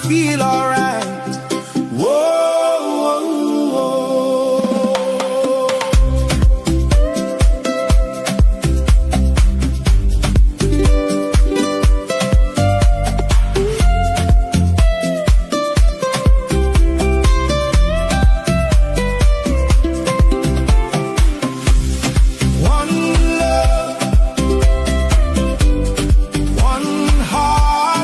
Feel alright. Whoa, whoa, whoa. One love, one heart.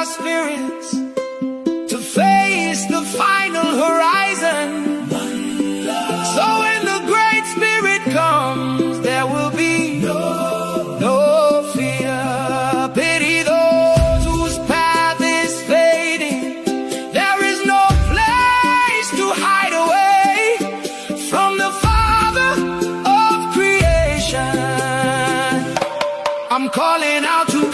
Spirits to face the final horizon. So when the Great Spirit comes, there will be no fear. Pity those whose path is fading. There is no place to hide away from the Father of creation. I'm calling out to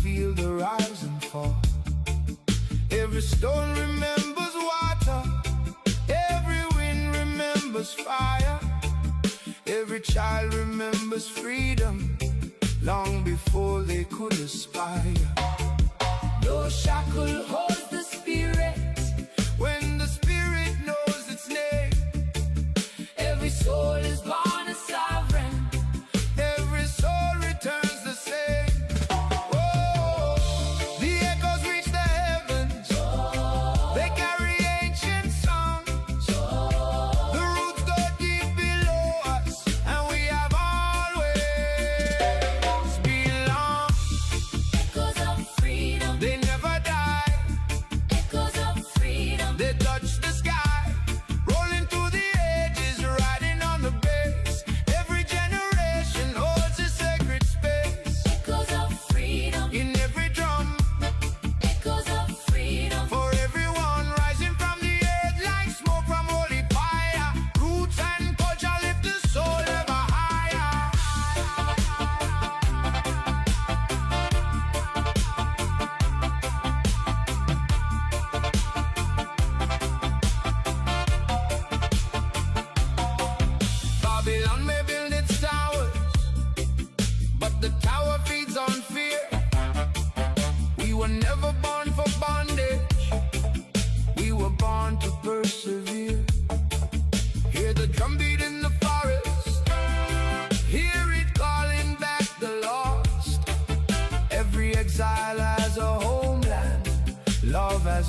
feel the rise and fall. Every stone remembers water, every wind remembers fire, every child remembers freedom long before they could aspire. No shackle holds the spirit when the spirit knows its name. Every soul is born a sovereign, every soul returns the same.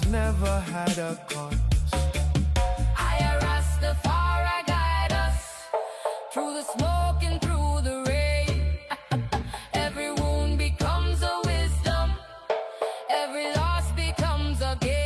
Never had a cost. Rastafari guide us through the smoke and through the rain. Every wound becomes a wisdom, every loss becomes a gain.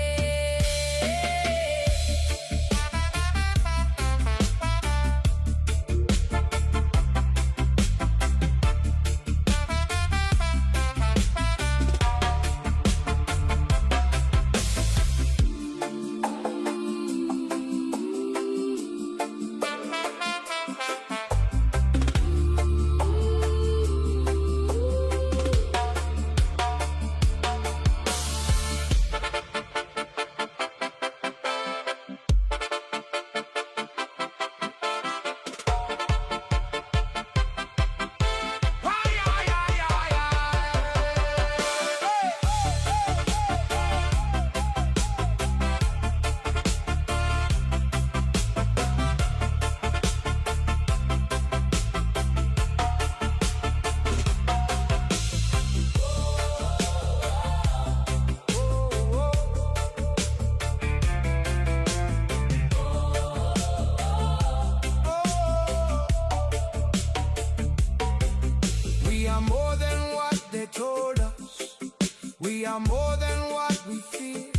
We are more than what we fear.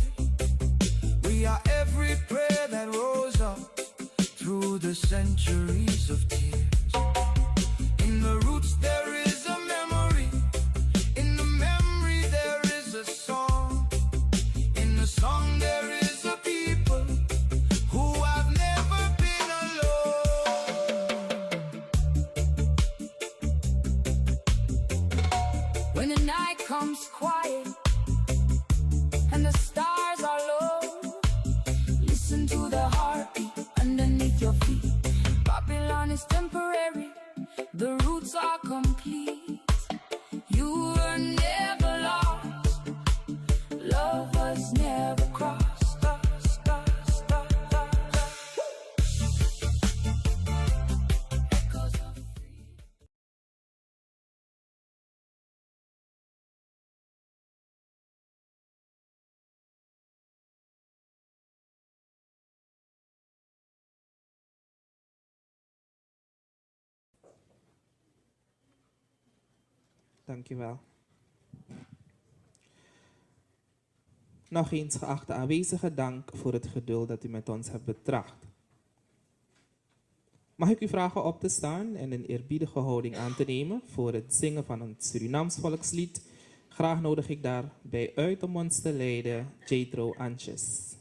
We are every prayer that rose up through the centuries of tears. In the roots there is a memory, in the memory there is a song, in the song there is a people who have never been alone. When the night comes quiet and the stars are low, listen to the heartbeat underneath your feet. Babylon is temporary, the roots are complete. You were never lost, love was never crossed. Echoes of freedom. Dankjewel. Nog eens, geachte aanwezigen, dank voor het geduld dat u met ons hebt betracht. Mag ik u vragen op te staan en een eerbiedige houding aan te nemen voor het zingen van een Surinaams volkslied. Graag nodig ik daarbij uit om ons te leiden Jethro Antjes.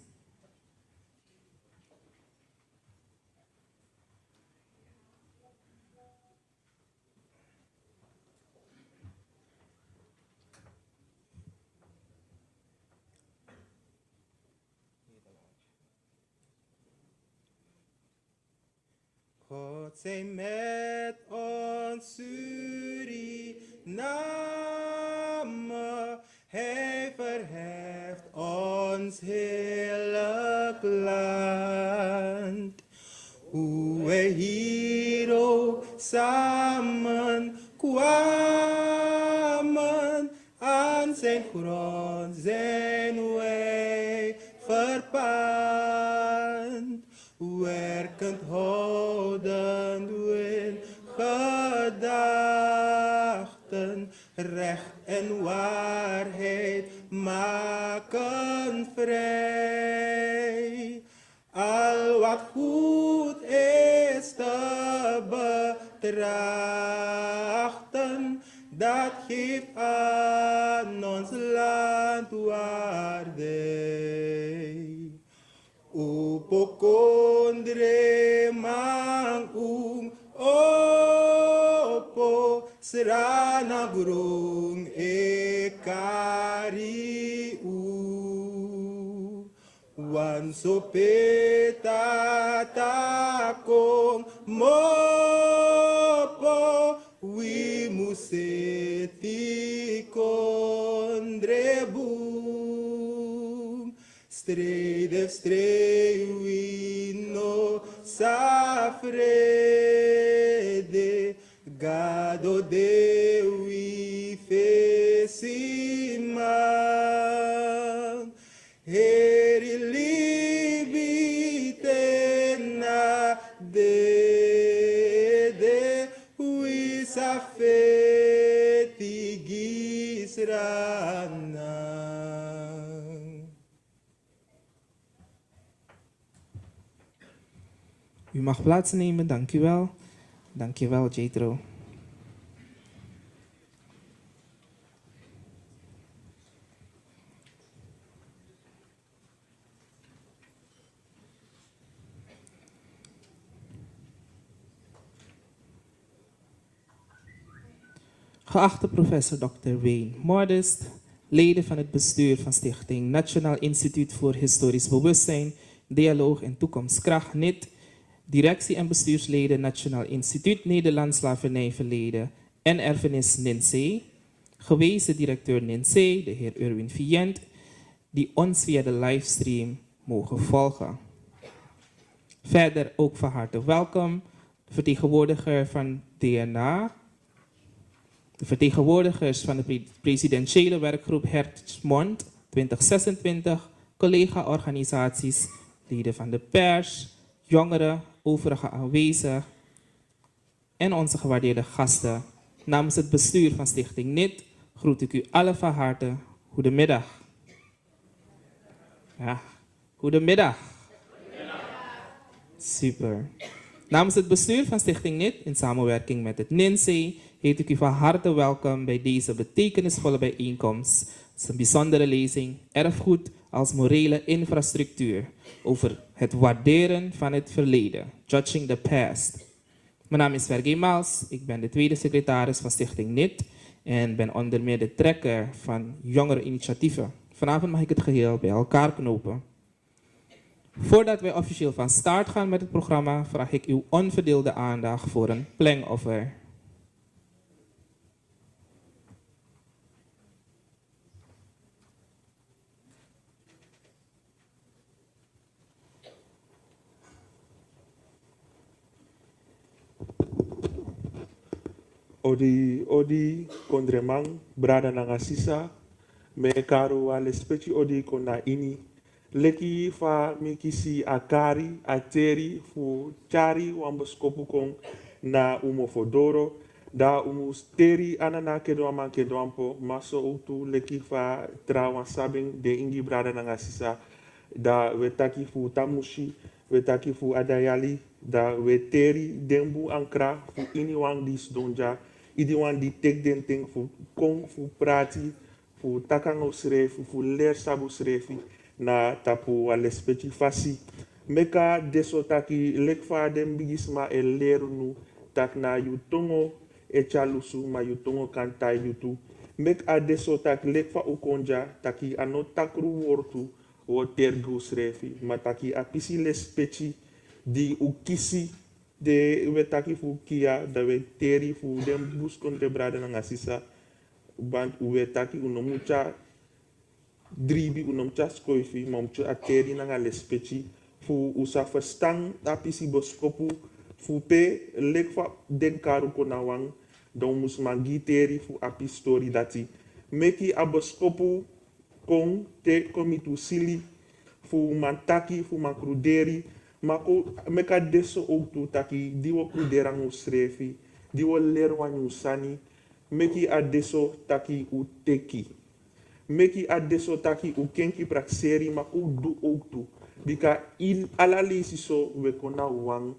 God zij met ons Suriname. Hij verheft ons heerlijk land. Hoe wij hier ook samen kwamen, aan zijn grond zijn wij verpand. Werkend houden in gedachten, recht en waarheid maken vrij. Al wat goed is te betrachten, dat geeft aan ons land waarde. Upokondre mang opo serana gurung ekari wan sopeta takong mopo wi museti kondrebu. Strede we no safrede, gado de we fesiman. Heri libite na de we safeti gisrana. U mag plaatsnemen, dank u wel. Dank je wel, Jethro. Geachte professor Dr. Wayne Modest, leden van het bestuur van Stichting Nationaal Instituut voor Historisch Bewustzijn, Dialoog en Toekomstkracht NIT, directie- en bestuursleden Nationaal Instituut Nederlands Slavernijverleden en Erfenis NINSE, gewezen directeur NINSE, de heer Erwin Vient, die ons via de livestream mogen volgen. Verder ook van harte welkom de vertegenwoordiger van DNA, de vertegenwoordigers van de presidentiële werkgroep Hertmond 2026, collega-organisaties, leden van de pers, jongeren, overige aanwezigen en onze gewaardeerde gasten. Namens het bestuur van Stichting NIT groet ik u allen van harte. Goedemiddag. Ja, goedemiddag. Super. Namens het bestuur van Stichting NIT in samenwerking met het NINSE heet ik u van harte welkom bij deze betekenisvolle bijeenkomst. Het is een bijzondere lezing, erfgoed als morele infrastructuur, over het waarderen van het verleden, judging the past. Mijn naam is ERFGOED ALS, ik ben de tweede secretaris van Stichting NIT en ben onder meer de trekker van jongere initiatieven. Vanavond mag ik het geheel bij elkaar knopen. Voordat wij officieel van start gaan met het programma, vraag ik uw onverdeelde aandacht voor een plengoffer. Odi kondremang brada nanga sisa me karo ale speci odi kona ini leki fa mikisi akari ateri fu chari wamboskopu kong na umofodoro da umusteri anana kedwama kedwampo maso utu leki fa trawan sabing de ingi brada nanga sisa da wetaki fu tamushi wetaki fu adayali da weteri dembu ankra fu ini wang dis donja idi wan di tek den ting fu kong fu prati fu takango srefi fu ler sabu srefi na tapu wale speci fasi meka deso taki lekfa dem bigisma e leru nu tak na yutongo e chalusu ma yutongo kanta yutu mek a deso tak lekfa ukonja taki ano takru wortu wo tergu srefi ma taki apisi le speci di ukisi de we taki fu kia da we teri fu dem bus kontre brada na ngasisa band we taki uno mucha dribi uno mucha skoifi ma mucha ateri na nga lespeci fu usa verstang apisi boskopu fu pe lekfa den karu kona wang don mus magi teri fu api story dati meki aboskopu kon te komitu sili fu mantaki fu makruderi mako meka deso oktu taki diwo kruderang usrefi diwo lerwan usani meki adeso taki uteki meki adeso taki ukenki prakseri mako du oktu bika il alalisi so we kona wang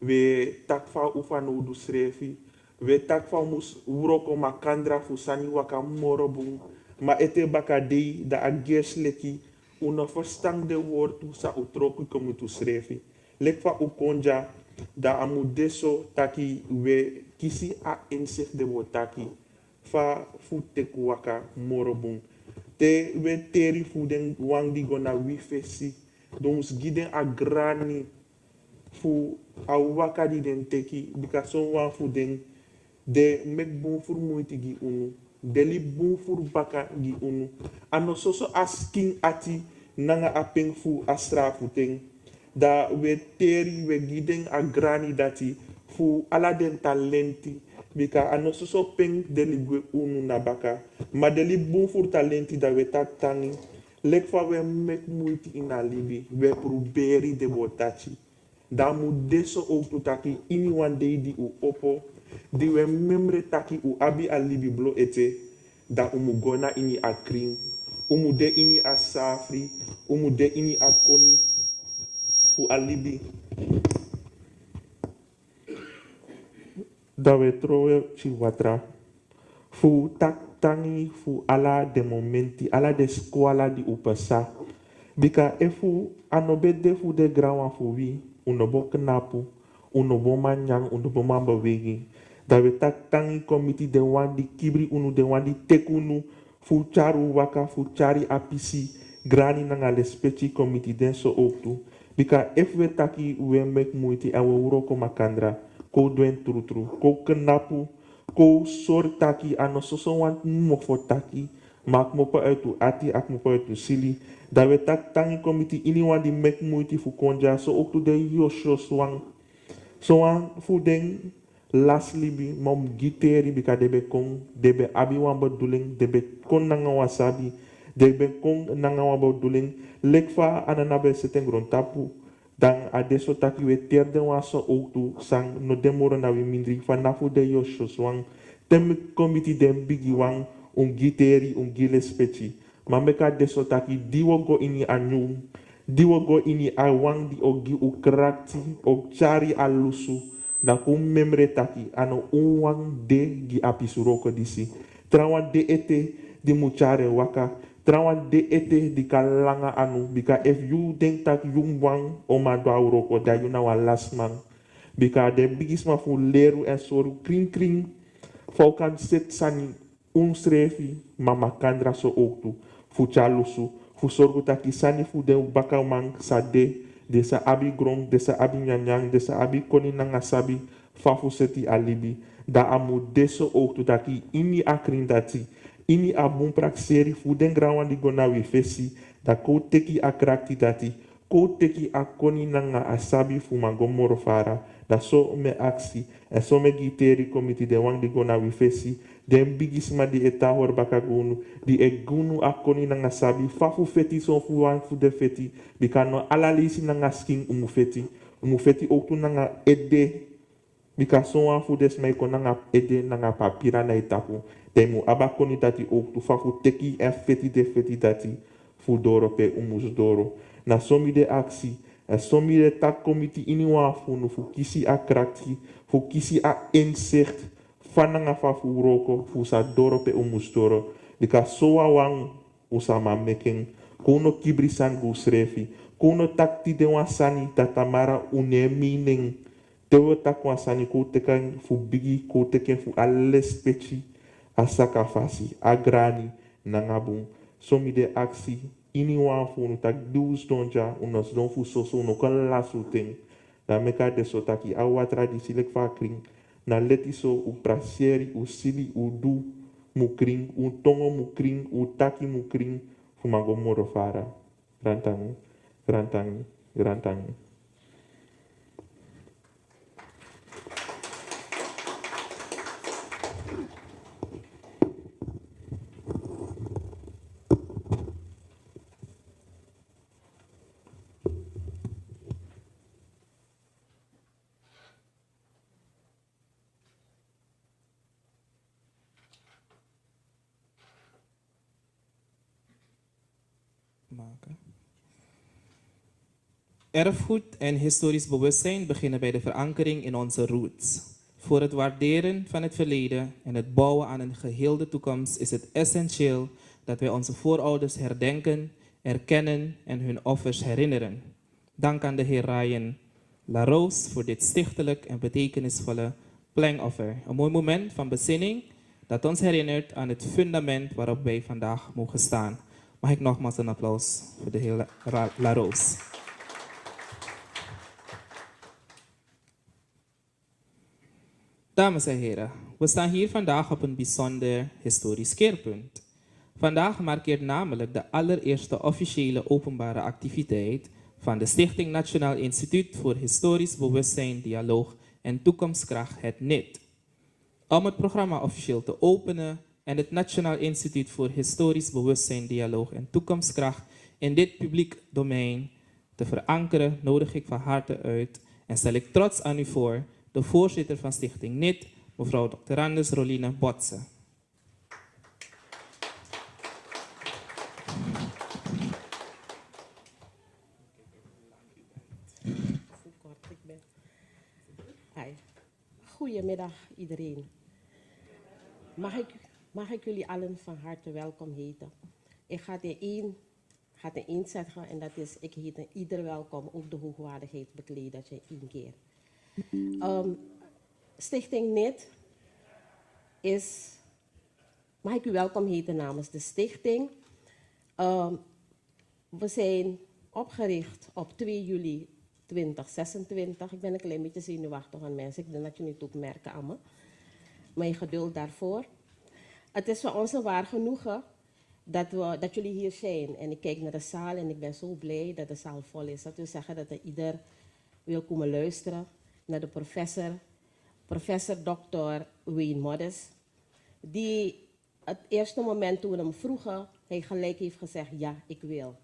we takfa ufano du srefi we takfa mus uroko makandra fu sani waka morobung ma ete baka dei da ages leki una verstang de woord sa utroku komu tu srefi lekfa ukonja da amu deso taki we kisi a inzicht de wotaki fa fu teku waka morobung te we teri fu den wang di gona wifesi dons giden a grani fu a waka di den teki bika son wan fu den de mek bon fur moiti gi unu deli bon fur baka gi unu ano soso asking ati nanga apeng fu astra fu ting da we teri we giden a grani dati fu ala den talenti bika ano soso peng deli gwe unu na baka ma deli bon fur talenti da we tak tangi lek fa we mek moiti ina libi we proberi de botachi da mu deso ook taki ini one day di u opo di we memre taki u abi alibi blo ete da umu gona ini akring umu de ini asafri umu de ini akoni fu alibi da we trowe ci watra fu tak tangi fu ala de momenti ala de squala di upasa bika efu anobede fu de grawa fu wi unobo knapu unobo manyang unobo mamba wegi da we tak tangi komiti de wandi kibri unu de wandi tekunu fu charu waka fu chari apisi grani nanga lespeci komiti den so oktu bika if we taki we mek muiti en we uroko makandra ko dwen trutru ko knapu ko sor taki ano soso want mo fo taki mak mo pa uit ati ak mo pa uit sili da we tak tangi komiti ini wandi mek muiti fu konja so oktu de yosho swang so wan fu den las libi mom giteri bika debe kong debe abi wamba duling debe kon nanga wasabi debe kong nanga wamba duling lekfa ananabe seteng tapu dan adeso taki we terde waso oktu sang no demoro na we mindri fanafu de yosho swang tem komiti dem bigi wang giteri gile speci mameka deso taki diwo go ini anyung diwo go ini awang di ogi ukrakti o chari alusu na kum memre taki ano unwang de gi apisuroko disi trawan de ete di muchare waka trawan de ete di kalanga anu bika if you denk tak yung wang o madwa uroko da yuna wa lasman bika de bigisma fu leru en soru kring kring faukan set sani unsrefi mama kandra so oktu fu chalusu fu sorgu taki sani fu de baka mang sade desa abi grong desa abi nyanyang desa abi koni nanga sabi fafu seti alibi da amu deso oktu taki ini akrin dati ini abun prakseri fu den grawan di gona wi fesi da ko teki akrakti dati ko teki akoni nanga asabi fu magomoro fara da so me aksi e so me giteri komiti de wang di gona wi fesi den bigisma di eta hor baka gunu di e gunu akoni nanga sabi fafu feti so fu wan fu de feti bikano alalisi nanga skin umu feti oktu nanga ede bika so wan fu desmai ko nanga ede nanga papira na itapu temu abakoni dati oktu fafu teki en feti de feti dati fu doro pe umus doro na somi de aksi e somi de tak komiti ini wan fu nu fu kisi a krakti fu kisi a inzicht fananga fafu roko fu sa doro pe umus doro bika so wang usama meken kono kibrisan gu srefi kono takti de wasani tatamara unemining tewo tak wasani ko tekan fu bigi ko teken fu alespeci asaka fasi agrani nangabung somi de aksi ini wan fu nu tak dus donja unos don fu soso no kan lasu ting Na meka de sotaki awa tradisi lek fa kring. Na leti so u praseri, u sili, u du mu kring, u tongo mu kring, u taki mu kring, fumango moro fara. Grantangi, grantangi, grantangi. Maken. Erfgoed en historisch bewustzijn beginnen bij de verankering in onze roots. Voor het waarderen van het verleden en het bouwen aan een geheelde toekomst is het essentieel dat wij onze voorouders herdenken, erkennen en hun offers herinneren. Dank aan de heer Ryan LaRose voor dit stichtelijk en betekenisvolle plengoffer. Een mooi moment van bezinning dat ons herinnert aan het fundament waarop wij vandaag mogen staan. Mag ik nogmaals een applaus voor de heer LaRose. Dames en heren, we staan hier vandaag op een bijzonder historisch keerpunt. Vandaag markeert namelijk de allereerste officiële openbare activiteit van de Stichting Nationaal Instituut voor Historisch Bewustzijn, Dialoog en Toekomstkracht, het NIT. Om het programma officieel te openen en het Nationaal Instituut voor Historisch Bewustzijn, Dialoog en Toekomstkracht in dit publiek domein te verankeren, nodig ik van harte uit en stel ik trots aan u voor de voorzitter van Stichting NIT, mevrouw Dr. Roline Botsen. Goedemiddag iedereen. Mag ik jullie allen van harte welkom heten. Ik ga het in één zeggen en dat is, ik heet ieder welkom, ook de hoogwaardigheid bekleed dat je 1 keer. Stichting NIT is, mag ik u welkom heten namens de stichting. We zijn opgericht op 2 juli 2026. Ik ben een klein beetje zenuwachtig aan mensen. Ik denk dat jullie het ook merken aan me. Mijn geduld daarvoor. Het is voor ons een waar genoegen dat jullie hier zijn. En ik kijk naar de zaal en ik ben zo blij dat de zaal vol is. Dat wil zeggen dat er ieder wil komen luisteren naar de professor Dr. Wayne Modest, die het eerste moment toen we hem vroegen, hij gelijk heeft gezegd, ja, ik wil.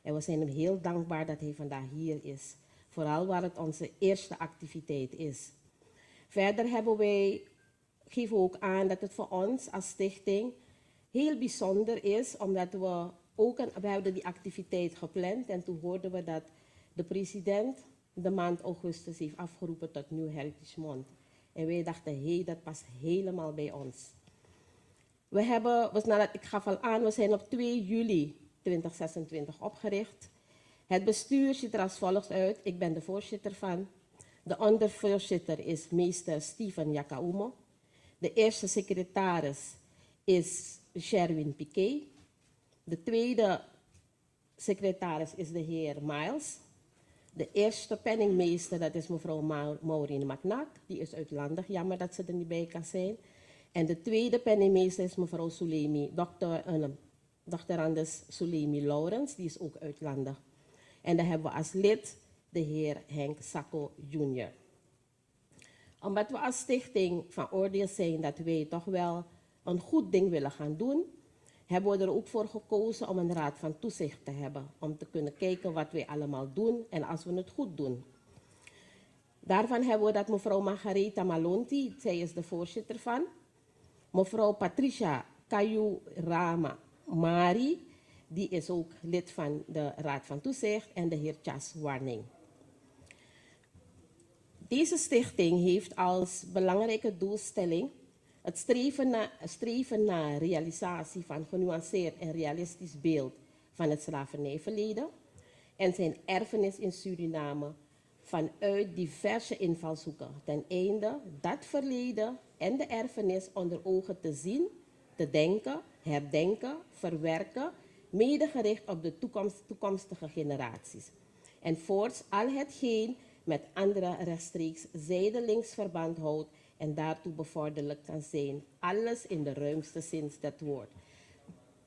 En we zijn hem heel dankbaar dat hij vandaag hier is. Vooral waar het onze eerste activiteit is. Verder geven we ook aan dat het voor ons als stichting heel bijzonder is, omdat we hadden die activiteit gepland en toen hoorden we dat de president de maand augustus heeft afgeroepen tot New Heritage Month. En wij dachten, dat past helemaal bij ons. Ik gaf al aan, we zijn op 2 juli 2026 opgericht. Het bestuur ziet er als volgt uit. Ik ben de voorzitter van. De ondervoorzitter is meester Steven Yakaumo. De eerste secretaris is Sherwin Piquet. De tweede secretaris is de heer Miles. De eerste penningmeester, dat is mevrouw Maureen McNack. Die is uitlandig, jammer dat ze er niet bij kan zijn. En de tweede penningmeester is mevrouw Sulemi, doctorandus Sulemi Laurens. Die is ook uitlandig. En dan hebben we als lid de heer Henk Sacco Jr. Omdat we als stichting van oordeel zijn dat wij toch wel een goed ding willen gaan doen, hebben we er ook voor gekozen om een raad van toezicht te hebben. Om te kunnen kijken wat wij allemaal doen en als we het goed doen. Daarvan hebben we dat mevrouw Margaretha Malonti, zij is de voorzitter van. Mevrouw Patricia Kayu Rama Mari, die is ook lid van de raad van toezicht. En de heer Chas Warning. Deze stichting heeft als belangrijke doelstelling het streven naar realisatie van genuanceerd en realistisch beeld van het slavernijverleden en zijn erfenis in Suriname vanuit diverse invalshoeken, ten einde dat verleden en de erfenis onder ogen te zien, te denken, herdenken, verwerken, medegericht op de toekomstige generaties. En voorts al hetgeen met anderen rechtstreeks zijdelings verband houdt en daartoe bevorderlijk kan zijn. Alles in de ruimste zin van het woord.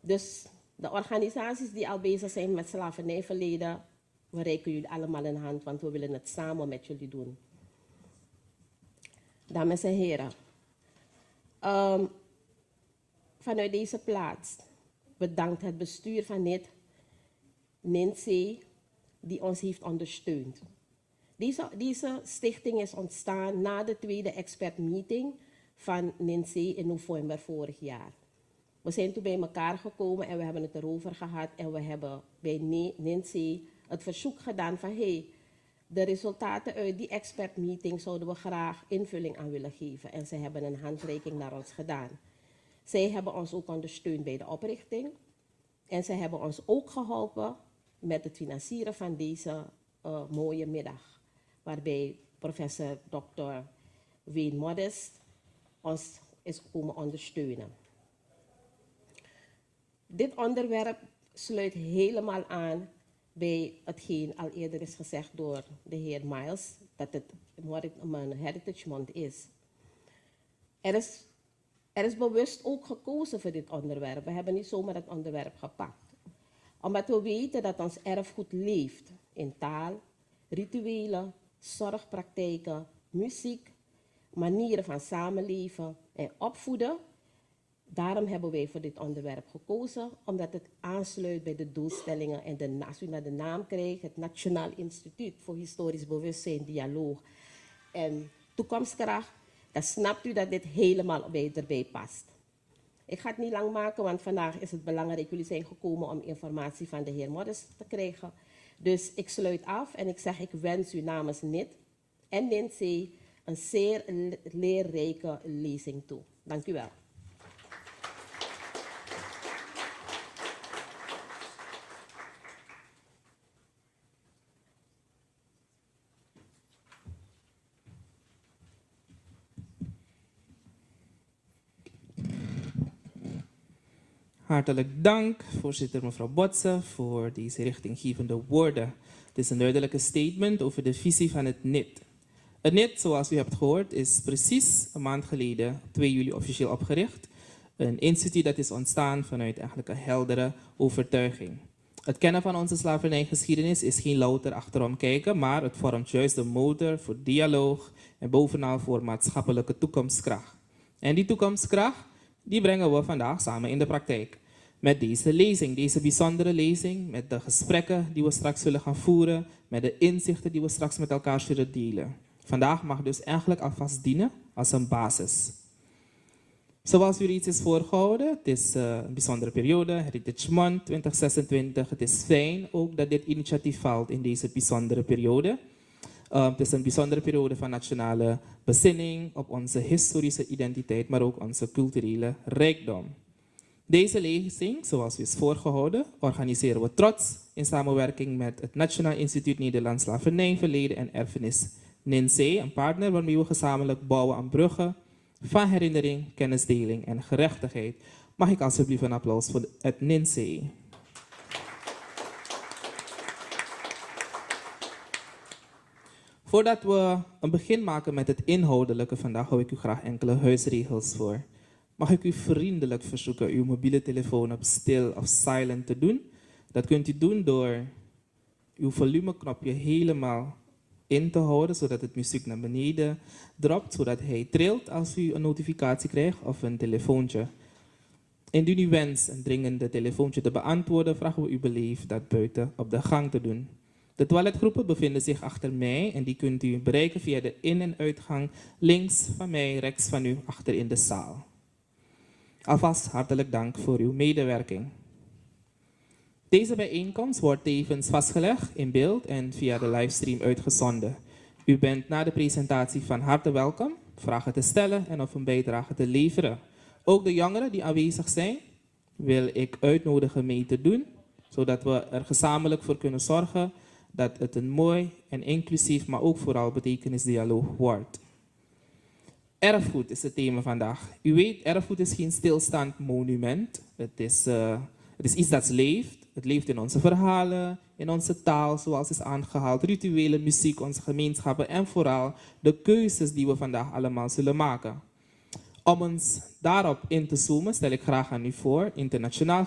Dus de organisaties die al bezig zijn met slavernijverleden, we reiken jullie allemaal een hand, want we willen het samen met jullie doen. Dames en heren, vanuit deze plaats bedankt het bestuur van NINC die ons heeft ondersteund. Deze stichting is ontstaan na de tweede expertmeeting van NINC in november vorig jaar. We zijn toen bij elkaar gekomen en we hebben het erover gehad en we hebben bij NINC het verzoek gedaan van de resultaten uit die expertmeeting zouden we graag invulling aan willen geven. En ze hebben een handreiking naar ons gedaan. Zij hebben ons ook ondersteund bij de oprichting. En zij hebben ons ook geholpen met het financieren van deze mooie middag. Waarbij professor Dr. Wayne Modest ons is komen ondersteunen. Dit onderwerp sluit helemaal aan bij hetgeen al eerder is gezegd door de heer Miles, dat het een Heritage Month is. Er is bewust ook gekozen voor dit onderwerp. We hebben niet zomaar het onderwerp gepakt. Omdat we weten dat ons erfgoed leeft in taal, rituelen, zorgpraktijken, muziek, manieren van samenleven en opvoeden. Daarom hebben wij voor dit onderwerp gekozen, omdat het aansluit bij de doelstellingen en als u naar de naam krijgt, het Nationaal Instituut voor Historisch Bewustzijn, Dialoog en Toekomstkracht, dan snapt u dat dit helemaal erbij past. Ik ga het niet lang maken, want vandaag is het belangrijk. Jullie zijn gekomen om informatie van de heer Modest te krijgen. Dus ik sluit af en ik zeg, ik wens u namens NIT en NINC een zeer leerrijke lezing toe. Dank u wel. Hartelijk dank, voorzitter mevrouw Botse, voor deze richtinggevende woorden. Het is een duidelijke statement over de visie van het NIT. Het NIT, zoals u hebt gehoord, is precies een maand geleden, 2 juli, officieel opgericht. Een instituut dat is ontstaan vanuit eigenlijk een heldere overtuiging. Het kennen van onze slavernijgeschiedenis is geen louter achterom kijken, maar het vormt juist de motor voor dialoog en bovenal voor maatschappelijke toekomstkracht. En die toekomstkracht, die brengen we vandaag samen in de praktijk. Met deze lezing, deze bijzondere lezing, met de gesprekken die we straks zullen gaan voeren, met de inzichten die we straks met elkaar zullen delen. Vandaag mag dus eigenlijk alvast dienen als een basis. Zoals u reeds is voorgehouden, het is een bijzondere periode, Heritage Month 2026. Het is fijn ook dat dit initiatief valt in deze bijzondere periode. Het is een bijzondere periode van nationale bezinning op onze historische identiteit, maar ook onze culturele rijkdom. Deze lezing, zoals u is voorgehouden, organiseren we trots in samenwerking met het Nationaal Instituut Nederlands Slavernijverleden en Erfenis NINC, een partner waarmee we gezamenlijk bouwen aan bruggen van herinnering, kennisdeling en gerechtigheid. Mag ik alsjeblieft een applaus voor het NINC. Voordat we een begin maken met het inhoudelijke vandaag, hou ik u graag enkele huisregels voor. Mag ik u vriendelijk verzoeken uw mobiele telefoon op stil of silent te doen? Dat kunt u doen door uw volumeknopje helemaal in te houden, zodat het muziek naar beneden dropt, zodat hij trilt als u een notificatie krijgt of een telefoontje. Indien u wenst een dringende telefoontje te beantwoorden, vragen we u beleefd dat buiten op de gang te doen. De toiletgroepen bevinden zich achter mij en die kunt u bereiken via de in- en uitgang links van mij, rechts van u, achter in de zaal. Alvast hartelijk dank voor uw medewerking. Deze bijeenkomst wordt tevens vastgelegd in beeld en via de livestream uitgezonden. U bent na de presentatie van harte welkom vragen te stellen en of een bijdrage te leveren. Ook de jongeren die aanwezig zijn, wil ik uitnodigen mee te doen, zodat we er gezamenlijk voor kunnen zorgen dat het een mooi en inclusief, maar ook vooral betekenisdialoog wordt. Erfgoed is het thema vandaag. U weet, erfgoed is geen stilstaand monument. Het is iets dat leeft. Het leeft in onze verhalen, in onze taal, zoals is aangehaald, rituelen, muziek, onze gemeenschappen en vooral de keuzes die we vandaag allemaal zullen maken. Om ons daarop in te zoomen stel ik graag aan u voor internationaal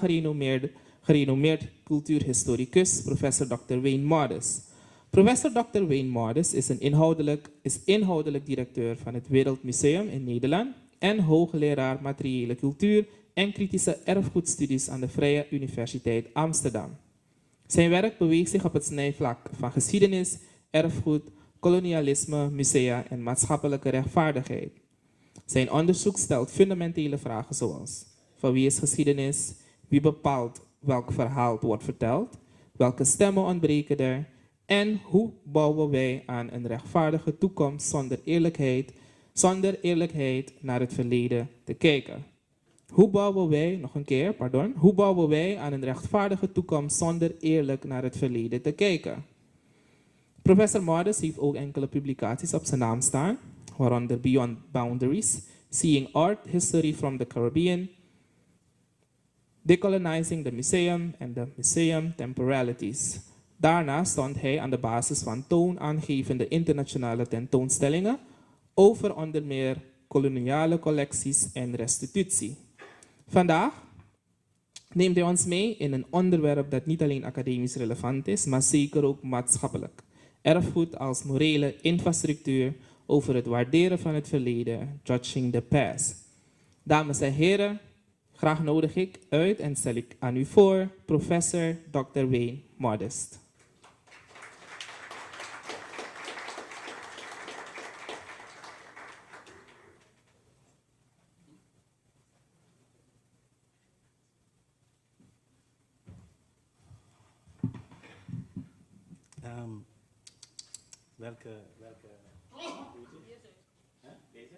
gerenommeerd cultuurhistoricus professor Dr. Wayne Modis. Professor Dr. Wayne Modis is inhoudelijk directeur van het Wereldmuseum in Nederland en hoogleraar materiële cultuur en kritische erfgoedstudies aan de Vrije Universiteit Amsterdam. Zijn werk beweegt zich op het snijvlak van geschiedenis, erfgoed, kolonialisme, musea en maatschappelijke rechtvaardigheid. Zijn onderzoek stelt fundamentele vragen zoals: van wie is geschiedenis? Wie bepaalt welk verhaal wordt verteld? Welke stemmen ontbreken er? En hoe bouwen wij aan een rechtvaardige toekomst zonder eerlijkheid naar het verleden te kijken? Hoe bouwen wij aan een rechtvaardige toekomst zonder eerlijk naar het verleden te kijken? Professor Modis heeft ook enkele publicaties op zijn naam staan, waaronder Beyond Boundaries, Seeing Art History from the Caribbean, Decolonizing the Museum en The Museum Temporalities. Daarna stond hij aan de basis van toonaangevende internationale tentoonstellingen over onder meer koloniale collecties en restitutie. Vandaag neemt hij ons mee in een onderwerp dat niet alleen academisch relevant is, maar zeker ook maatschappelijk. Erfgoed als morele infrastructuur, over het waarderen van het verleden, judging the past. Dames en heren, graag nodig ik uit en stel ik aan u voor professor Dr. Wayne Modis. Welke? Deze?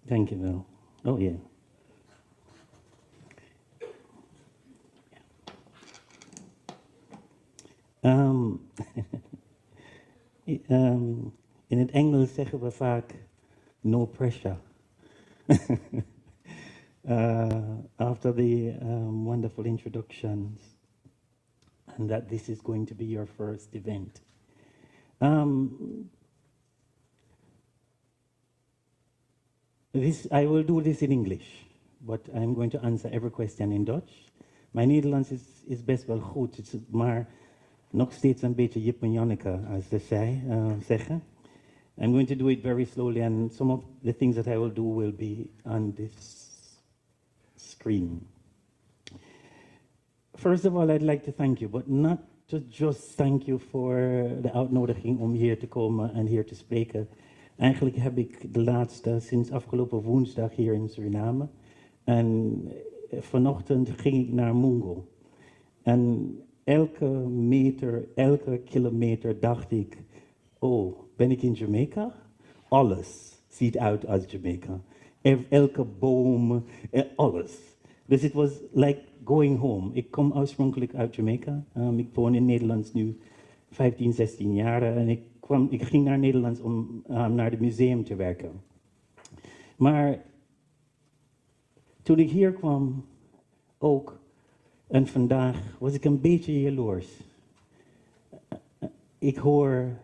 Dank je wel. Oh ja. In het Engels zeggen we vaak no pressure. After the wonderful introductions, and that this is going to be your first event. I will do this in English, but I'm going to answer every question in Dutch. Mijn Nederlands is best wel goed, maar nog steeds een beetje Jip en Janneke, as they zeggen. I'm going to do it very slowly, and some of the things that I will do will be on this screen. First of all, I'd like to thank you, but not to just thank you for de uitnodiging om hier te komen en hier te spreken. Eigenlijk heb ik de laatste, sinds afgelopen woensdag hier in Suriname. En vanochtend ging ik naar Mungo. En elke kilometer dacht ik, oh, ben ik in Jamaica? Alles ziet uit als Jamaica. Elke boom, alles. Dus het was like going home. Ik kom oorspronkelijk uit Jamaica. Ik woon in Nederland nu 15, 16 jaar. En ik ging naar Nederland om naar het museum te werken. Maar toen ik hier kwam, ook, en vandaag, was ik een beetje jaloers. Ik hoor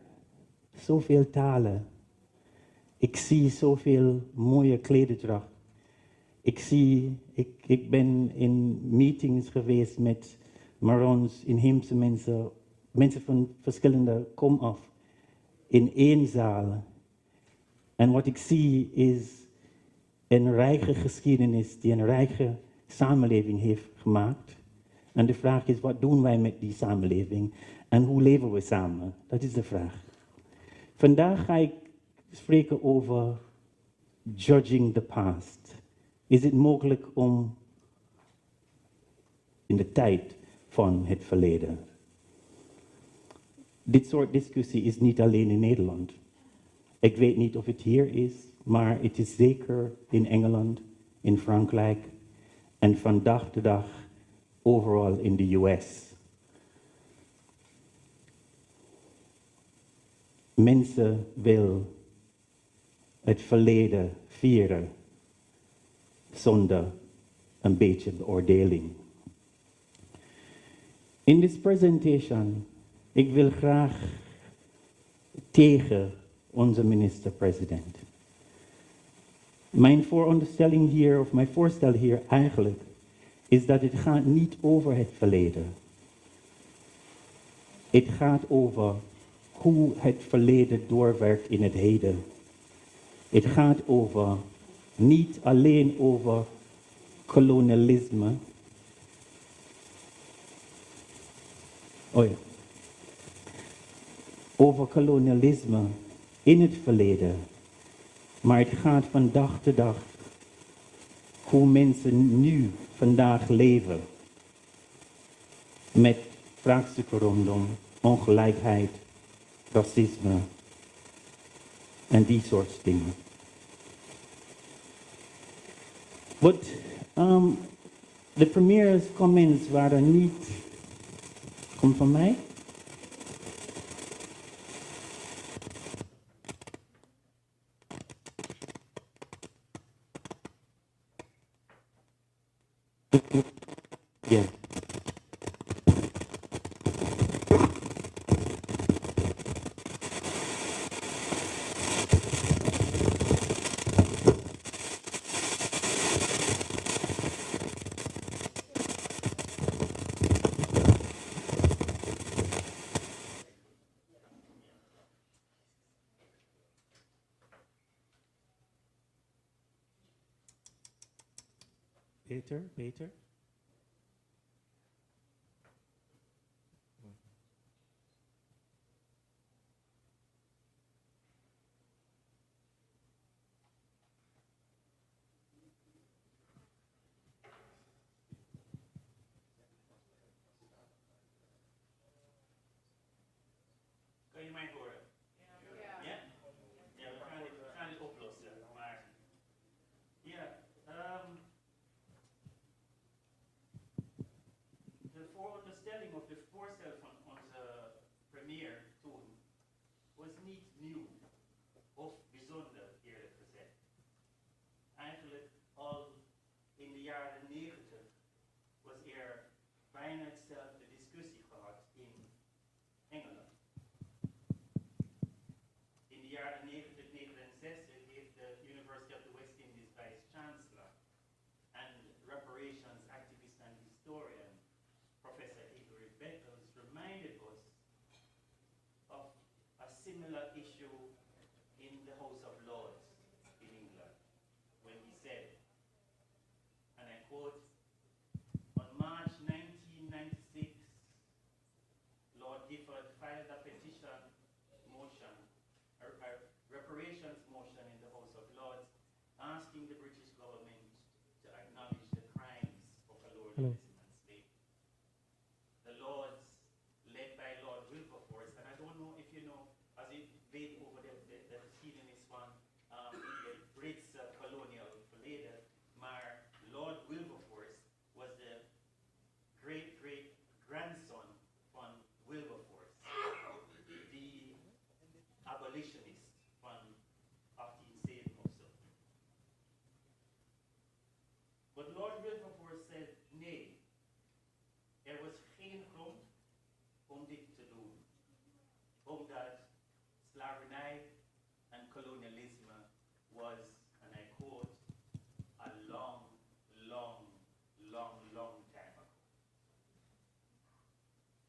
zoveel talen. Ik zie zoveel mooie klederdracht. Ik ben in meetings geweest met Marons, inheemse mensen, mensen van verschillende komaf, in één zaal. En wat ik zie is een rijke geschiedenis die een rijke samenleving heeft gemaakt. En de vraag is, wat doen wij met die samenleving? En hoe leven we samen? Dat is de vraag. Vandaag ga ik spreken over judging the past. Is het mogelijk om in de tijd van het verleden? Dit soort discussie is niet alleen in Nederland. Ik weet niet of het hier is, maar het is zeker in Engeland, in Frankrijk en vandaag de dag overal in de US. Mensen willen het verleden vieren zonder een beetje beoordeling. In this presentation, ik wil graag tegen onze minister-president. Mijn vooronderstelling hier, of mijn voorstel hier eigenlijk, is dat het gaat niet over het verleden. Het gaat over hoe het verleden doorwerkt in het heden. Het gaat over, niet alleen over kolonialisme. Oh ja. Over kolonialisme in het verleden. Maar het gaat van dag tot dag hoe mensen nu vandaag leven. Met vraagstukken rondom ongelijkheid, racisme en die soort dingen. De premier's comments waren niet... Komt van mij? Ja. Beter. Kan je mij horen? Ja? Ja, we gaan dit oplossen. Maar ja, de vooronderstelling of de voorstel van onze premier toen was niet nieuw of bijzonder, eerlijk gezegd. Eigenlijk al in de jaren 90 was er bijna hetzelfde discussie gehad in Engeland. In de jaren 90, 69 heeft de University of the West Indies vice-chancellor en reparations activist and historian Professor ERFGOED ALS reminded us of a similar issue in the House of Lords in England when he said, and I quote, on March 1996, Lord Gifford filed a petition motion, a reparations motion in the House of Lords, asking the British government to acknowledge the crimes of colonialism and slavery. The Lords, led by Lord Wilberforce, and I don't know if you know, as it been over the proceedings van the Brits colonial verleden, maar Lord Wilberforce was the great-great-grandson van Wilberforce, the abolitionist van 1807 of so. But Lord Wilberforce said, nee, er was geen grond om dit te doen, omdat slavernij en kolonialisme was, and I quote, a long, long, long, long time ago.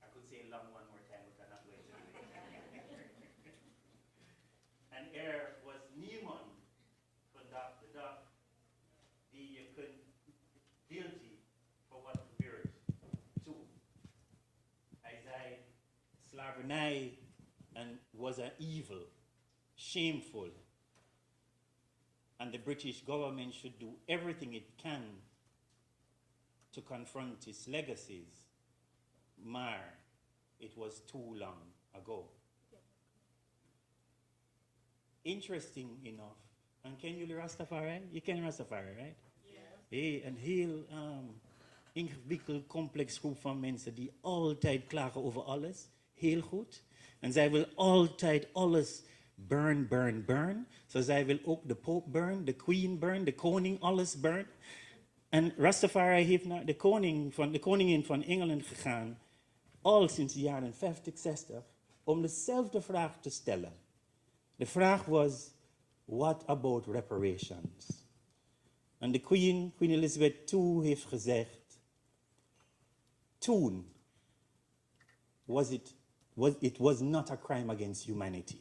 I could say long one more time, but I'm not going to do it. And er was niemand vandaag de dag die je kunt guilty voor wat gebeurt toen. Hij zei, slavernij was an evil, shameful, and the British government should do everything it can to confront its legacies, maar it was too long ago. Interesting enough, and ken jullie Rastafari? Je kent Rastafari, right? Yes. Een heel ingewikkeld, complex groep van mensen die altijd klagen over alles, heel goed. En zij wil altijd alles burn, burn, burn. So zij wil ook de Pope burn, de Queen burn, de koning, alles burn. En Rastafari heeft naar de koningin van Engeland gegaan, al sinds de jaren 50, 60, om dezelfde vraag te stellen. De vraag was, what about reparations? En de Queen Elizabeth II heeft gezegd, toen it was not a crime against humanity.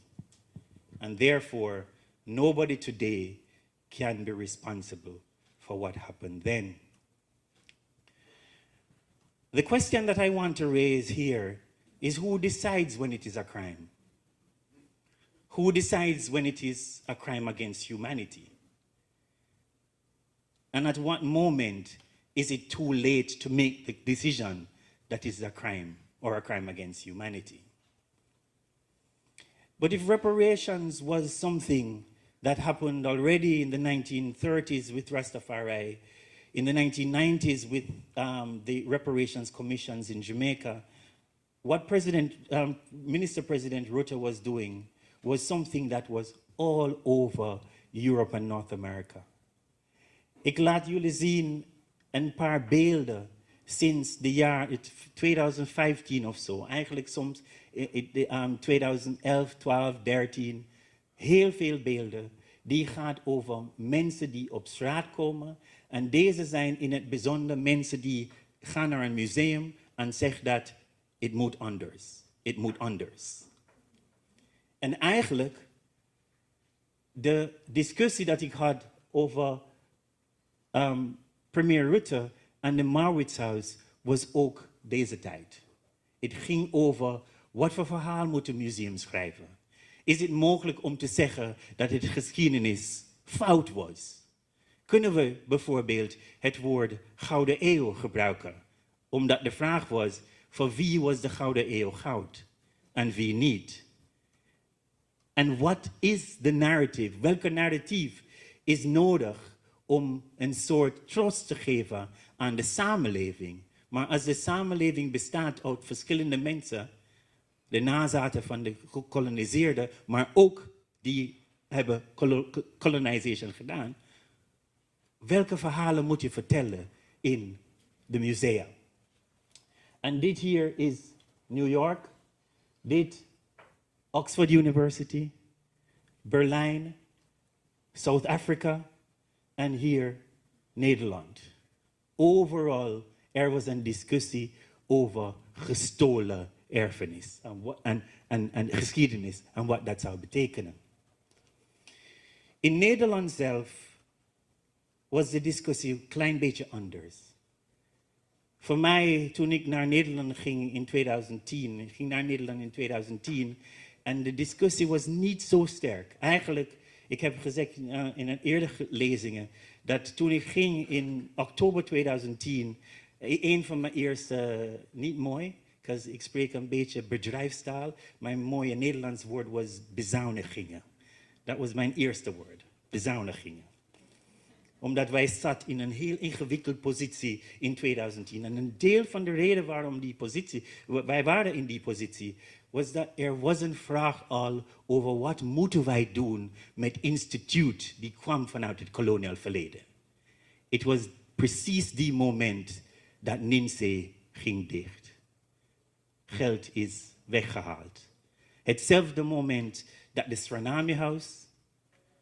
And therefore, nobody today can be responsible for what happened then. The question that I want to raise here is who decides when it is a crime? Who decides when it is a crime against humanity? And at what moment is it too late to make the decision that it is a crime or a crime against humanity? But if reparations was something that happened already in the 1930s with Rastafari, in the 1990s with the reparations commissions in Jamaica, what Minister President Rutte was doing was something that was all over Europe and North America. Ik laat jullie zien een paar beelden sinds de jaar 2015 of zo. Eigenlijk soms 2011, 12, 13. Heel veel beelden. Die gaat over mensen die op straat komen. En deze zijn in het bijzonder mensen die gaan naar een museum en zeggen dat it moet anders. It moet anders. En eigenlijk, de discussie dat ik had over premier Rutte en de Mauritshuis was ook deze tijd. Het ging over wat voor verhaal moet een museum schrijven. Is het mogelijk om te zeggen dat het geschiedenis fout was? Kunnen we bijvoorbeeld het woord Gouden Eeuw gebruiken? Omdat de vraag was, voor wie was de Gouden Eeuw goud en wie niet? En wat is de narrative? Welke narratief is nodig om een soort troost te geven aan de samenleving? Maar als de samenleving bestaat uit verschillende mensen, de nazaten van de gekoloniseerden, maar ook die hebben colonization gedaan, welke verhalen moet je vertellen in de musea? En dit hier is New York, dit Oxford University, Berlijn, South Africa en hier Nederland. Overal er was een discussie over gestolen erfenis en geschiedenis en wat dat zou betekenen. In Nederland zelf was de discussie een klein beetje anders. Voor mij, toen ik naar Nederland ging in 2010, en de discussie was niet zo sterk. Eigenlijk, ik heb gezegd in een eerdere lezingen, dat toen ik ging in oktober 2010, een van mijn eerste, niet mooi, want ik spreek een beetje bedrijfstaal, mijn mooie Nederlands woord was bezuinigingen. Dat was mijn eerste woord, bezuinigingen. Omdat wij zat in een heel ingewikkelde positie in 2010. En een deel van de reden waarom wij waren in die positie, was dat er was een vraag al over wat moeten wij doen met instituut die kwam vanuit het koloniaal verleden. Het was precies die moment dat NINSE ging dicht. Geld is weggehaald. Hetzelfde moment dat de Tsunami-huis,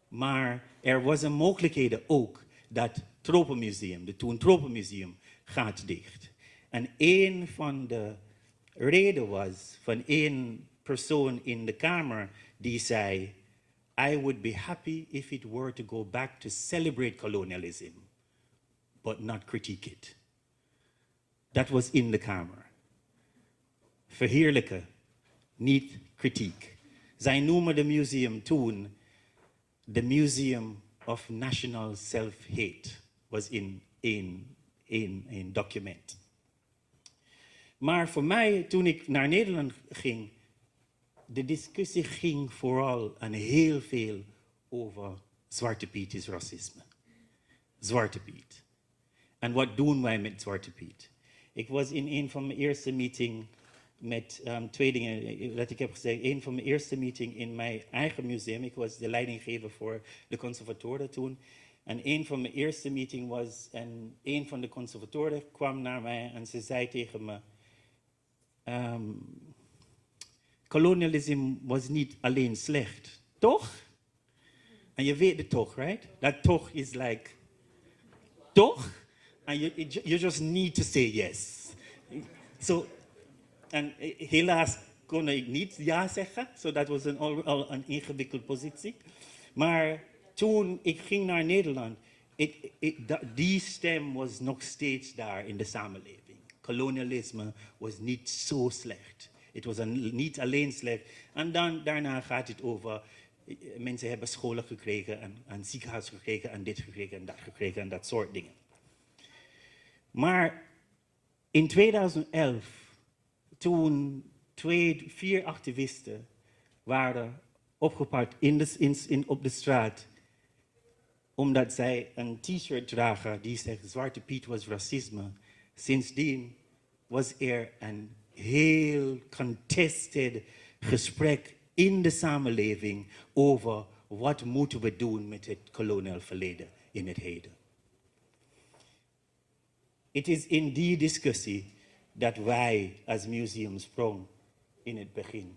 maar er was een mogelijkheid ook dat Tropenmuseum, de toen Tropenmuseum, gaat dicht. En een van de redenen was van een persoon in de Kamer die zei, I would be happy if it were to go back to celebrate colonialism, but not critique it. Dat was in de Kamer. Verheerlijken, niet kritiek. Zij noemen de museum toen the Museum of National Self-Hate, was in een document. Maar voor mij, toen ik naar Nederland ging, de discussie ging vooral en heel veel over Zwarte Piet is racisme. Zwarte Piet. En wat doen wij met Zwarte Piet? Ik was in een van mijn eerste meetings met twee dingen. Dat ik heb gezegd, een van mijn eerste meetings in mijn eigen museum. Ik was de leidinggever voor de conservatoren toen. En een van mijn eerste meetings was, en een van de conservatoren kwam naar mij en ze zei tegen me, kolonialisme was niet alleen slecht, toch? En je weet het toch, right? Dat toch is like, toch? And you just need to say yes. So, en helaas kon ik niet ja zeggen, so dat was al een ingewikkelde positie. Maar toen ik ging naar Nederland, die stem was nog steeds daar in de samenleving. Kolonialisme was niet zo slecht. Het was niet alleen slecht. En daarna gaat het over, mensen hebben scholen gekregen en ziekenhuis gekregen en dit gekregen en dat gekregen en dat soort dingen. Maar in 2011, toen 4 activisten waren opgepakt op de straat, omdat zij een t-shirt dragen die zegt Zwarte Piet was racisme. Sindsdien was er een heel contested gesprek in de samenleving over wat moeten we doen met het koloniaal verleden in het heden. Het is in die discussie dat wij als museum sprong in het begin.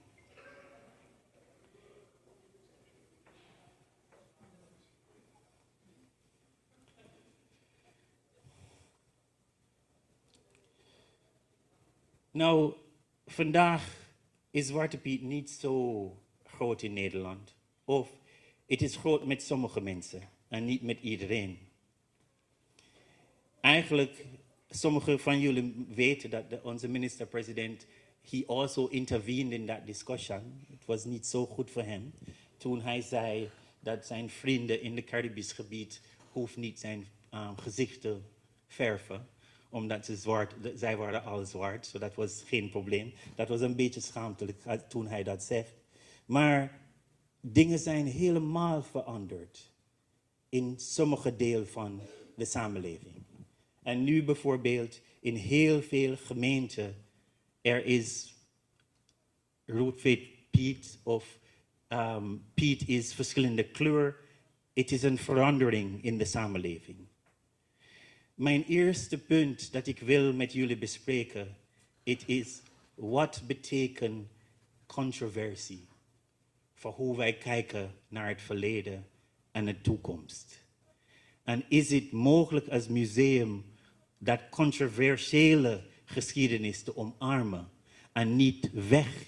Nou, vandaag is Zwarte Piet niet zo groot in Nederland. Of het is groot met sommige mensen en niet met iedereen. Eigenlijk, sommigen van jullie weten dat onze minister-president, he also intervened in that discussion. Het was niet zo goed voor hem. Toen hij zei dat zijn vrienden in het Caribisch gebied hoeft niet zijn gezicht te verven. Omdat zij waren al zwart, so dat was geen probleem. Dat was een beetje schaamtelijk toen hij dat zegt. Maar dingen zijn helemaal veranderd in sommige delen van de samenleving. En nu bijvoorbeeld in heel veel gemeenten, er is roodvet Piet of Piet is verschillende kleur. Het is een verandering in de samenleving. Mijn eerste punt dat ik wil met jullie bespreken, het is wat betekent controversie voor hoe wij kijken naar het verleden en de toekomst. En is het mogelijk als museum dat controversiële geschiedenis te omarmen en niet weg,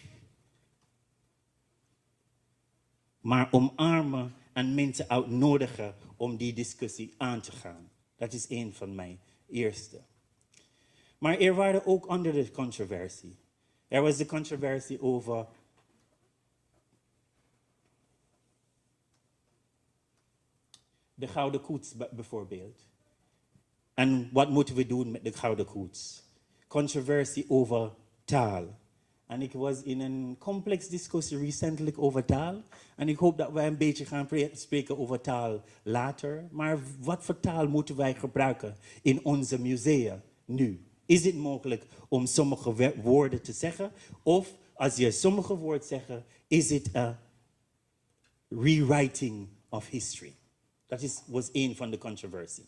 maar omarmen en mensen uitnodigen om die discussie aan te gaan. Dat is een van mijn eerste. Maar er waren ook andere controversie. Er was de controversie over de gouden koets bijvoorbeeld. En wat moeten we doen met de gouden koets? Controversie over taal. En ik was in een complex discussie recentelijk over taal. En ik hoop dat wij een beetje gaan spreken over taal later. Maar wat voor taal moeten wij gebruiken in onze musea nu? Is het mogelijk om sommige woorden te zeggen? Of als je sommige woorden zegt, is het een rewriting of history? Dat was een van de controversie.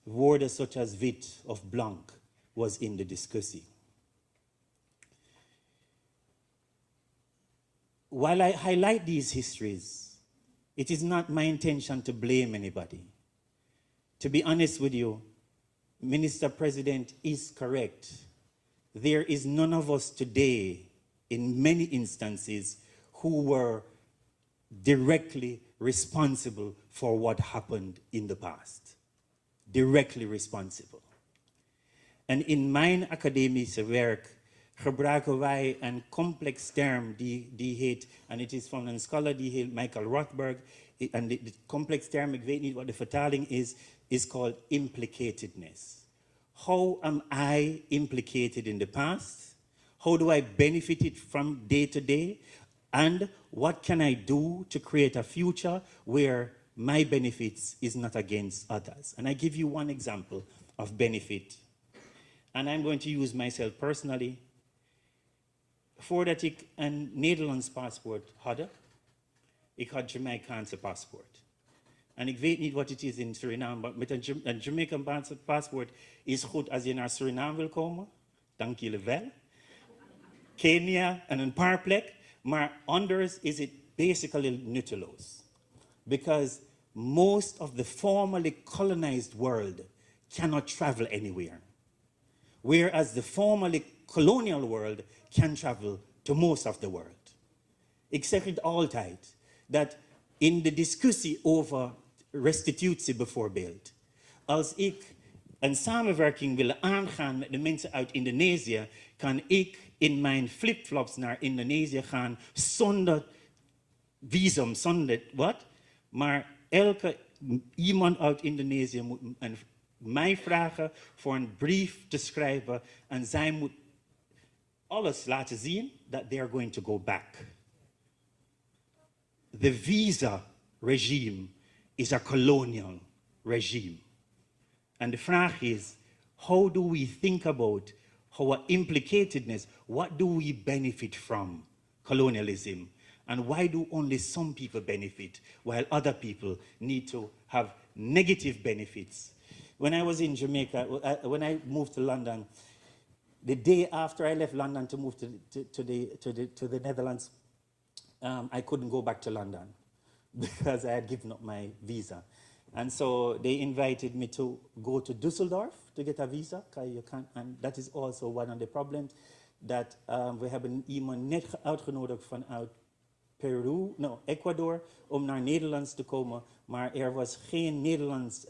Woorden zoals als wit of blank was in de discussie. While I highlight these histories, it is not my intention to blame anybody. To be honest with you, Minister President is correct. There is none of us today, in many instances, who were directly responsible for what happened in the past. Directly responsible. En in mijn academische werk gebruiken wij een complex term die heet, en het is van een scholar die heet Michael Rothberg, en de complex term, ik weet niet wat de vertaling is called implicatedness. How am I implicated in the past? How do I benefit it from day to day? And what can I do to create a future where my benefits is not against others? And I give you one example of benefit. And I'm going to use myself personally. voordat ik een Nederlands paspoort had, ik had Jamaicaanse paspoort. En ik weet niet wat het is in Suriname, maar met een Jamaicaanse paspoort is goed als je naar Suriname wil komen. Dank jullie wel. Kenia en een paar plekken, maar anders is het basically nutteloos. Because most of the formerly colonized world cannot travel anywhere. Whereas the formerly colonial world can travel to most of the world. Ik zeg het altijd, dat in de discussie over restitutie bijvoorbeeld, als ik een samenwerking wil aangaan met de mensen uit Indonesië, kan ik in mijn flipflops naar Indonesië gaan zonder visum, zonder wat. Maar elke iemand uit Indonesië moet mij vragen voor een brief te schrijven en zij moet alles laten zien that they are going to go back. The visa regime is a colonial regime. And the vraag is, how do we think about our implicatedness? What do we benefit from colonialism? And why do only some people benefit while other people need to have negative benefits? When I was in Jamaica, when I moved to London, the day after I left London to move to the Netherlands, I couldn't go back to London because I had given up my visa. And so they invited me to go to Düsseldorf to get a visa. And that is also one of the problems. Dat we hebben iemand net uitgenodigd vanuit Ecuador, om naar Nederland te komen. Maar er was geen Nederlands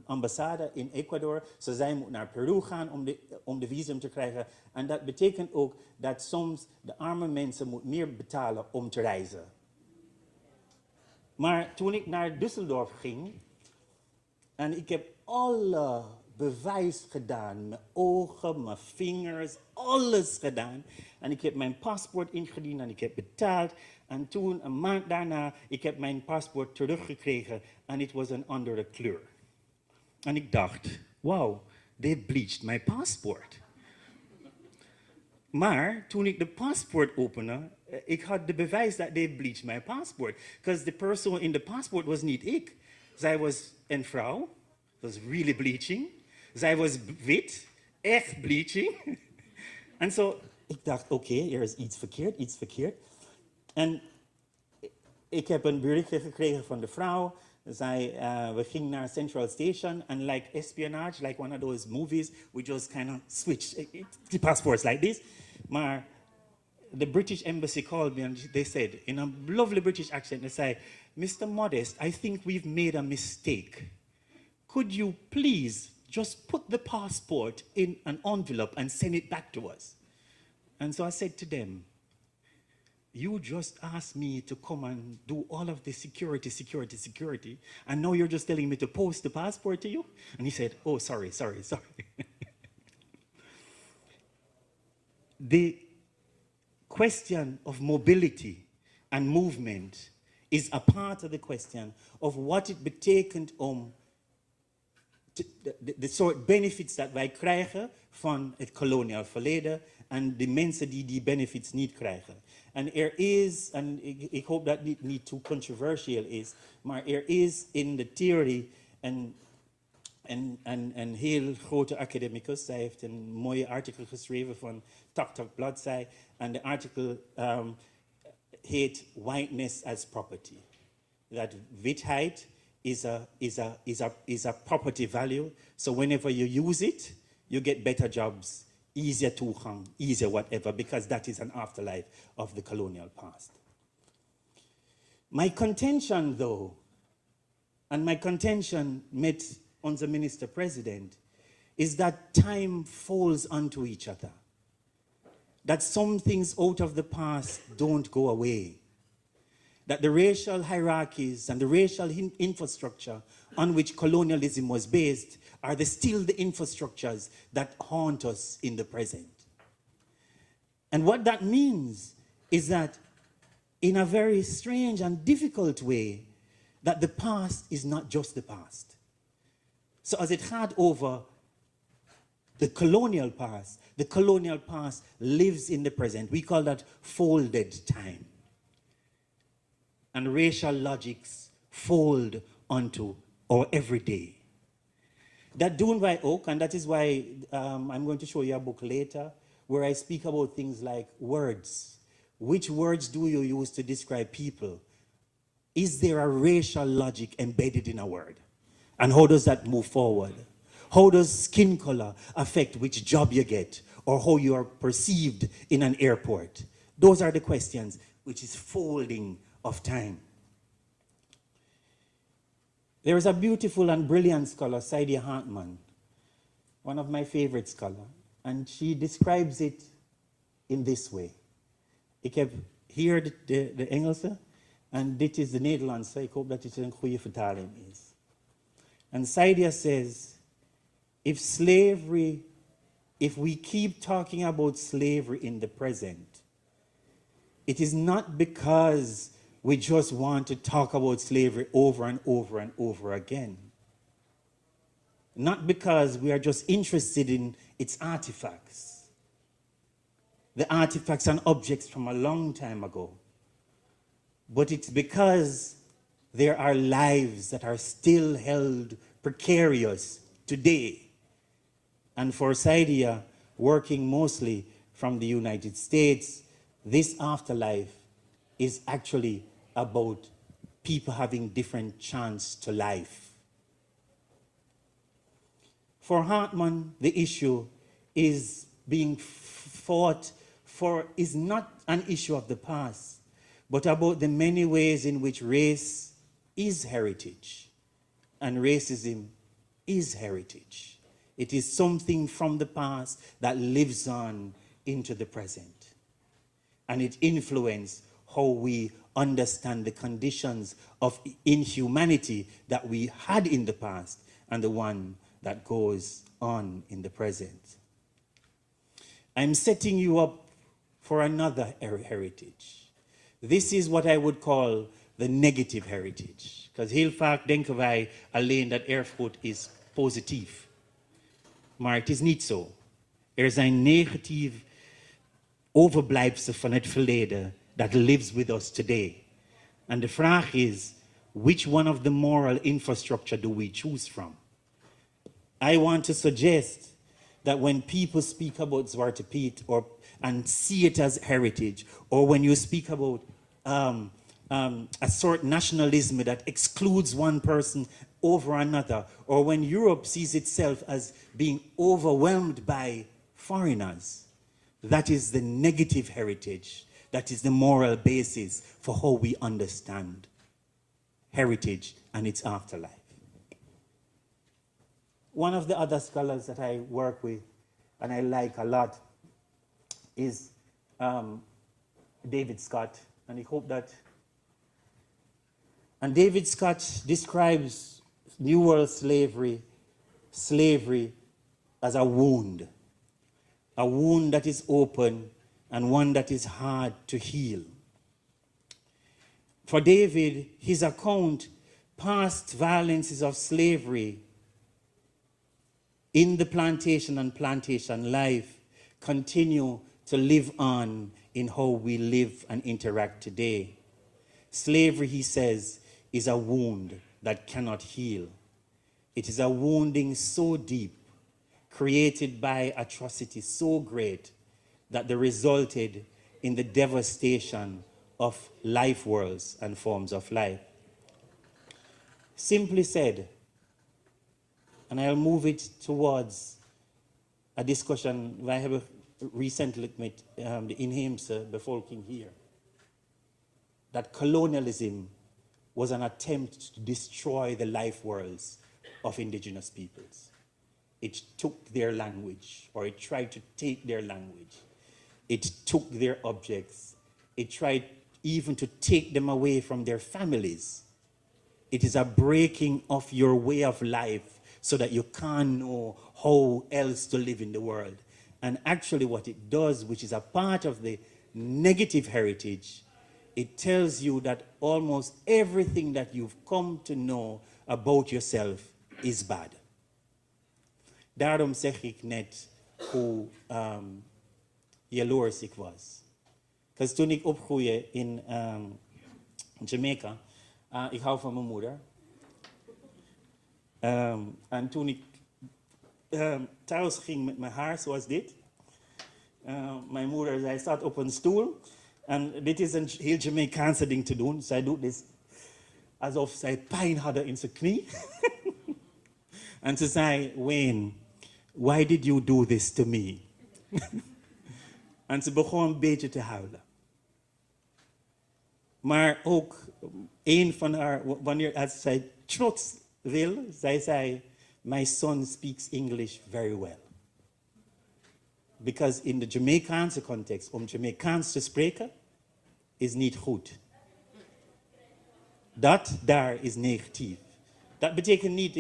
ambassade in Ecuador. So zij moet naar Peru gaan om de visum te krijgen. En dat betekent ook dat soms de arme mensen moet meer betalen om te reizen. Maar toen ik naar Düsseldorf ging, en ik heb alle bewijs gedaan, mijn ogen, mijn vingers, alles gedaan. En ik heb mijn paspoort ingediend en ik heb betaald. En toen, een maand daarna, ik heb mijn paspoort teruggekregen en het was een andere kleur. En ik dacht, wow, they bleached my passport. Maar toen ik de paspoort opende, ik had de bewijs dat they bleached my passport. Because the person in the passport was niet ik. Zij was een vrouw, was really bleaching. Zij was wit, echt bleaching. En zo, ik dacht, oké, er is iets verkeerd. En ik heb een berichtje gekregen van de vrouw. We gingen naar Central Station and like espionage, like one of those movies, we just kind of switch the passports like this. Maar the British embassy called me and they said, in a lovely British accent, they said, Mr. Modest, I think we've made a mistake. Could you please just put the passport in an envelope and send it back to us? And so I said to them, you just asked me to come and do all of the security, and now you're just telling me to post the passport to you? And he said, oh, sorry. The question of mobility and movement is a part of the question of what it betekent om de soort benefits dat wij krijgen van het koloniaal verleden en de mensen die die benefits niet krijgen. En er is, en ik hoop dat dit niet too controversial is, maar er is in de theorie een heel grote academicus. Zij heeft een mooie artikel geschreven van 80 bladzij. En de artikel heet Whiteness as Property. Dat witheid is a property value. So whenever you use it, you get better jobs, easier toegang, easier whatever, because that is an afterlife of the colonial past. My contention, though, and my contention met onze minister-president, is that time falls onto each other. That some things out of the past don't go away. That the racial hierarchies and the racial infrastructure on which colonialism was based are still the infrastructures that haunt us in the present. And what that means is that in a very strange and difficult way, that the past is not just the past. So als het gaat over the colonial past. The colonial past lives in the present. We call that folded time. And racial logics fold onto our everyday. That Dune by Oak, and that is why I'm going to show you a book later, where I speak about things like words. Which words do you use to describe people? Is there a racial logic embedded in a word? And how does that move forward? How does skin color affect which job you get or how you are perceived in an airport? Those are the questions, which is folding of time. There is a beautiful and brilliant scholar, Saidia Hartman, one of my favorite scholars, and she describes it in this way. Ik heb hier de Engelse, and dit is de Nederlandse. Ik hoop dat het een goede vertaling is. And Saidia says, if we keep talking about slavery in the present, it is not because we just want to talk about slavery over and over and over again. Not because we are just interested in its artifacts. The artifacts and objects from a long time ago. But it's because there are lives that are still held precarious today. And for Saidia, working mostly from the United States, this afterlife is actually about people having different chance to life. For Hartman, the issue is being fought for is not an issue of the past, but about the many ways in which race is heritage and racism is heritage. It is something from the past that lives on into the present. And it influences how we understand the conditions of inhumanity that we had in the past and the one that goes on in the present. I'm setting you up for another heritage. This is what I would call the negative heritage. Because heel vaak denken wij alleen dat erfgoed is positief. Maar het is niet zo. Er zijn negatief overblijfselen van het verleden that lives with us today. And the vraag is, which one of the moral infrastructure do we choose from? I want to suggest that when people speak about Zwarte Piet and see it as heritage, or when you speak about a sort of nationalism that excludes one person over another, or when Europe sees itself as being overwhelmed by foreigners, that is the negative heritage. That is the moral basis for how we understand heritage and its afterlife. One of the other scholars that I work with and I like a lot is David Scott. And I hope that... And David Scott describes New World slavery as a wound that is open and one that is hard to heal. For David, his account, past violences of slavery in the plantation and plantation life continue to live on in how we live and interact today. Slavery, he says, is a wound that cannot heal. It is a wounding so deep, created by atrocity so great, that they resulted in the devastation of life worlds and forms of life. Simply said, and I'll move it towards a discussion I have recently met the inheemse bevolking here, that colonialism was an attempt to destroy the life worlds of indigenous peoples. It took their language, or it tried to take their language. It took their objects. It tried even to take them away from their families. It is a breaking of your way of life so that you can't know how else to live in the world. And actually what it does, which is a part of the negative heritage, it tells you that almost everything that you've come to know about yourself is bad. Daarom zeg ik net hoe jaloers ik was. Dus toen ik opgroeide in Jamaica, ik hou van mijn moeder. En toen ik thuis ging met mijn haar zoals dit. Mijn moeder, zij staat op een stoel. En dit is een heel Jamaicaanse ding te doen. Zij doet dit alsof zij pijn hadden in zijn knie. En ze zei, Wayne, why did you do this to me? En ze begon een beetje te huilen. Maar ook een van haar, wanneer als zij trots wil, zij zei, my son speaks English very well. Because in de Jamaicaanse context, om Jamaicaans te spreken, is niet goed. Dat daar is negatief. Dat betekent niet,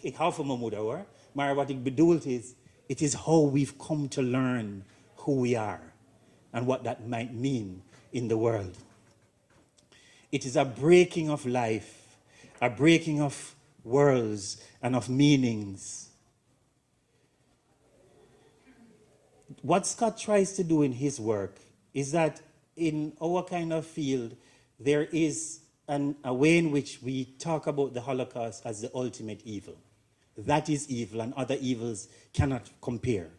ik hou van mijn moeder hoor. Maar wat ik bedoel is, it is how we've come to learn who we are. And what that might mean in the world. It is a breaking of life. A breaking of worlds and of meanings. What Scott tries to do in his work is that in our kind of field, there is a way in which we talk about the Holocaust as the ultimate evil. That is evil, and other evils cannot compare.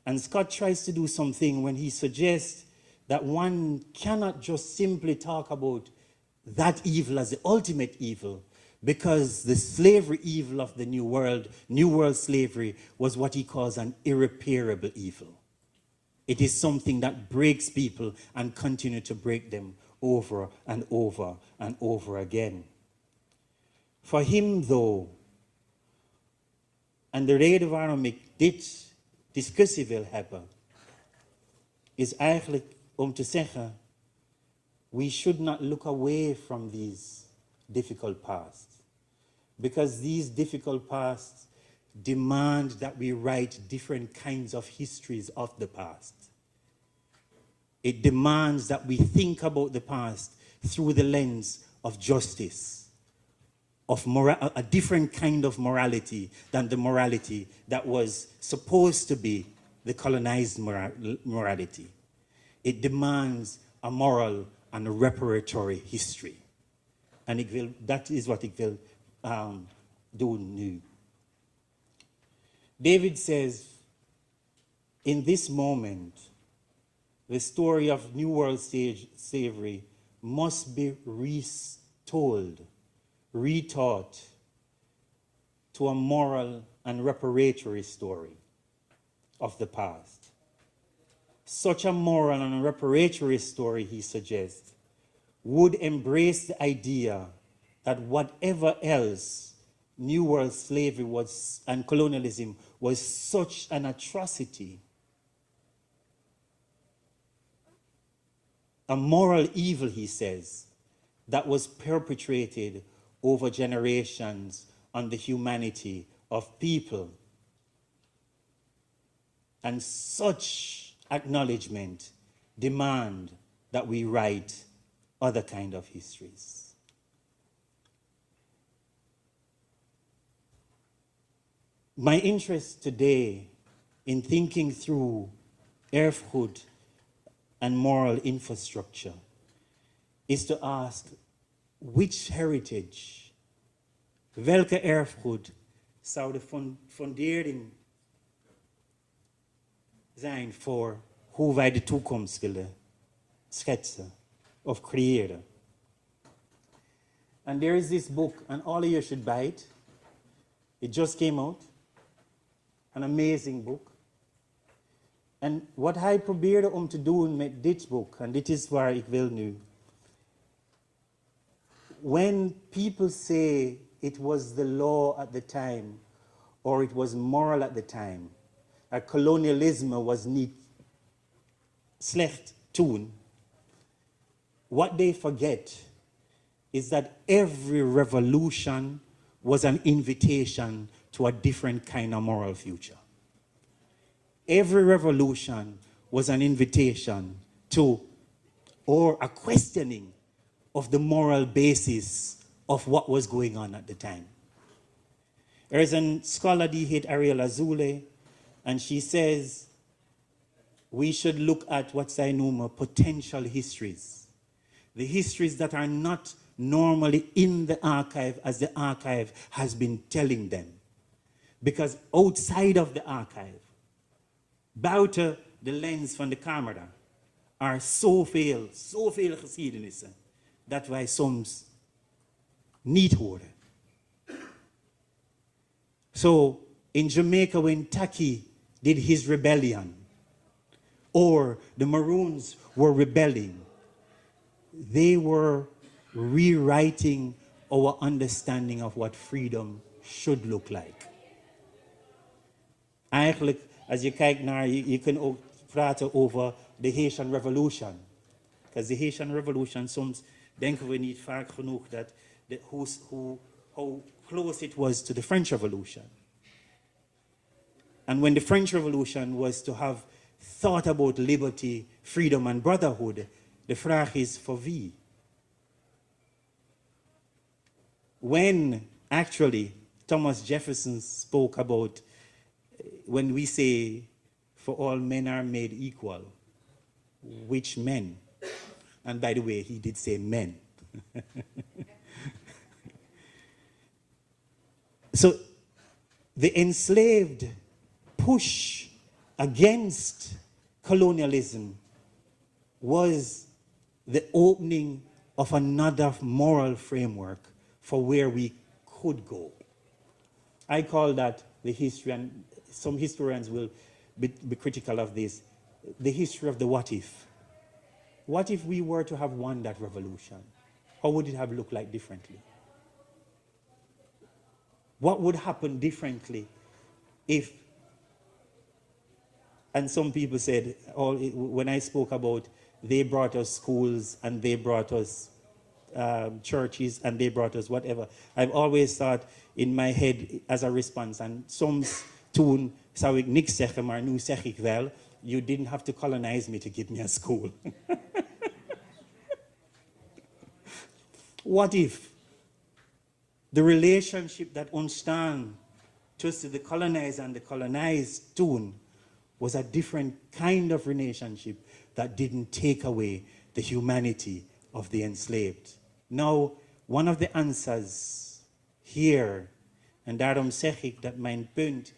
And Scott tries to do something when he suggests that one cannot just simply talk about that evil as the ultimate evil, because the slavery evil of the New World slavery, was what he calls an irreparable evil. It is something that breaks people and continue to break them over and over and over again. For him, though, en de reden waarom ik dit discussie wil hebben, is eigenlijk om te zeggen, we should not look away from these difficult pasts. Because these difficult pasts demand that we write different kinds of histories of the past. It demands that we think about the past through the lens of justice, of a different kind of morality than the morality that was supposed to be the colonized morality. It demands a moral and a reparatory history. En dat is wat ik wil doen nu. David says, in this moment, the story of New World slavery must be retold, retaught to a moral and reparatory story of the past. Such a moral and reparatory story, he suggests, would embrace the idea that whatever else New World slavery was and colonialism was such an atrocity, a moral evil, he says, that was perpetrated over generations on the humanity of people. And such acknowledgement demand that we write other kind of histories. My interest today in thinking through erfgoed and moral infrastructure is to ask, which heritage, welke erfgoed zou de fundering zijn voor hoe wij de toekomst willen schetsen of creëren? And there is this book, and all of you should buy it. It just came out. An amazing book. En wat hij probeerde om te doen met dit boek, en dit is waar ik wil nu. When people say it was the law at the time, or it was moral at the time, colonialisme was niet slecht toen, what they forget is that every revolution was an invitation to a different kind of moral future. Every revolution was an invitation to, or a questioning of the moral basis of what was going on at the time. There is a scholar, D. Ariel Azule, and she says we should look at what's I know potential histories. The histories that are not normally in the archive as the archive has been telling them. Because outside of the archive, buiten de lens van de camera, are zoveel geschiedenissen dat wij soms niet horen. So, in Jamaica when Taki did his rebellion, or the Maroons were rebelling, they were rewriting our understanding of what freedom should look like. Eigenlijk, als je kijkt naar, je kunt ook praten over de Haitian Revolution. Because the Haitian Revolution, soms denken we niet vaak genoeg dat how close it was to the French Revolution. And when the French Revolution was to have thought about liberty, freedom and brotherhood, de vraag is voor wie? When actually Thomas Jefferson spoke about, when we say for all men are made equal, which men? And by the way, he did say men. So the enslaved push against colonialism was the opening of another moral framework for where we could go. I call that the history, and some historians will be critical of this, the history of the what if. What if we were to have won that revolution? How would it have looked like differently? What would happen differently if, and some people said, when I spoke about they brought us schools and they brought us churches and they brought us whatever, I've always thought in my head as a response, and soms toen zou ik niks zeggen, maar nu zeg ik wel, you didn't have to colonize me to give me a school. What if the relationship that ontstaan tussen the colonized and the colonized toen was a different kind of relationship that didn't take away the humanity of the enslaved? Now, one of the answers here, en daarom zeg ik dat mijn punt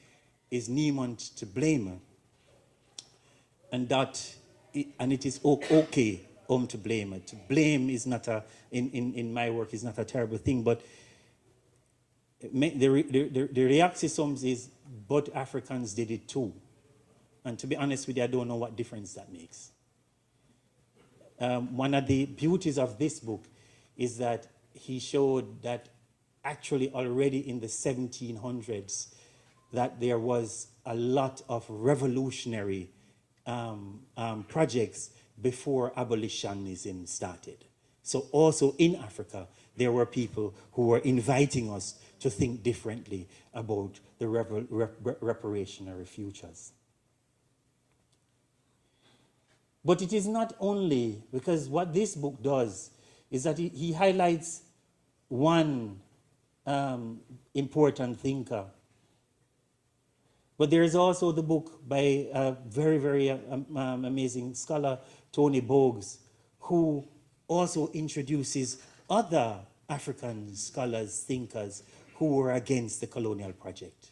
is niemand te blamen. And it is okay to blame it. To blame is not in my work is not a terrible thing, but the reaction soms is, but Africans did it too. And to be honest with you, I don't know what difference that makes. One of the beauties of this book is that he showed that actually already in the 1700s that there was a lot of revolutionary projects before abolitionism started. So also in Africa, there were people who were inviting us to think differently about the reparationary futures. But it is not only, because what this book does is that he highlights one important thinker. But there is also the book by a very, very amazing scholar, Tony Bogues, who also introduces other African scholars, thinkers, who were against the colonial project.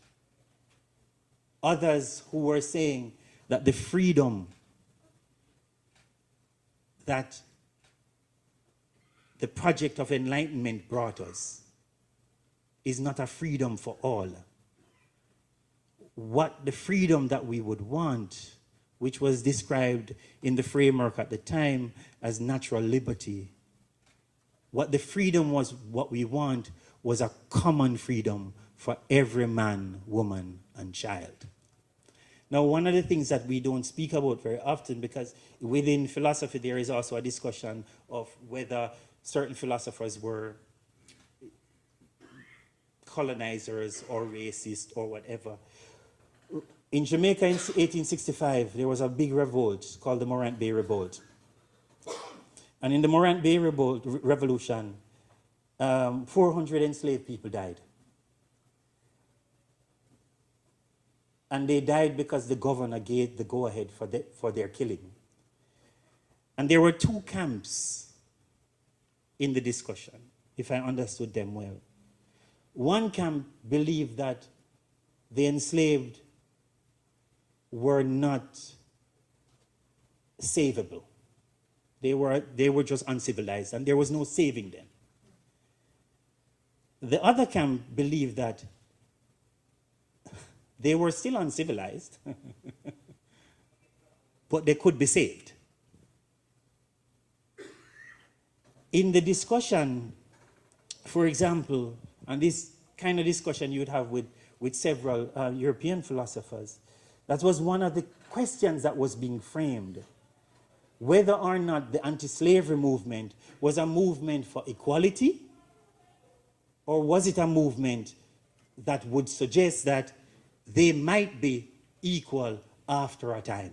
Others who were saying that the freedom that the project of enlightenment brought us is not a freedom for all. What the freedom that we would want, which was described in the framework at the time as natural liberty, what the freedom was, what we want, was a common freedom for every man, woman, and child. Now, one of the things that we don't speak about very often, because within philosophy there is also a discussion of whether certain philosophers were colonizers or racist or whatever. In Jamaica in 1865, there was a big revolt called the Morant Bay Revolt. And in the Morant Bay Revolution, 400 enslaved people died. and they died because the governor gave the go-ahead for their killing. And there were two camps in the discussion, if I understood them well. One camp believed that the enslaved were not savable. They were just uncivilized, and there was no saving them. The other camp believed that they were still uncivilized, but they could be saved. In the discussion, for example, and this kind of discussion you would have with several European philosophers, that was one of the questions that was being framed. Whether or not the anti-slavery movement was a movement for equality, or was it a movement that would suggest that they might be equal after a time?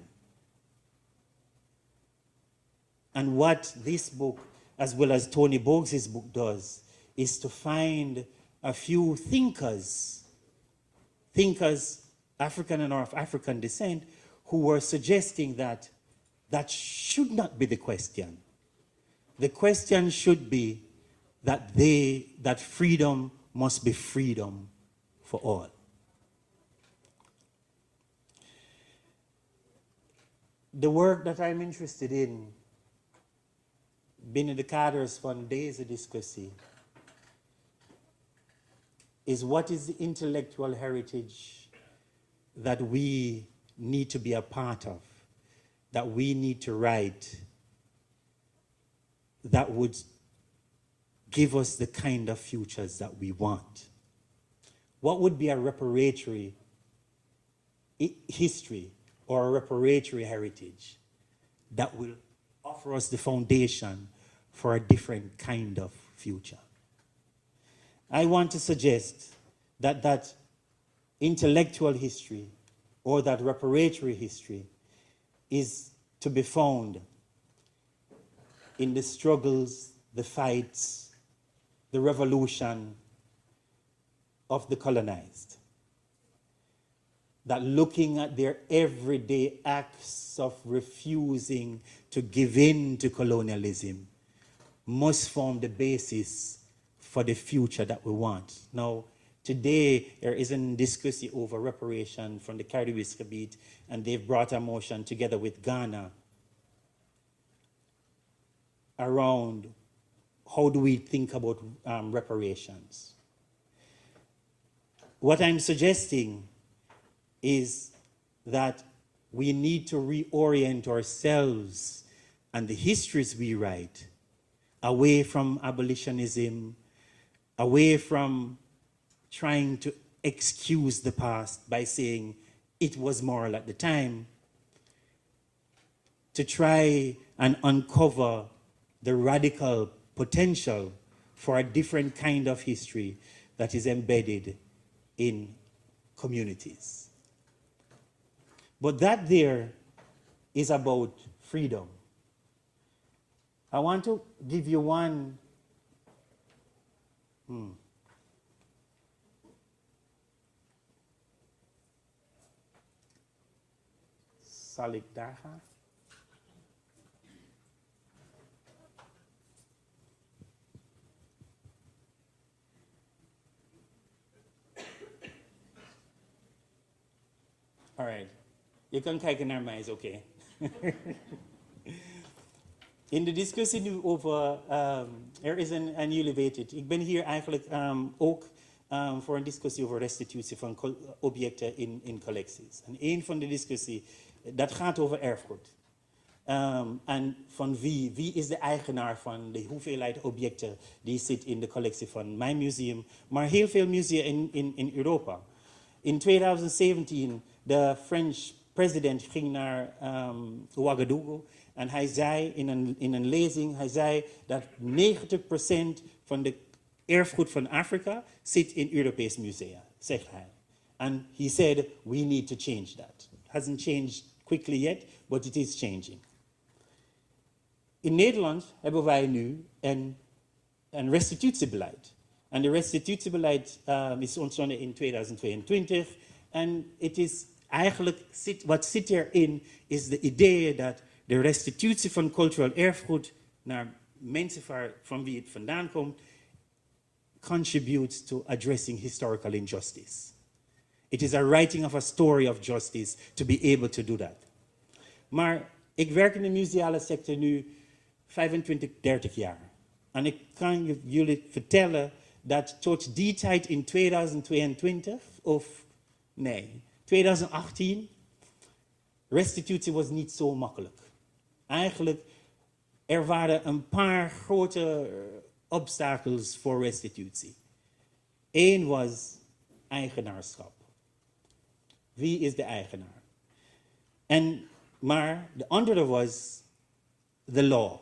And what this book, as well as Tony Bogues' book, does is to find a few thinkers, African and of African descent, who were suggesting that that should not be the question. The question should be that freedom must be freedom for all. The work that I'm interested in, being in the cadres van deze discussie, is what is the intellectual heritage that we need to be a part of, that we need to write, that would give us the kind of futures that we want. What would be a reparatory history or a reparatory heritage that will offer us the foundation for a different kind of future? I want to suggest that that intellectual history or that reparatory history is to be found in the struggles, the fights, the revolution of the colonized. That looking at their everyday acts of refusing to give in to colonialism must form the basis for the future that we want. Now, today, there is a discussion over reparation from the Caribbean Gebied, and they've brought a motion together with Ghana around how do we think about reparations. What I'm suggesting is that we need to reorient ourselves and the histories we write away from abolitionism, away from trying to excuse the past by saying it was moral at the time, to try and uncover the radical potential for a different kind of history that is embedded in communities. But that there is about freedom. I want to give you one Salikdaga. All right. Je kan kijken naar mij, is oké. In de discussie over, er is een elevated. Ik ben hier eigenlijk ook voor een discussie over restitutie van objecten in collecties. En een van de discussies, dat gaat over erfgoed. En van wie is de eigenaar van de hoeveelheid objecten die zit in de collectie van mijn museum, maar heel veel musea in Europa. In 2017, de French president ging naar Ouagadougou en hij zei in een lezing, hij zei dat 90% van de erfgoed van Afrika zit in Europese musea, zegt hij. And he said, we need to change that. It hasn't changed quickly yet, but it is changing. In Nederland hebben wij nu een restitutiebeleid. En de restitutiebeleid is ontstonden in 2022 en het is eigenlijk wat zit erin is de idee dat de restitutie van cultureel erfgoed naar mensen van wie het vandaan komt contributes to addressing historical injustice. It is a writing of a story of justice to be able to do that. Maar ik werk in de museale sector nu 25, 30 jaar. En ik kan jullie vertellen dat tot die tijd in 2022, of nee, 2018, restitutie was niet zo makkelijk. Eigenlijk, er waren een paar grote obstakels voor restitutie. Eén was eigenaarschap. Wie is de eigenaar? Maar de andere was the law.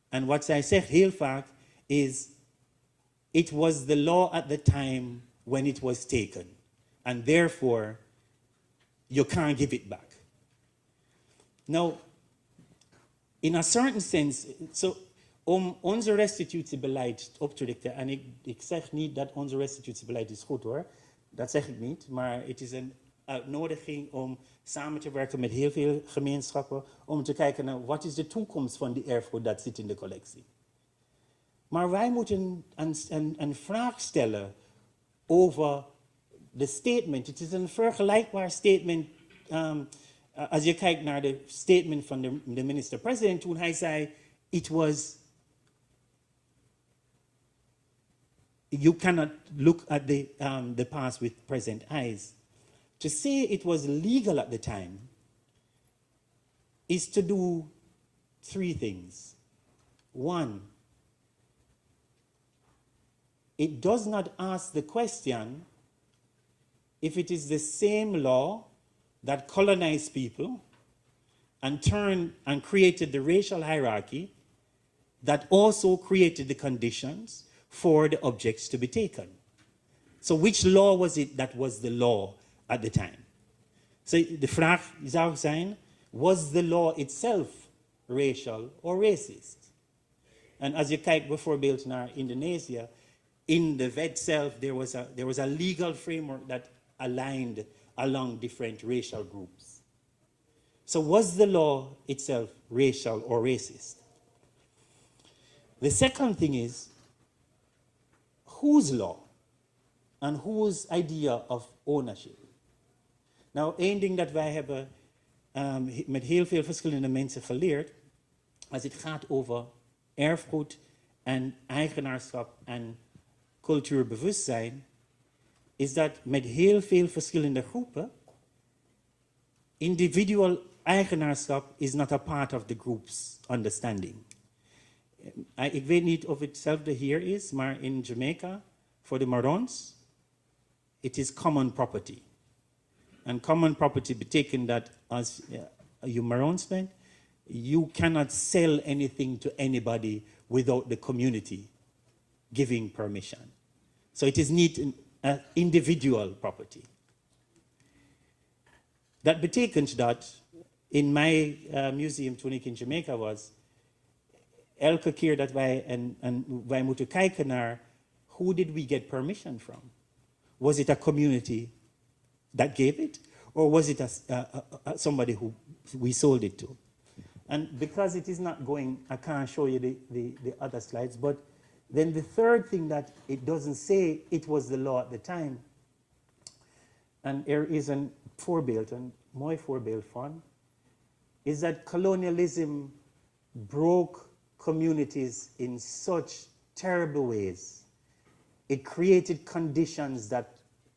En wat zij zegt heel vaak is, it was the law at the time when it was taken. And therefore, you can't give it back. Now, in a certain sense, om onze restitutiebeleid op te richten, en ik zeg niet dat onze restitutiebeleid is goed hoor, dat zeg ik niet, maar het is een uitnodiging om samen te werken met heel veel gemeenschappen, om te kijken naar wat is de toekomst van die erfgoed dat zit in de collectie. Maar wij moeten een vraag stellen over de statement. Het is een vergelijkbaar statement als je kijkt naar de statement van de minister-president toen hij zei, you cannot look at the past with present eyes. To say it was legal at the time is to do three things. One, it does not ask the question if it is the same law that colonized people and created the racial hierarchy that also created the conditions for the objects to be taken. So which law was it that was the law at the time? So de vraag zou zijn, was the law itself racial or racist? En als je kijkt bijvoorbeeld naar Indonesië, in the wet itself there was a legal framework that aligned along different racial groups. So was the law itself racial or racist? The second thing is, whose law and whose idea of ownership? Nou, één ding dat wij hebben met heel veel verschillende mensen geleerd, als het gaat over erfgoed en eigenaarschap en cultuurbewustzijn, is dat met heel veel verschillende groepen, individual eigenaarschap is not a part of the group's understanding. Ik weet niet of hetzelfde hier is, maar in Jamaica, voor de Marons, it is common property. And common property betekent dat als je Marons bent, you cannot sell anything to anybody without the community giving permission. So it is niet individual property. Dat betekent dat in mijn museum toen ik in Jamaica was, elke keer dat wij moeten kijken naar who did we get permission from? Was it a community that gave it? Or was it somebody who we sold it to? And because it is not going, I can't show you the other slides, but then the third thing that it doesn't say it was the law at the time, and er is een voorbeeld, een mooi voorbeeld van, is that colonialism broke communities in such terrible ways. It created conditions that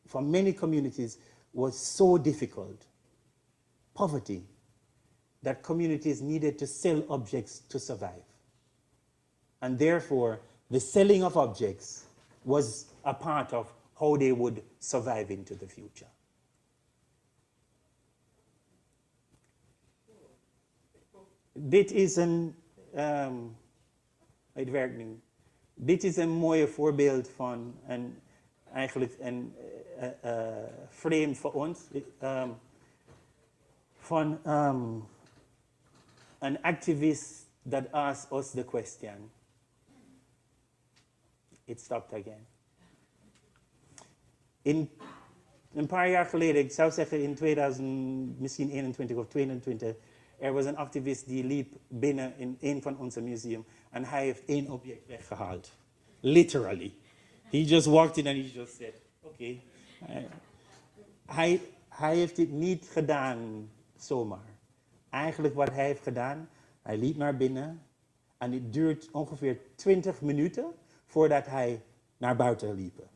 for many communities was so difficult. Poverty, that communities needed to sell objects to survive. And therefore, the selling of objects was a part of how they would survive into the future. Dit is een, het werkt nu. Dit is een mooie voorbeeld van eigenlijk een frame voor ons. Van an activist that asked us the question. It stopped again. In Een paar jaar geleden, ik zou zeggen in 2000, misschien 21 of 22, er was een activist die liep binnen in een van onze museum en hij heeft één object weggehaald. Literally. He just walked in and he just said, oké. Hij heeft dit niet gedaan zomaar. Eigenlijk wat hij heeft gedaan, hij liep naar binnen en het duurt ongeveer 20 minuten voordat hij naar buiten liep.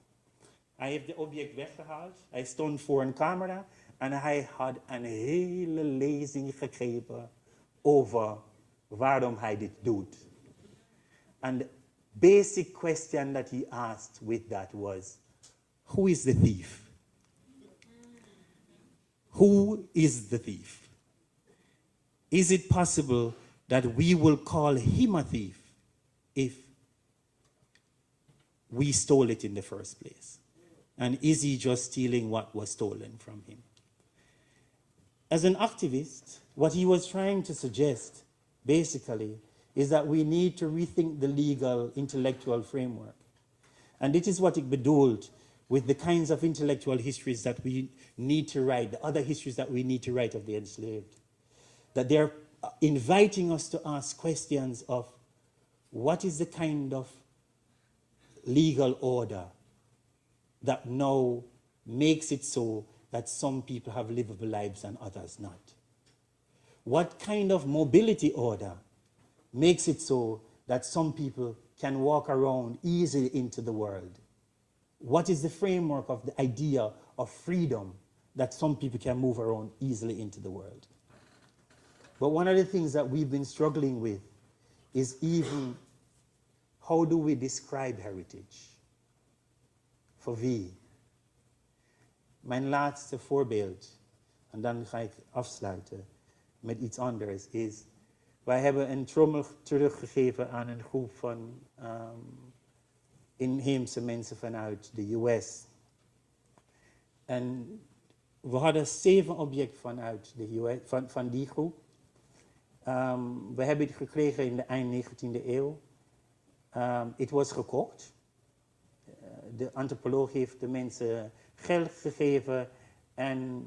Hij heeft het object weggehaald, hij stond voor een camera en hij had een hele lezing gegeven over waarom hij dit doet. And the basic question that he asked with that was, who is the thief? Who is the thief? Is it possible that we will call him a thief if we stole it in the first place? And is he just stealing what was stolen from him? As an activist, what he was trying to suggest, basically, is that we need to rethink the legal intellectual framework. And this is what ik bedoelt with the kinds of intellectual histories that we need to write, the other histories that we need to write of the enslaved. That they're inviting us to ask questions of what is the kind of legal order that now makes it so that some people have livable lives and others not? What kind of mobility order makes it so that some people can walk around easily into the world? What is the framework of the idea of freedom that some people can move around easily into the world? But one of the things that we've been struggling with is even how do we describe heritage? Voor wie? Mijn laatste voorbeeld, en dan ga ik afsluiten met iets anders, is wij hebben een trommel teruggegeven aan een groep van inheemse mensen vanuit de US. En we hadden 7 objecten vanuit de US, van die groep. We hebben het gekregen in de eind 19e eeuw. Het was gekocht. De antropoloog heeft de mensen geld gegeven en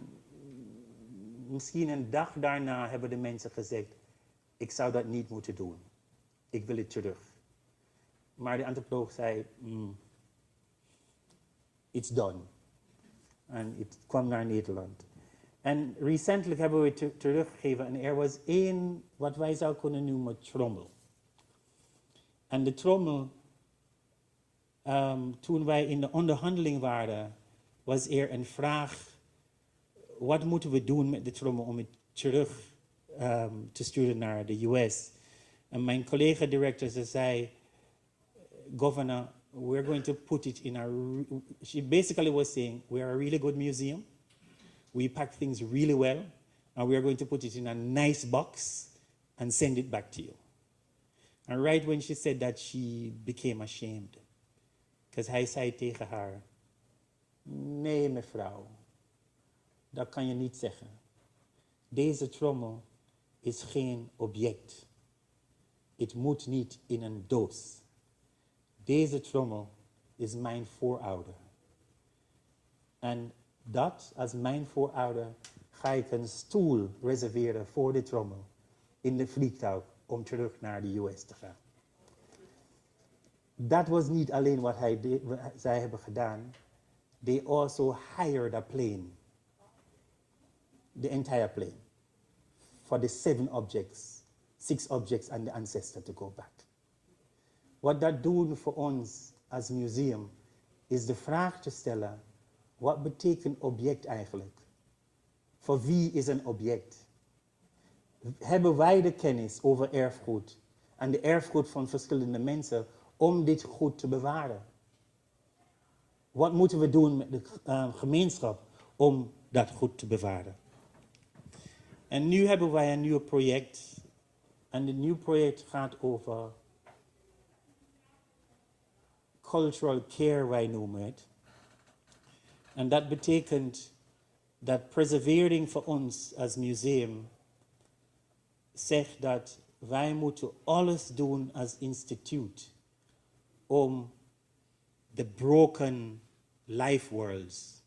misschien een dag daarna hebben de mensen gezegd, ik zou dat niet moeten doen. Ik wil het terug. Maar de antropoloog zei, it's done. En het kwam naar Nederland. En recentelijk hebben we het teruggegeven en er was één, wat wij zouden kunnen noemen, trommel. En de trommel, toen wij in de onderhandeling waren, was er een vraag, wat moeten we doen met de trommel om het terug te sturen naar de US? En mijn collega-director zei, Governor, we're going to put it in she basically was saying, we are a really good museum, we pack things really well, and we are going to put it in a nice box and send it back to you. And right when she said that, she became ashamed. Because hij zei tegen haar, nee mevrouw, dat kan je niet zeggen. Deze trommel is geen object. Het moet niet in een doos. Deze trommel is mijn voorouder. En dat, als mijn voorouder, ga ik een stoel reserveren voor de trommel in de vliegtuig om terug naar de US te gaan. Dat was niet alleen wat zij hebben gedaan. They also hired a plane. The entire plane. For the 6 objects and the ancestor to go back. Wat dat doet voor ons als museum is de vraag te stellen, wat betekent object eigenlijk? Voor wie is een object? Hebben wij de kennis over erfgoed en de erfgoed van verschillende mensen om dit goed te bewaren? Wat moeten we doen met de gemeenschap om dat goed te bewaren? En nu hebben wij een nieuw project. En dit nieuwe project gaat over cultural care, wij noemen het. En dat betekent dat preservering voor ons als museum zegt dat wij moeten alles doen als instituut om de broken life worlds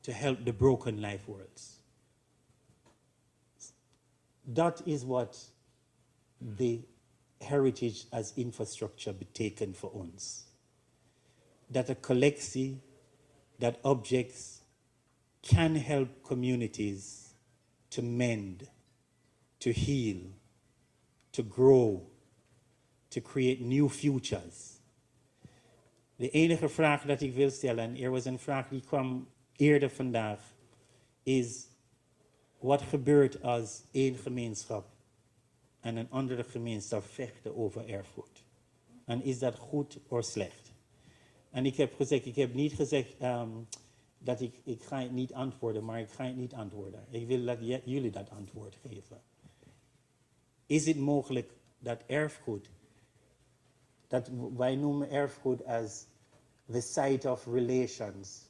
to help the broken life worlds. Dat is wat the heritage as infrastructure betekent voor ons. Dat een collectie, dat objects can help communities to mend, to heal, to grow, to create new futures. De enige vraag dat ik wil stellen, en er was een vraag die kwam eerder vandaag, is wat gebeurt als één gemeenschap en een andere gemeenschap vechten over erfgoed? En is dat goed of slecht? En ik heb niet gezegd dat ik ga het niet antwoorden, maar ik ga het niet antwoorden. Ik wil dat jullie dat antwoord geven. Is het mogelijk dat erfgoed, dat wij noemen erfgoed als the site of relations,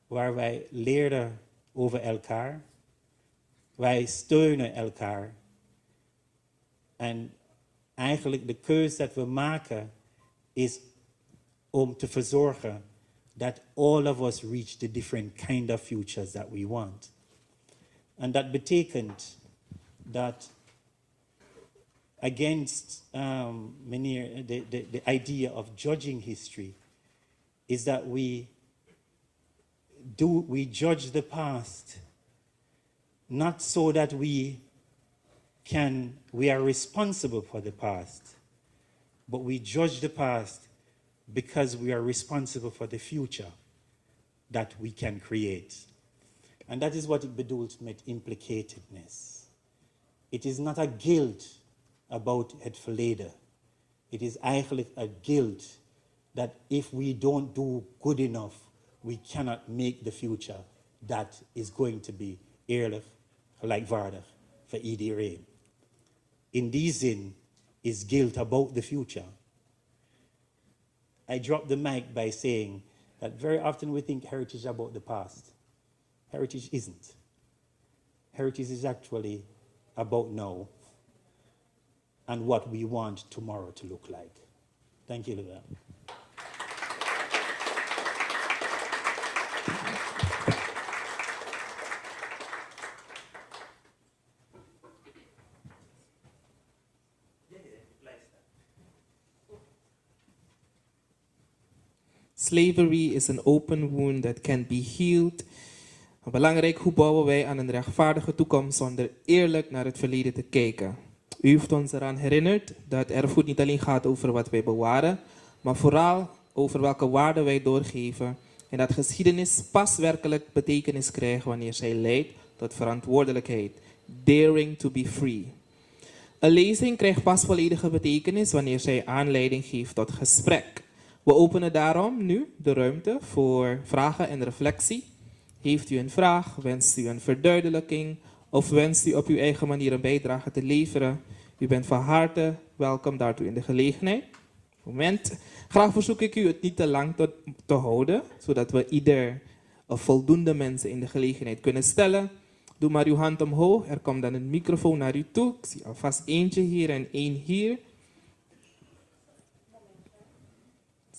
waar wij leren over elkaar, wij steunen elkaar en eigenlijk de keuze dat we maken is om te verzorgen that all of us reach the different kind of futures that we want. En dat betekent dat against meneer, the idea of judging history is that we judge the past not so that we are responsible for the past, but we judge the past because we are responsible for the future that we can create. And that is what ik bedoelt met implicatedness. It is not a guilt about het verleden. It is eigenlijk a guilt that if we don't do good enough, we cannot make the future that is going to be eerlijk, gelijkwaardig voor iedereen. In die zin is guilt about the future. I dropped the mic by saying that very often we think heritage is about the past. Heritage isn't. Heritage is actually about now and what we want tomorrow to look like. Thank you, Lula. Slavery is an open wound that can be healed. Belangrijk, hoe bouwen wij aan een rechtvaardige toekomst zonder eerlijk naar het verleden te kijken? U heeft ons eraan herinnerd dat erfgoed niet alleen gaat over wat wij bewaren, maar vooral over welke waarden wij doorgeven. En dat geschiedenis pas werkelijk betekenis krijgt wanneer zij leidt tot verantwoordelijkheid. Daring to be free. Een lezing krijgt pas volledige betekenis wanneer zij aanleiding geeft tot gesprek. We openen daarom nu de ruimte voor vragen en reflectie. Heeft u een vraag, wenst u een verduidelijking of wenst u op uw eigen manier een bijdrage te leveren? U bent van harte welkom daartoe in de gelegenheid. Moment. Graag verzoek ik u het niet te lang te houden, zodat we ieder voldoende mensen in de gelegenheid kunnen stellen. Doe maar uw hand omhoog, er komt dan een microfoon naar u toe. Ik zie alvast eentje hier en één hier.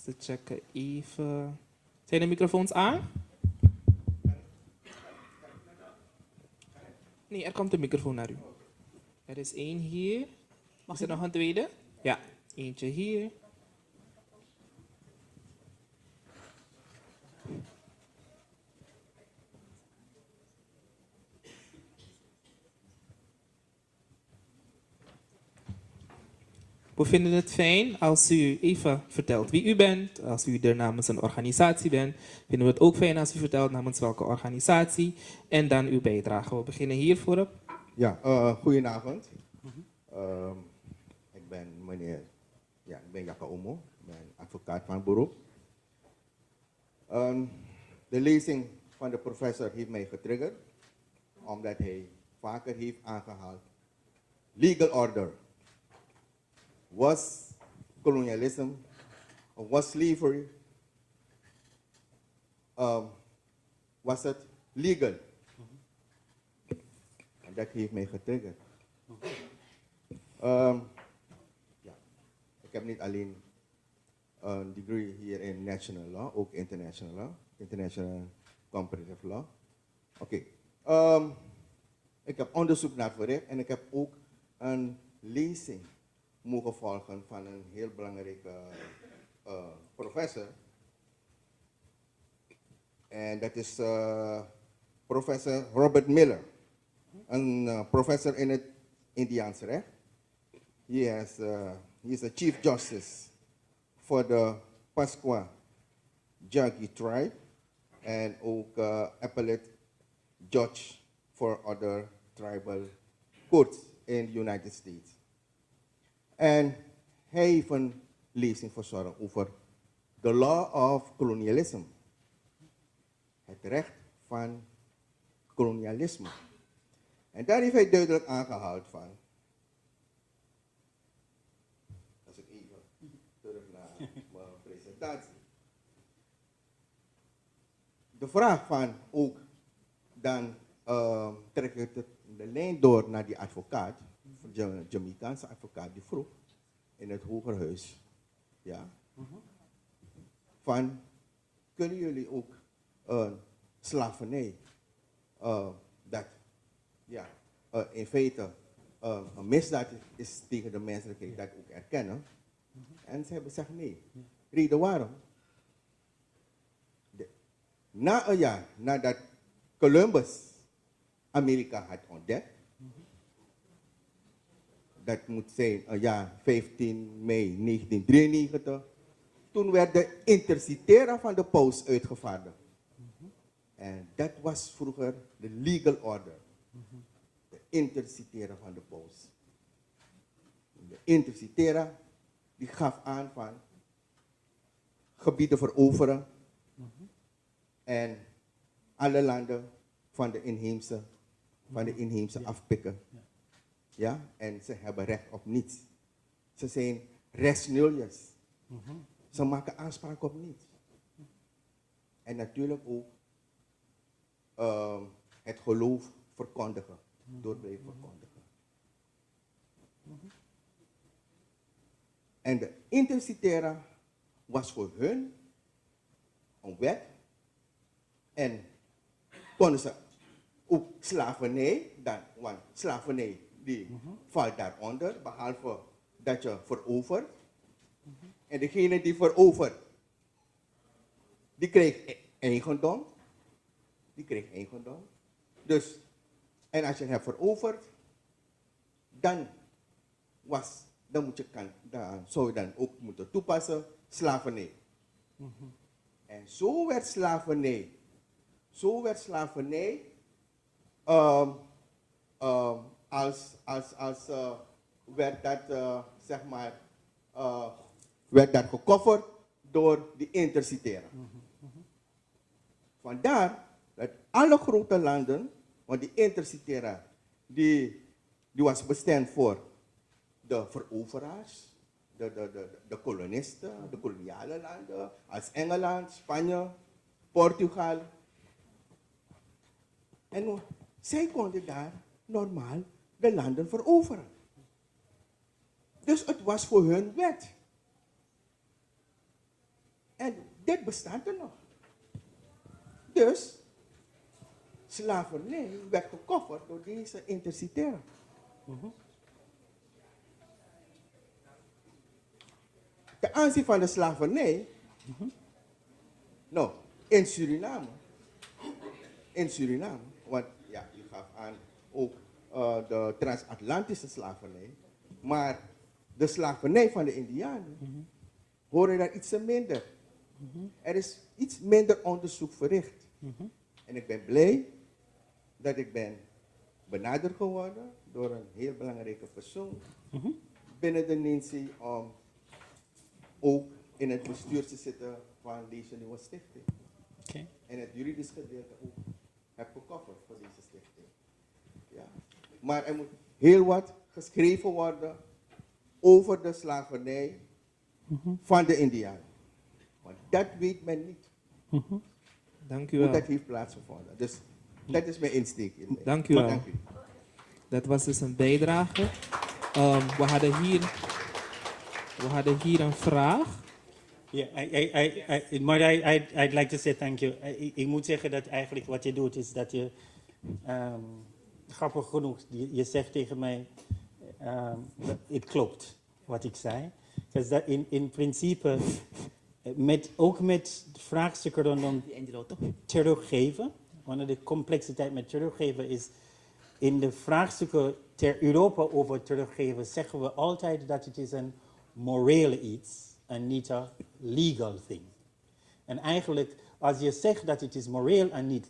Te checken even. Zijn de microfoons aan? Nee, er komt een microfoon naar u. Er is één hier. Is er nog een tweede? Ja, eentje hier. We vinden het fijn als u even vertelt wie u bent. Als u er namens een organisatie bent, vinden we het ook fijn als u vertelt namens welke organisatie. En dan uw bijdrage. We beginnen hier voorop. Ja, goedenavond. Ik ben ik ben Jaka Omo. Ik ben advocaat van beroep. De lezing van de professor heeft mij getriggerd, omdat hij vaker heeft aangehaald. Legal order. Was colonialism, was slavery, was het legal? En dat heeft mij getriggerd. Ik heb niet alleen een degree hier in national law, ook international law, international comparative law. Oké. Ik heb onderzoek naar verricht en ik heb ook een lezing mogen volgen van een heel belangrijke professor. En dat is professor Robert Miller, een professor in het Indiaans recht. He is a Chief Justice for the Pasqua Jaggi tribe en ook appellate judge for other tribal courts in the United States. En hij heeft een lezing verzorgd over the law of colonialism. Het recht van kolonialisme. En daar heeft hij duidelijk aangehaald van. Als ik even terug naar mijn presentatie. De vraag van ook, dan trek ik de lijn door naar die advocaat, de Jamaicaanse advocaat, die vroeg in het Hogerhuis, ja, van, kunnen jullie ook slavernij, dat ja, in feite een misdaad is tegen de menselijkheid, dat ook erkennen? En ze hebben gezegd nee. Reden waarom? Na een jaar nadat Columbus Amerika had ontdekt, dat moet zijn een jaar 15 mei 1993, toen werd de intercitera van de paus uitgevaardigd. En dat was vroeger de legal order. De intercitera van de paus. De intercitera die gaf aan van gebieden veroveren en alle landen van de inheemse afpikken. Ja, en ze hebben recht op niets. Ze zijn rechtsnuljes. Ze maken aanspraak op niets. En natuurlijk ook het geloof verkondigen. Door blijven verkondigen. En de intercitera was voor hun een wet. En konden ze ook slavernij, want slavernij die valt daaronder, behalve dat je verovert. En degene die verovert, die kreeg eigendom. Dus, en als je het hebt veroverd, dan zou je dan ook moeten toepassen slavernij. En zo werd slavernij werd dat gecoverd door de intercitera. Vandaar dat alle grote landen, want die intercitera die was bestemd voor de veroveraars, de kolonisten, de koloniale landen, als Engeland, Spanje, Portugal. En zij konden daar normaal de landen veroveren. Dus het was voor hun wet. En dit bestaat er nog. Dus slavernij werd gecoverd door deze intercitera. Ten aanzien van de slavernij, nou, in Suriname, want ja, je gaf aan ook de transatlantische slavernij, maar de slavernij van de Indianen, horen daar iets minder. Er is iets minder onderzoek verricht. En ik ben blij dat ik ben benaderd geworden door een heel belangrijke persoon binnen de NINSI om ook in het bestuur te zitten van deze nieuwe stichting. En het juridisch gedeelte ook heb gecoverd voor deze stichting. Ja. Maar er moet heel wat geschreven worden over de slavernij van de Indianen. Want dat weet men niet. Dank u wel. Hoe dat heeft plaatsgevonden. Dus dat is mijn insteek. Dank u wel. Dank u. Dat was dus een bijdrage. We hadden hier een vraag Ja, maar I'd like to say thank you. Ik moet zeggen dat eigenlijk wat je doet is dat je, grappig genoeg, je zegt tegen mij, het klopt wat ik zei. Dus dat in principe, ook met vraagstukken rondom teruggeven, want de complexiteit met teruggeven is, in de vraagstukken ter Europa over teruggeven, zeggen we altijd dat het is een morele iets en niet een legal thing. En eigenlijk, als je zegt dat het is moreel en niet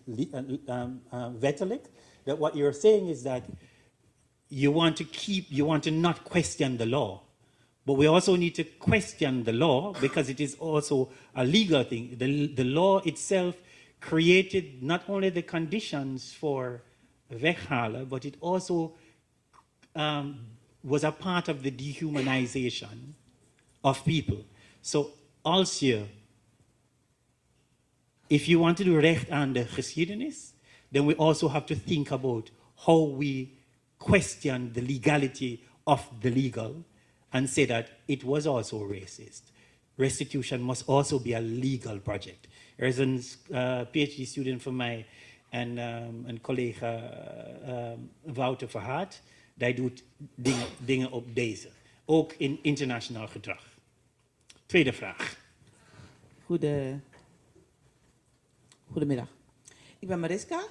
wettelijk, that what you're saying is that you want to not question the law. But we also need to question the law because it is also a legal thing. The law itself created not only the conditions for weghalen, but it also was a part of the dehumanization of people. So also, if you want to do recht aan de geschiedenis, then we also have to think about how we question the legality of the legal and say that it was also racist. Restitution must also be a legal project. Er is een PhD student van mij en een collega Wouter Verhaat, die doet dingen op deze. Ook in internationaal gedrag. Tweede vraag. Goedemiddag. Ik ben Mariska.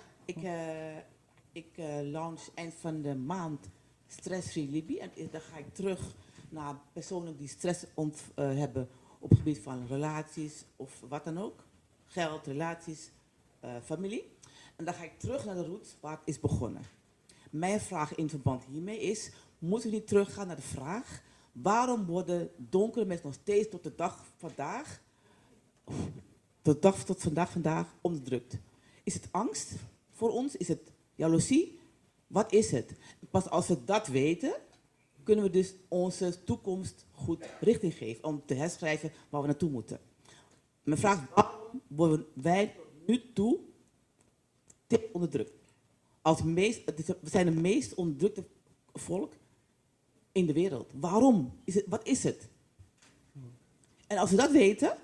Ik launch eind van de maand Stress Free Libby. En dan ga ik terug naar personen die stress hebben op het gebied van relaties of wat dan ook. Geld, relaties, familie. En dan ga ik terug naar de roots waar het is begonnen. Mijn vraag in verband hiermee is, moeten we niet teruggaan naar de vraag, waarom worden donkere mensen nog steeds tot de dag vandaag onderdrukt? Is het angst voor ons? Is het jaloezie? Wat is het? Pas als we dat weten, kunnen we dus onze toekomst goed richting geven. Om te herschrijven waar we naartoe moeten. Mijn vraag is, waarom worden wij nu toe onderdrukt? We zijn het meest onderdrukte volk in de wereld. Waarom? Wat is het? En als we dat weten,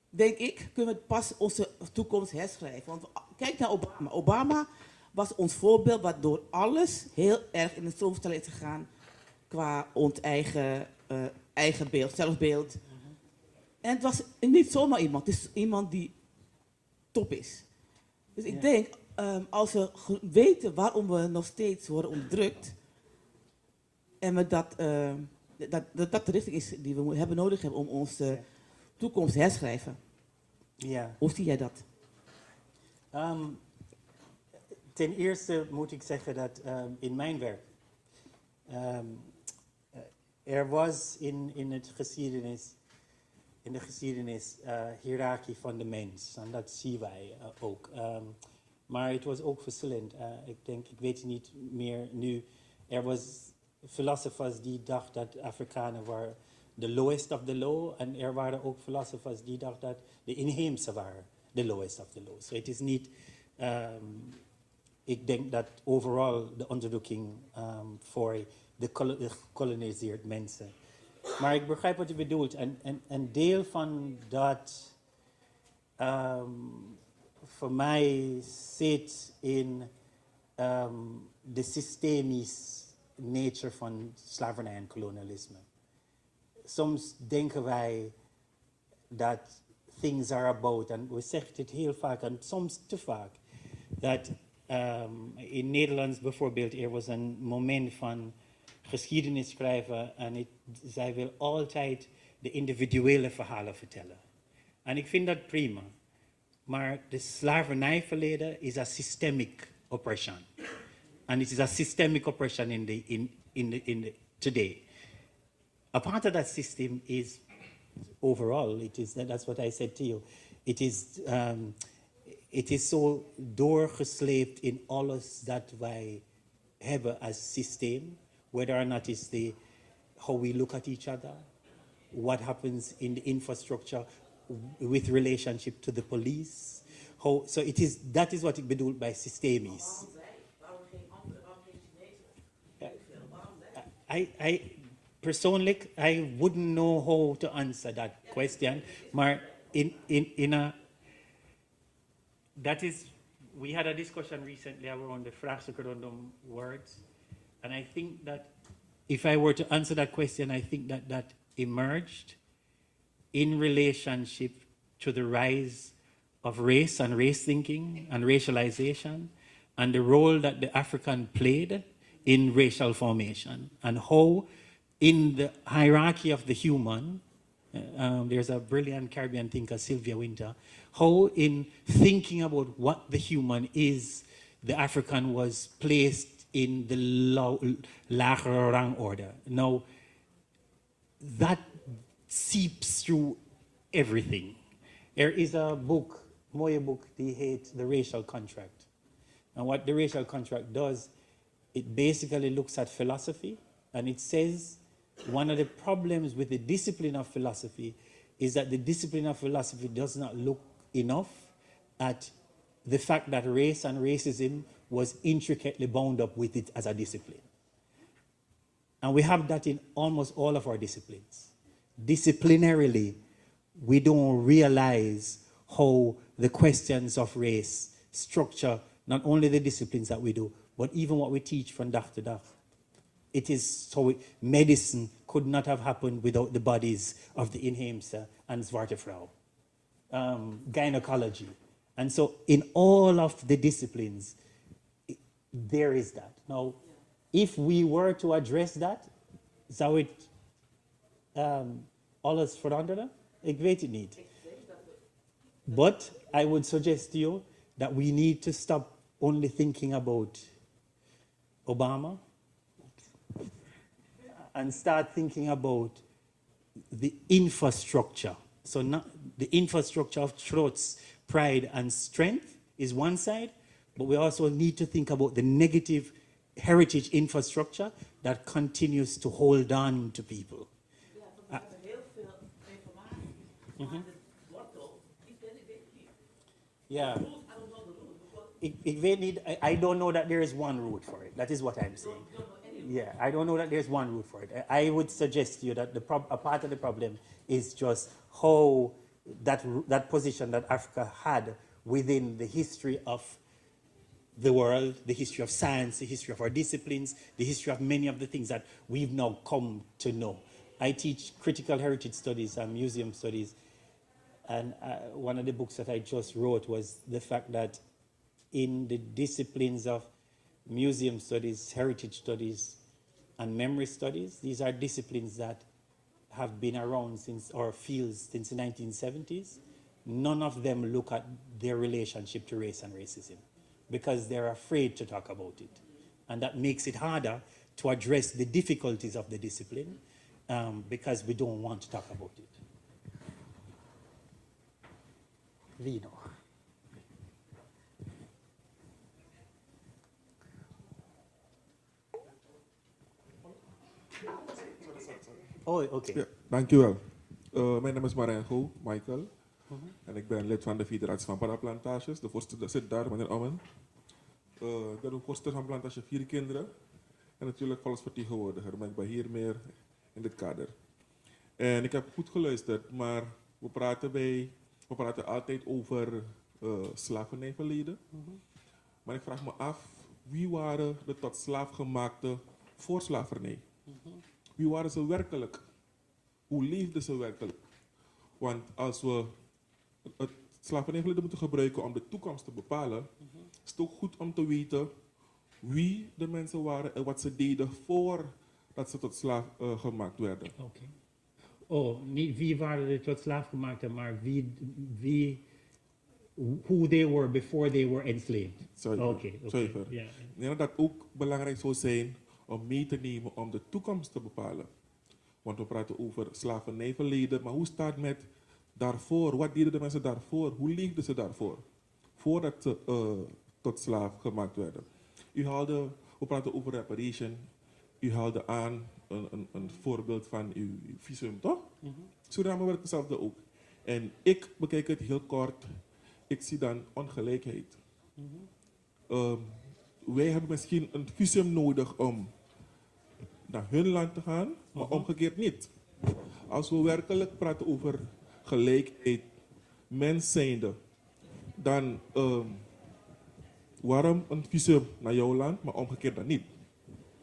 denk ik, kunnen we pas onze toekomst herschrijven. Want kijk naar Obama. Obama was ons voorbeeld waardoor alles heel erg in de stroomversnelling is gegaan qua ons eigen beeld, zelfbeeld. En het was niet zomaar iemand, het is iemand die top is. Dus ik denk, als we weten waarom we nog steeds worden onderdrukt, en we dat de richting is die we nodig hebben om onze toekomst te herschrijven. Ja. Hoe zie jij dat? Ten eerste moet ik zeggen dat in mijn werk er was in de geschiedenis hiërarchie van de mens. En dat zien wij ook. Maar het was ook verschillend. Ik weet het niet meer nu. Er was philosophers die dachten dat Afrikanen waren de lowest of the low. En er waren ook philosophers die dachten dat de inheemse waren de lowest of the low. So het is niet... ik denk dat overal de onderdrukking voor de gekoloniseerde mensen. Maar ik begrijp wat u bedoelt. En een deel van dat voor mij zit in de systemische nature van slavernij en kolonialisme. Soms denken wij dat things are about, en we zeggen het heel vaak en soms te vaak, dat in Nederlands bijvoorbeeld er was een moment van geschiedenis schrijven en zij wil altijd de individuele verhalen vertellen. En ik vind dat prima. Maar de slavernijverleden is een systemic oppression. And it is a systemic oppression in the today. A part of that system is overall, that's what I said to you. It is so doorgesleept in alles dat wij hebben als systeem, whether or not it's how we look at each other, what happens in the infrastructure with relationship to the police. That is wat ik bedoel bij systemisch. persoonlijk, I wouldn't know how to answer that question. Maar in a, that is, we had a discussion recently around the vraagstukken rondom words. And I think that if I were to answer that question, I think that that emerged in relationship to the rise of race and race thinking and racialization and the role that the African played in racial formation and how in the hierarchy of the human, there's a brilliant Caribbean thinker, Sylvia Winter, how in thinking about what the human is, the African was placed in the lager rang order. Now, that seeps through everything. There is a book, Moye book, they hate the racial contract. And what the racial contract does, it basically looks at philosophy, and it says one of the problems with the discipline of philosophy is that the discipline of philosophy does not look enough at the fact that race and racism was intricately bound up with it as a discipline. And we have that in almost all of our disciplines. Disciplinarily, we don't realize how the questions of race structure not only the disciplines that we do, but even what we teach from dag to dag. It is so medicine could not have happened without the bodies of the inheemse and zwarte vrouw. Gynecology. And so in all of the disciplines, there is that. Now, if we were to address that, zou het alles veranderen? Ik weet het niet. But I would suggest to you that we need to stop only thinking about Obama and start thinking about the infrastructure. So not the infrastructure of throats, pride, and strength is one side, but we also need to think about the negative heritage infrastructure that continues to hold on to people. Yeah. I don't know that there is one route for it. That is what I'm saying. Yeah, I don't know that there's one route for it. I would suggest to you that a part of the problem is just how that position that Africa had within the history of the world, the history of science, the history of our disciplines, the history of many of the things that we've now come to know. I teach critical heritage studies and museum studies, and one of the books that I just wrote was the fact that in the disciplines of museum studies, heritage studies, and memory studies, these are disciplines that have been around since, or fields since the 1970s. None of them look at their relationship to race and racism because they're afraid to talk about it. And that makes it harder to address the difficulties of the discipline because we don't want to talk about it. Vino. Oh, oké. Ja, dankjewel. Mijn naam is Michael. En ik ben lid van de Federatie van Paraplantages. De voorzitter zit daar, meneer Owen. Ik ben ook voorzitter van Plantage 4 Kinderen. En natuurlijk volksvertegenwoordiger, maar ik ben hier meer in dit kader. En ik heb goed geluisterd, maar we praten altijd over slavernijverleden. Maar ik vraag me af, wie waren de tot slaaf gemaakte voor slavernij? Wie waren ze werkelijk? Hoe leefden ze werkelijk? Want als we het slavernijverleden moeten gebruiken om de toekomst te bepalen, is het ook goed om te weten wie de mensen waren en wat ze deden voordat ze tot slaaf gemaakt werden. Okay. Oh, niet wie waren de tot slaaf gemaakte, maar who they were before they were enslaved. Sorry. Yeah. Ik denk dat dat ook belangrijk zou zijn om mee te nemen om de toekomst te bepalen. Want we praten over slavernijverleden, maar hoe staat het met daarvoor? Wat deden de mensen daarvoor? Hoe leefden ze daarvoor? Voordat ze tot slaaf gemaakt werden. We praten over reparation. U haalde aan een voorbeeld van uw visum, toch? Suriname werkt hetzelfde ook. En ik bekijk het heel kort. Ik zie dan ongelijkheid. Wij hebben misschien een visum nodig om naar hun land te gaan, maar omgekeerd niet. Als we werkelijk praten over gelijkheid, mens zijnde, dan waarom een visum naar jouw land, maar omgekeerd dan niet?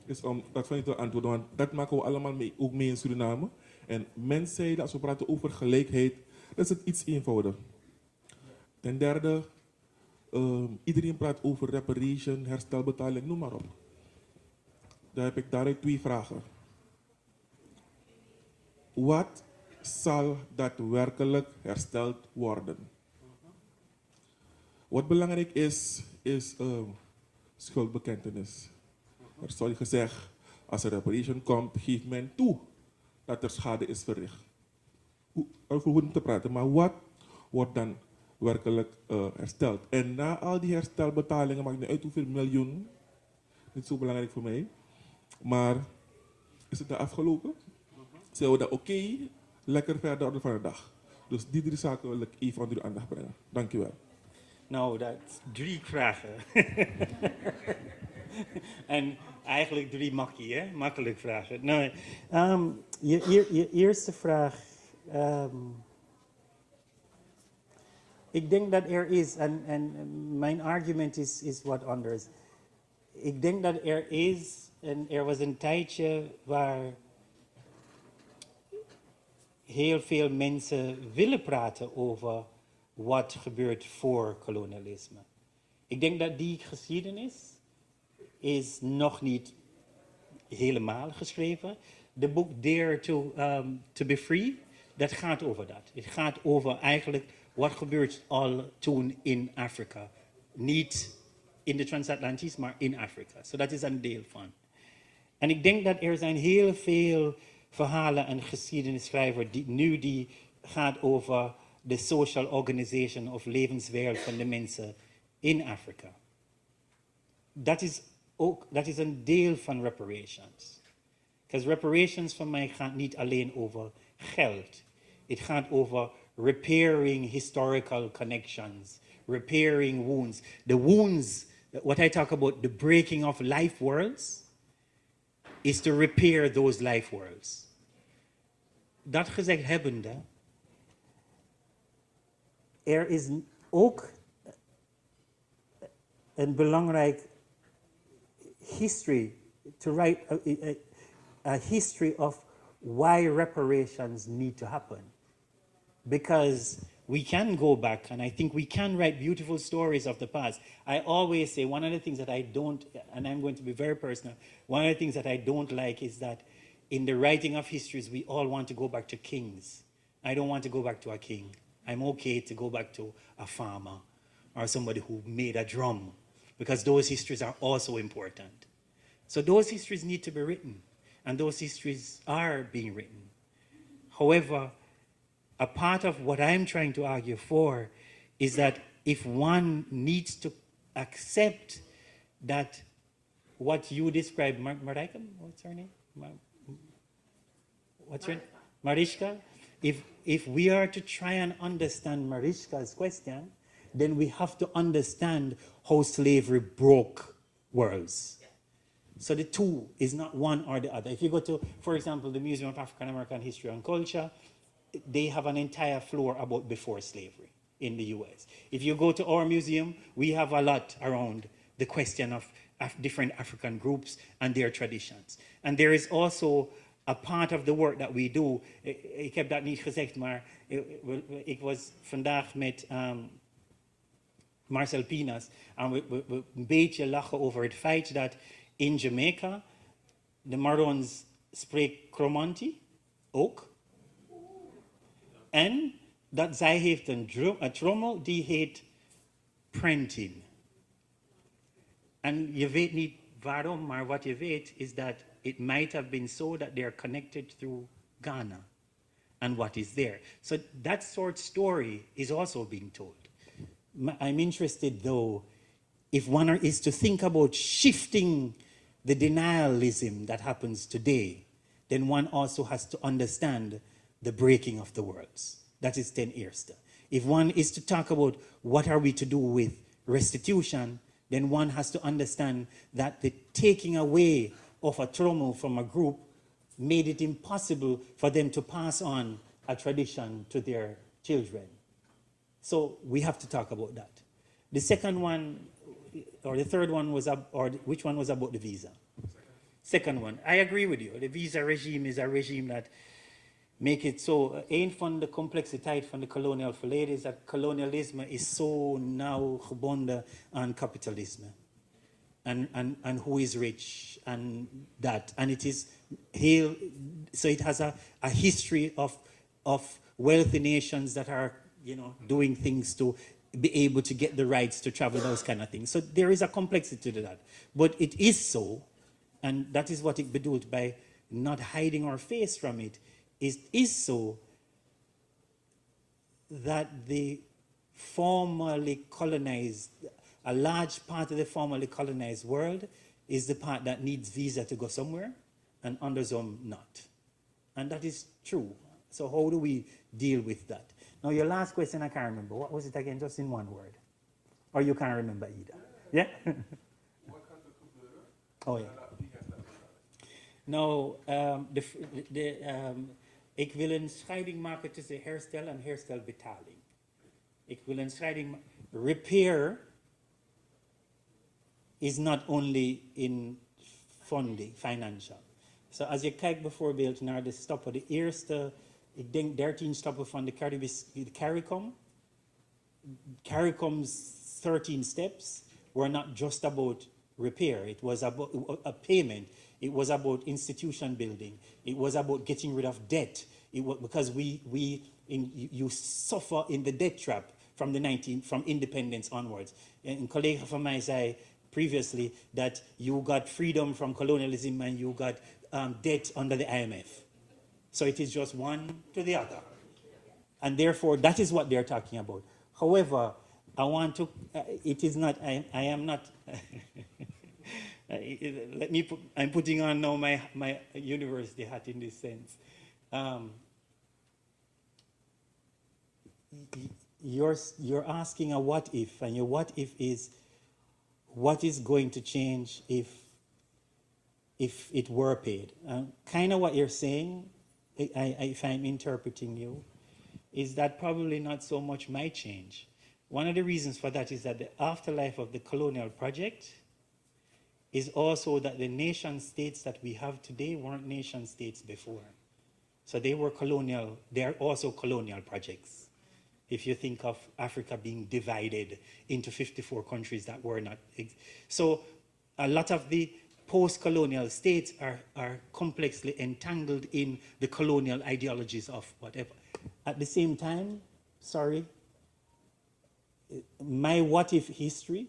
Dus dat vind ik te antwoorden, want dat maken we allemaal mee, ook mee in Suriname. En mens zijnde, als we praten over gelijkheid, dan is het iets eenvoudiger. Ten derde, iedereen praat over reparation, herstelbetaling, noem maar op. Daar heb ik daaruit 2 vragen. Wat zal daadwerkelijk hersteld worden? Wat belangrijk is schuldbekentenis. Er zal gezegd, als er reparation komt, geeft men toe dat er schade is verricht. Over hoe te praten, maar wat wordt dan werkelijk hersteld? En na al die herstelbetalingen, maakt niet uit hoeveel miljoen, niet zo belangrijk voor mij, maar is het dan afgelopen? Zijn we dan oké? Lekker verder orde van de dag. Dus die 3 zaken wil ik even onder uw aandacht brengen. Dank u wel. Nou, dat 3 vragen. En eigenlijk 3 makkelijk vragen. Nou, je eerste vraag. Ik denk dat er is, en mijn argument is wat anders. Ik denk dat er is, en er was een tijdje waar heel veel mensen willen praten over wat gebeurt voor kolonialisme. Ik denk dat die geschiedenis is nog niet helemaal geschreven. De boek Dare to be Free, dat gaat over dat. Het gaat over eigenlijk wat gebeurt al toen in Afrika. Niet in de transatlantisch, maar in Afrika. So dat is een deel van. En ik denk dat er zijn heel veel verhalen en geschiedenisschrijvers die gaat over de social organization of levenswereld van de mensen in Afrika. Dat is een deel van reparations. Because reparations voor mij gaat niet alleen over geld. Het gaat over repairing historical connections, repairing wounds. The wounds, what I talk about, the breaking of life worlds, is to repair those life worlds. Dat gezegd hebbende, er is ook een belangrijk history, to write a history of why reparations need to happen. Because we can go back, and I think we can write beautiful stories of the past. I always say one of the things that I don't, and I'm going to be very personal, one of the things that I don't like is that in the writing of histories, we all want to go back to kings. I don't want to go back to a king. I'm okay to go back to a farmer or somebody who made a drum, because those histories are also important. So those histories need to be written, and those histories are being written. However, a part of what I'm trying to argue for is that if one needs to accept that what you described, Marika, what's her name? What's her name? Mariska? If we are to try and understand Mariska's question, then we have to understand how slavery broke worlds. So the two is not one or the other. If you go to, for example, the Museum of African American History and Culture, they have an entire floor about before slavery in the US. If you go to our museum, we have a lot around the question of different African groups and their traditions. And there is also a part of the work that we do. Ik heb dat niet gezegd, maar ik was vandaag met Marcel Pinas en we een beetje lachen over het feit dat in Jamaica de Marons spreken Cromanti ook. En dat zij heeft een trommel die heet Prentin. En je weet niet waarom, maar wat je weet is dat it might have been so that they are connected through Ghana and what is there. So that sort of story is also being told. I'm interested though, if one is to think about shifting the denialism that happens today, then one also has to understand the breaking of the worlds. That is ten eerste. If one is to talk about what are we to do with restitution, then one has to understand that the taking away of a trauma from a group made it impossible for them to pass on a tradition to their children. So we have to talk about that. The second one, or the third one was, which one was about the visa? Second one. I agree with you. The visa regime is a regime that make it so, een van de complexiteit van de kolonial verleden is dat kolonialisme is so nauw gebonden aan kapitalisme. And who is rich and that. And it is, so it has a history of wealthy nations that are, doing things to be able to get the rights to travel, those kind of things. So there is a complexity to that. But it is so, and that is what it bedoelt by not hiding our face from it, is so that the formerly colonized, a large part of the formerly colonized world is the part that needs visa to go somewhere, and others not. And that is true. So how do we deal with that? Now, your last question, I can't remember. What was it again, just in one word? Or you can't remember either? Yeah? Oh, yeah. Nou, ik wil een scheiding maken tussen herstel en herstelbetaling. Ik wil een scheiding. Repair is not only in funding, financial. So als je kijkt bijvoorbeeld naar de stappen, de eerste, ik denk 13 stappen van de CARICOM. CARICOM's 13 steps were not just about repair. It was about a payment. It was about institution building. It was about getting rid of debt. It was, because you suffer in the debt trap from independence onwards. Een collega van mij zei previously that you got freedom from colonialism and you got debt under the IMF. So it is just one to the other. And therefore, that is what they're talking about. However, I want to, it is not, I am not, I'm putting on now my university hat in this sense. You're asking a what if, and your what if is, what is going to change if it were paid? Kind of what you're saying, if I'm interpreting you, is that probably not so much might change. One of the reasons for that is that the afterlife of the colonial project is also that the nation states that we have today weren't nation states before. So they were colonial, they are also colonial projects. If you think of Africa being divided into 54 countries that were not. So a lot of the post-colonial states are complexly entangled in the colonial ideologies of whatever. At the same time, sorry, my what if history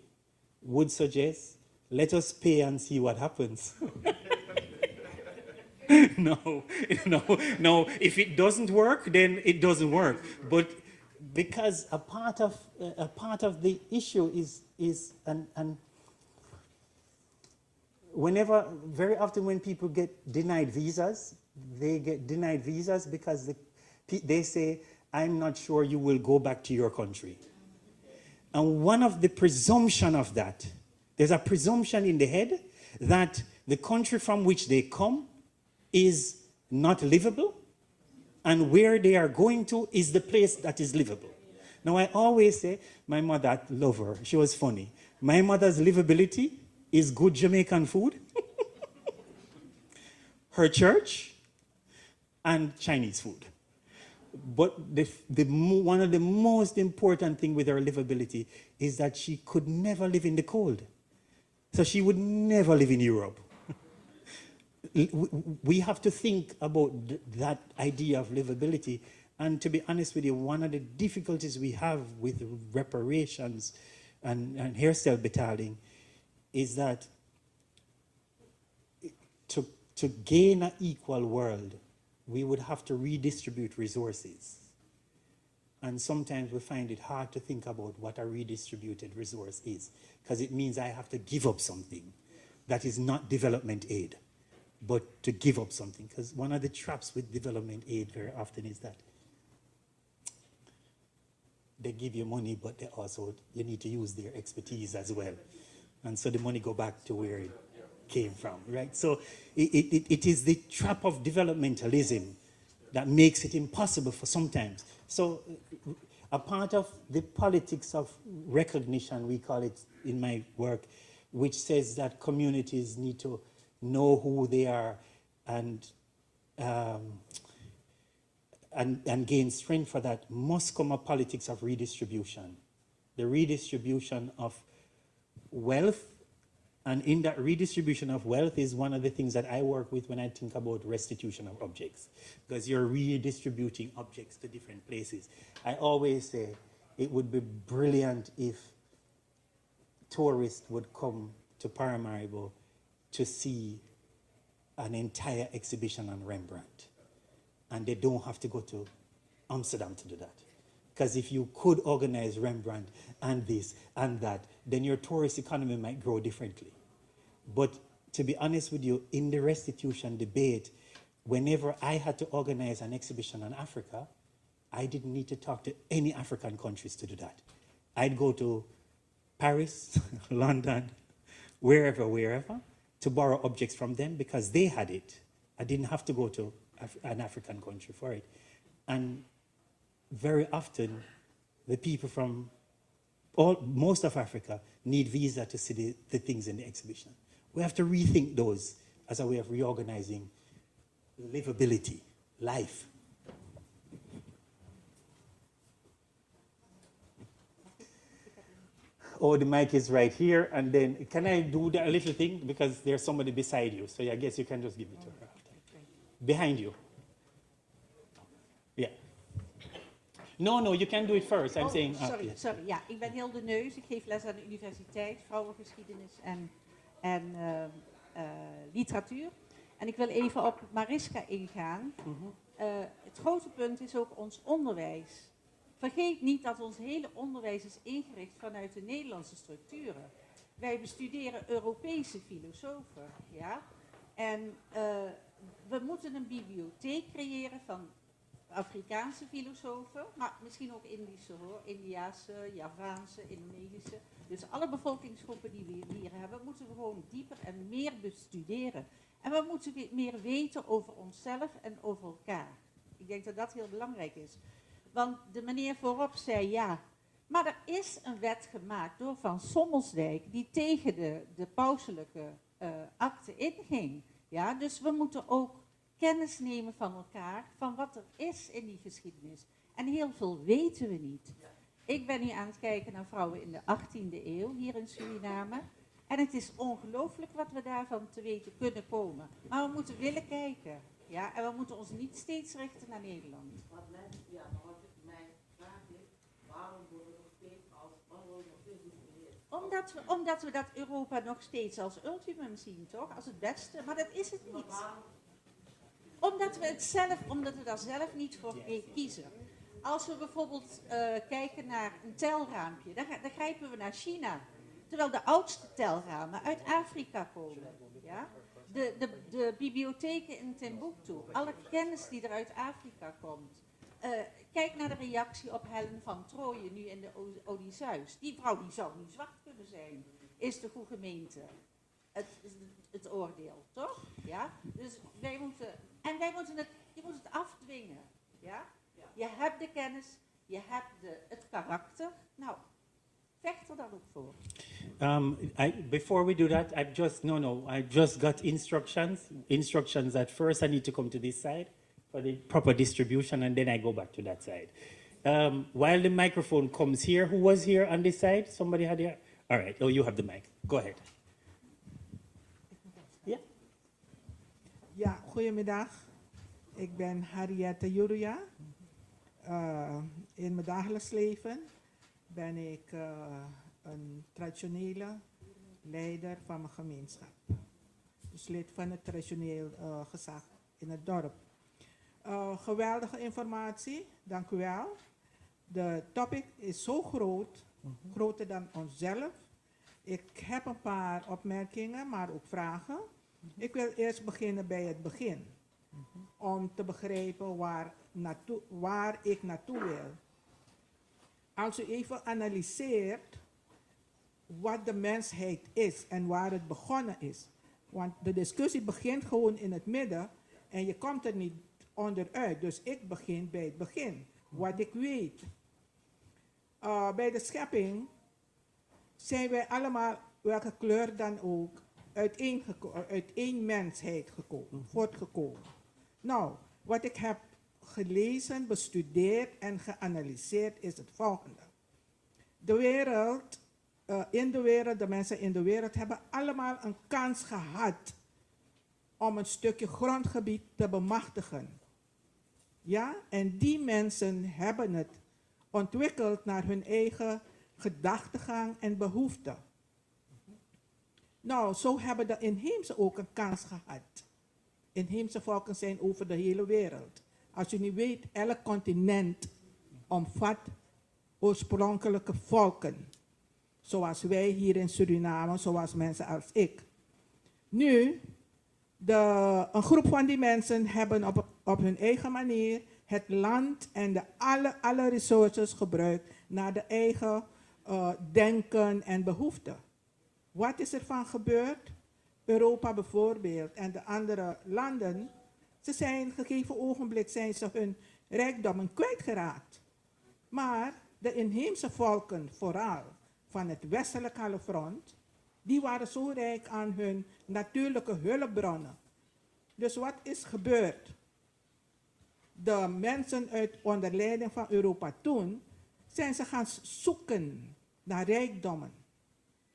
would suggest, let us pay and see what happens. No, if it doesn't work, then it doesn't work. But because a part of the issue is whenever, very often when people get denied visas, they get denied visas because they say, I'm not sure you will go back to your country. And one of the presumption of that, there's a presumption in the head that the country from which they come is not livable, and where they are going to is the place that is livable. Now, I always say, my mother, I love her, she was funny. My mother's livability is good Jamaican food, her church, and Chinese food. But one of the most important things with her livability is that she could never live in the cold. So she would never live in Europe. We have to think about that idea of livability. And to be honest with you, one of the difficulties we have with reparations and herstelbetaling is that to gain an equal world, we would have to redistribute resources. And sometimes we find it hard to think about what a redistributed resource is, because it means I have to give up something that is not development aid, but to give up something. Because one of the traps with development aid very often is that they give you money, but they also, you need to use their expertise as well. And so the money go back to where it, came from, right? So it is the trap of developmentalism that makes it impossible for sometimes. So a part of the politics of recognition, we call it in my work, which says that communities need to know who they are and gain strength for that, must come a politics of redistribution. The redistribution of wealth, and in that redistribution of wealth is one of the things that I work with when I think about restitution of objects, because you're redistributing objects to different places. I always say it would be brilliant if tourists would come to Paramaribo to see an entire exhibition on Rembrandt, and they don't have to go to Amsterdam to do that. Because if you could organize Rembrandt and this and that, then your tourist economy might grow differently. But to be honest with you, in the restitution debate, whenever I had to organize an exhibition on Africa, I didn't need to talk to any African countries to do that. I'd go to Paris, London, wherever, to borrow objects from them because they had it. I didn't have to go to an African country for it. And very often, the people from most of Africa need visa to see the things in the exhibition. We have to rethink those as a way of reorganizing livability, life. Oh, the mic is right here, and then can I do that little thing? Because there's somebody beside you, so I guess you can just give it to her after. Behind you. Yeah. No, you can do it first. I'm saying Sorry. Ja, ik ben Hilde Neus. Ik geef les aan de universiteit, vrouwengeschiedenis en literatuur. En ik wil even op Mariska ingaan. Het grote punt is ook ons onderwijs. Vergeet niet dat ons hele onderwijs is ingericht vanuit de Nederlandse structuren. Wij bestuderen Europese filosofen, ja. En we moeten een bibliotheek creëren van Afrikaanse filosofen, maar misschien ook Indische hoor, Indiaanse, Javaanse, Indonesische. Dus alle bevolkingsgroepen die we hier hebben, moeten we gewoon dieper en meer bestuderen. En we moeten meer weten over onszelf en over elkaar. Ik denk dat dat heel belangrijk is. Want de meneer voorop zei ja, maar er is een wet gemaakt door Van Sommelsdijk die tegen de pauselijke akte inging. Ja, dus we moeten ook kennis nemen van elkaar, van wat er is in die geschiedenis. En heel veel weten we niet. Ik ben nu aan het kijken naar vrouwen in de 18e eeuw hier in Suriname. En het is ongelooflijk wat we daarvan te weten kunnen komen. Maar we moeten willen kijken. Ja, en we moeten ons niet steeds richten naar Nederland. Wat mijn vraag is, waarom worden we nog steeds Omdat we dat Europa nog steeds als ultimum zien, toch? Als het beste, maar dat is het niet. Omdat we daar zelf niet voor kiezen. Als we bijvoorbeeld kijken naar een telraampje, dan grijpen we naar China. Terwijl de oudste telramen uit Afrika komen. Ja? De bibliotheken in Timbuktu, alle kennis die er uit Afrika komt. Kijk naar de reactie op Helen van Trooijen nu in de Odysseus. Die vrouw die zou niet zwart kunnen zijn, is de goede gemeente. Het oordeel, toch? Ja? Dus je moet het afdwingen. Ja? Je hebt de kennis, je hebt het karakter. Nou, vecht er dan ook voor. Before we do that, I just got instructions that first I need to come to this side for the proper distribution, and then I go back to that side. While the microphone comes here, who was here on this side? Somebody had here? All right, you have the mic. Go ahead. Yeah. Ja, goedemiddag. Ik ben Harriette Juria. In mijn dagelijks leven ben ik een traditionele leider van mijn gemeenschap. Dus lid van het traditioneel gezag in het dorp. Geweldige informatie, dank u wel. De topic is zo groot, groter dan onszelf. Ik heb een paar opmerkingen, maar ook vragen. Ik wil eerst beginnen bij het begin. Om te begrijpen waar ik naartoe wil. Als u even analyseert wat de mensheid is en waar het begonnen is. Want de discussie begint gewoon in het midden en je komt er niet onderuit. Dus ik begin bij het begin. Wat ik weet. Bij de schepping zijn wij allemaal, welke kleur dan ook, uit één mensheid voortgekomen. Nou, wat ik heb gelezen, bestudeerd en geanalyseerd is het volgende. De mensen in de wereld hebben allemaal een kans gehad om een stukje grondgebied te bemachtigen. Ja, en die mensen hebben het ontwikkeld naar hun eigen gedachtegang en behoeften. Nou, zo hebben de inheemse ook een kans gehad. Inheemse volken zijn over de hele wereld. Als u niet weet, elk continent omvat oorspronkelijke volken. Zoals wij hier in Suriname, zoals mensen als ik. Nu, een groep van die mensen hebben op hun eigen manier het land en alle resources gebruikt naar de eigen denken en behoeften. Wat is er van gebeurd? Europa bijvoorbeeld en de andere landen, ze zijn gegeven ogenblik zijn ze hun rijkdommen kwijtgeraakt. Maar de inheemse volken, vooral van het westelijke halfrond, die waren zo rijk aan hun natuurlijke hulpbronnen. Dus wat is gebeurd? De mensen onder leiding van Europa toen, zijn ze gaan zoeken naar rijkdommen.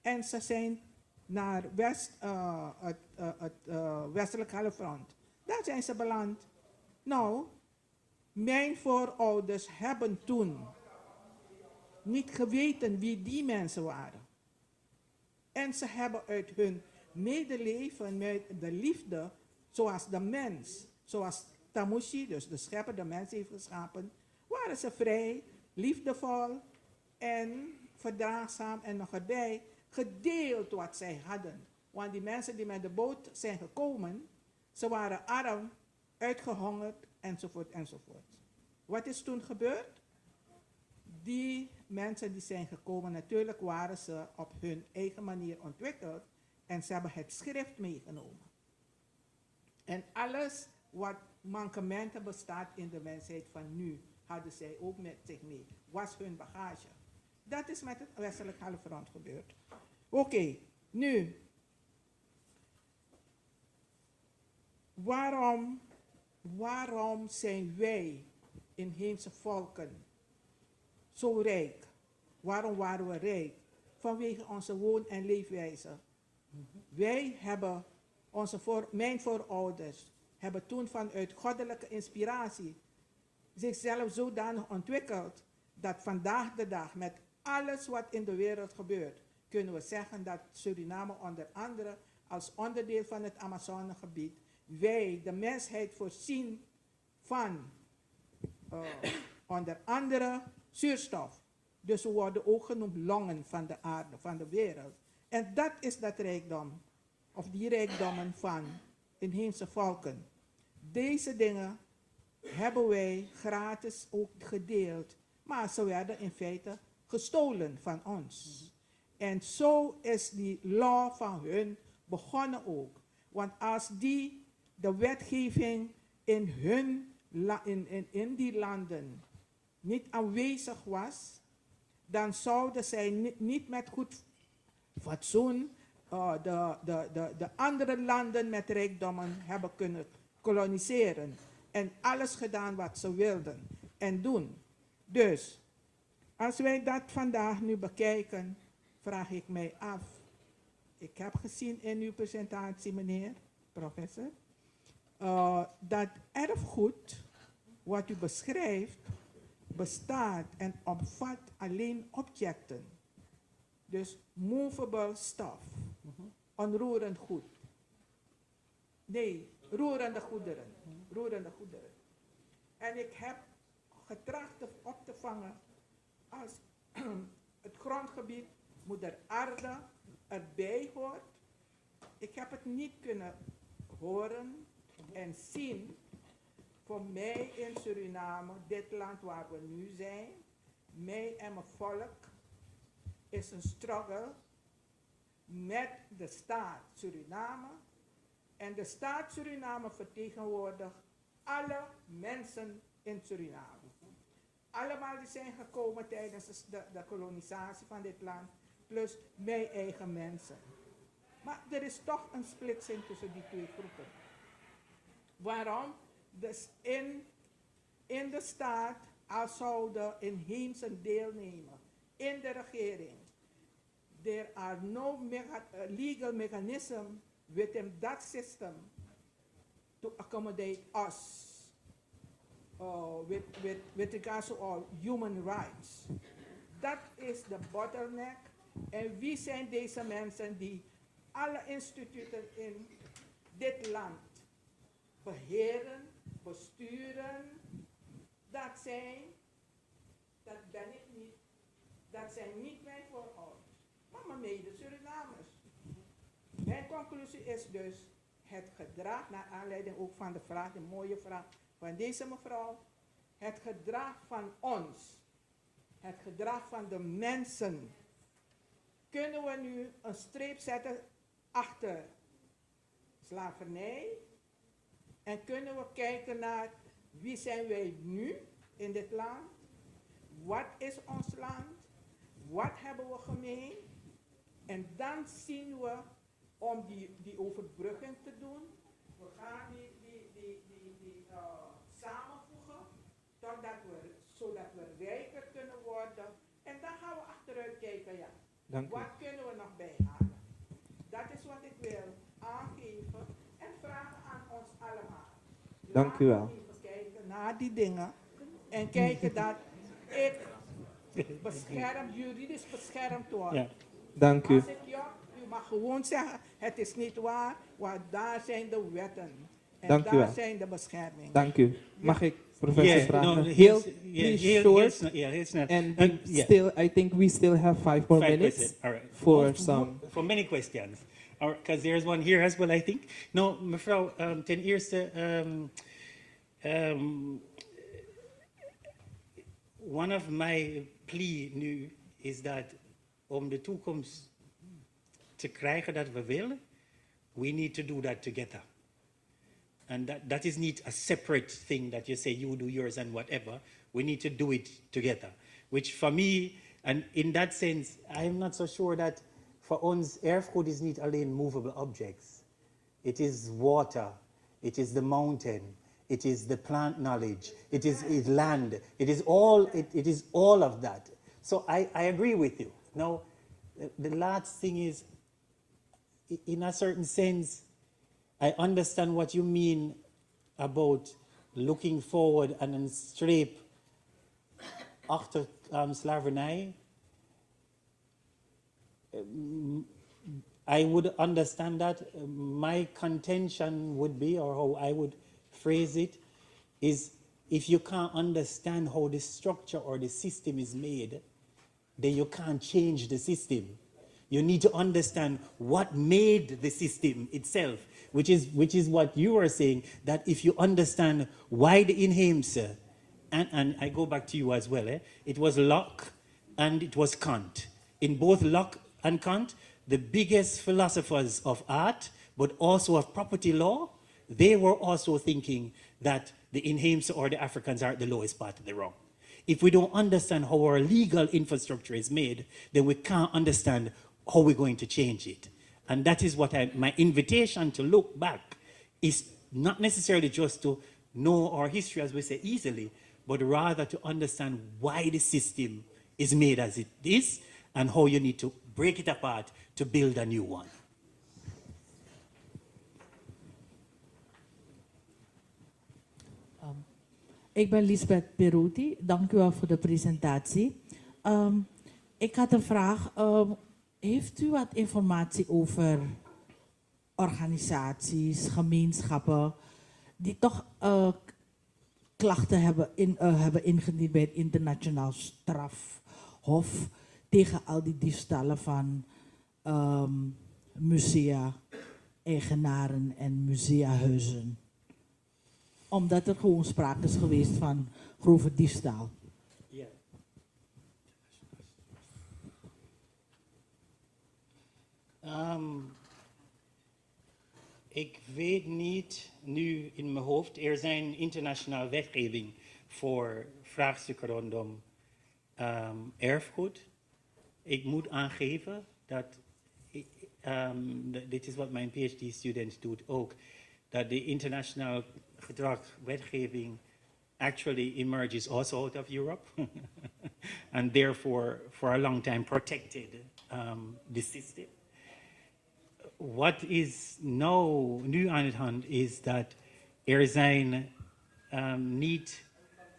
En ze zijn naar het westelijke halfrond. Daar zijn ze beland. Nou, mijn voorouders hebben toen niet geweten wie die mensen waren. En ze hebben uit hun medeleven, met de liefde, zoals de mens, zoals Tamushi, dus de schepper, de mens heeft geschapen, waren ze vrij, liefdevol en verdraagzaam en nog erbij gedeeld wat zij hadden. Want die mensen die met de boot zijn gekomen, ze waren arm, uitgehongerd, enzovoort, enzovoort. Wat is toen gebeurd? Die mensen die zijn gekomen, natuurlijk waren ze op hun eigen manier ontwikkeld en ze hebben het schrift meegenomen. En alles wat mankementen bestaat in de mensheid van nu, hadden zij ook met zich mee. Was hun bagage. Dat is met het westelijk halfrond gebeurd. Oké, nu. Waarom zijn wij, inheemse volken, zo rijk? Waarom waren we rijk? Vanwege onze woon- en leefwijze. Wij hebben, mijn voorouders, hebben toen vanuit goddelijke inspiratie zichzelf zodanig ontwikkeld, dat vandaag de dag met alles wat in de wereld gebeurt, kunnen we zeggen dat Suriname onder andere als onderdeel van het Amazonegebied, wij de mensheid voorzien van onder andere zuurstof. Dus we worden ook genoemd longen van de aarde, van de wereld. En dat is dat rijkdom, of die rijkdommen van inheemse volken. Deze dingen hebben wij gratis ook gedeeld, maar ze werden in feite gestolen van ons. En zo is die law van hun begonnen ook. Want als de wetgeving in die landen niet aanwezig was, dan zouden zij niet met goed fatsoen de andere landen met rijkdommen hebben kunnen koloniseren. En alles gedaan wat ze wilden en doen. Dus, als wij dat vandaag nu bekijken, vraag ik mij af. Ik heb gezien in uw presentatie, meneer, professor, dat erfgoed, wat u beschrijft, bestaat en omvat alleen objecten. Dus movable stuff, onroerend goed. Nee, roerende goederen. Roerende goederen. En ik heb getracht op te vangen als het grondgebied, moeder aarde, erbij hoort. Ik heb het niet kunnen horen en zien. Voor mij in Suriname, dit land waar we nu zijn, mij en mijn volk, is een struggle met de staat Suriname En de staat Suriname vertegenwoordigt alle mensen in Suriname. Allemaal die zijn gekomen tijdens de kolonisatie van dit land, plus mijn eigen mensen. Maar er is toch een splitsing tussen die twee groepen. Waarom? Dus in de staat, als zouden inheemsen deelnemen, in de regering. There are no legal mechanism within that system to accommodate us with regards to our human rights. Dat is de bottleneck. En wie zijn deze mensen die alle instituten in dit land beheren, besturen? Dat ben ik niet. Dat zijn niet mijn voorouders, maar mijn mede-Surinamers. Mijn conclusie is dus het gedrag, naar aanleiding ook van de vraag, de mooie vraag van deze mevrouw, het gedrag van ons, het gedrag van de mensen. Kunnen we nu een streep zetten achter slavernij en kunnen we kijken naar wie zijn wij nu in dit land? Wat is ons land? Wat hebben we gemeen? En dan zien we, om die overbrugging te doen, we gaan die samenvoegen, zodat we rijker kunnen worden. En dan gaan we achteruit kijken, ja. Wat kunnen we nog bijhalen? Dat is wat ik wil aangeven en vragen aan ons allemaal. Dank u wel. Laten we even kijken naar die dingen en kijken dat ik juridisch beschermd word. Ja. Dank u. Als ik u mag gewoon zeggen, het is niet waar, want daar zijn de wetten. En Dank u daar wel. zijn de bescherming. Dank u. Mag ik professor vragen? No, heel short. Heel snel. And still, I think we still have 5 more minutes All right. for some. For many questions. Because there's one here as well, I think. No, mevrouw, ten eerste, one of my plea nu is dat om de toekomst te krijgen dat we willen, we need to do that together. And that is not a separate thing that you say you do yours and whatever. We need to do it together. Which for me, and in that sense, I'm not so sure that for ons erfgoed is not alleen movable objects. It is water, it is the mountain, it is the plant knowledge, it is land, it is all of that. So I agree with you. Now, the last thing is, in a certain sense, I understand what you mean about looking forward and een streep achter slavernij. I would understand that. My contention would be, or how I would phrase it, is if you can't understand how the structure or the system is made, then you can't change the system. You need to understand what made the system itself, which is what you are saying, that if you understand why the inheemse, and I go back to you as well, it was Locke and it was Kant. In both Locke and Kant, the biggest philosophers of art, but also of property law, they were also thinking that the inheemse or the Africans are at the lowest part of the rung. If we don't understand how our legal infrastructure is made, then we can't understand how we're going to change it. And that is what my invitation to look back is not necessarily just to know our history, as we say, easily, but rather to understand why the system is made as it is and how you need to break it apart to build a new one. Ik ben Lisbeth Peruti. Dank u wel voor de presentatie. Ik had een vraag. Heeft u wat informatie over organisaties, gemeenschappen die toch klachten hebben ingediend bij het internationaal strafhof tegen al die diefstallen van musea, eigenaren en museahuizen? Omdat er gewoon sprake is geweest van grove diefstal. Ja. Ik weet niet nu in mijn hoofd, er zijn internationale wetgeving voor vraagstukken rondom erfgoed. Ik moet aangeven dat, dit is wat mijn PhD-student doet ook, dat de internationale gedragswetgeving actually emerges also out of Europe and therefore for a long time protected the system. Wat is nu aan de hand is dat er zijn niet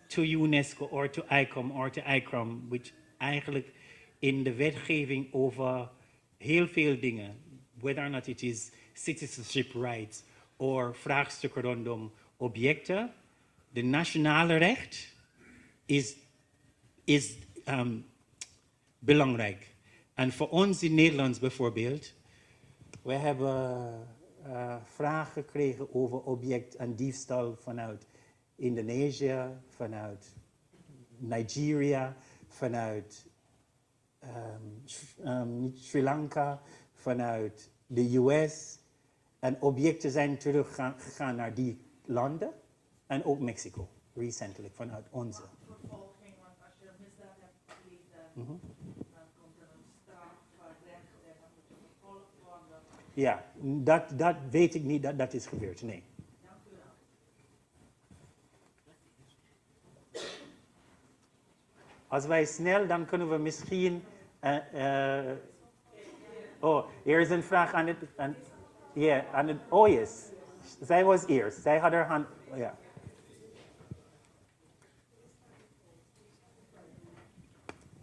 to UNESCO or to ICOM or to ICROM, which eigenlijk in de wetgeving over heel veel dingen, whether or not it is citizenship rights or vraagstukken rondom objecten, de nationale recht is belangrijk. En voor ons in Nederland bijvoorbeeld, we hebben vragen gekregen over object en diefstal vanuit Indonesië, vanuit Nigeria, vanuit Sri Lanka, vanuit de US. En objecten zijn teruggegaan naar die landen en ook Mexico, recentelijk, vanuit onze. Vervolging, want als je misdaad hebt geleden, dan komt er een straf voor recht en dan moet je vervolgd worden. Ja, dat weet ik niet dat dat is gebeurd, nee. Dank u wel. Als wij snel, dan kunnen we misschien... er is een vraag aan het... oh yes, zij was eerst. Zij had haar hand... Ja.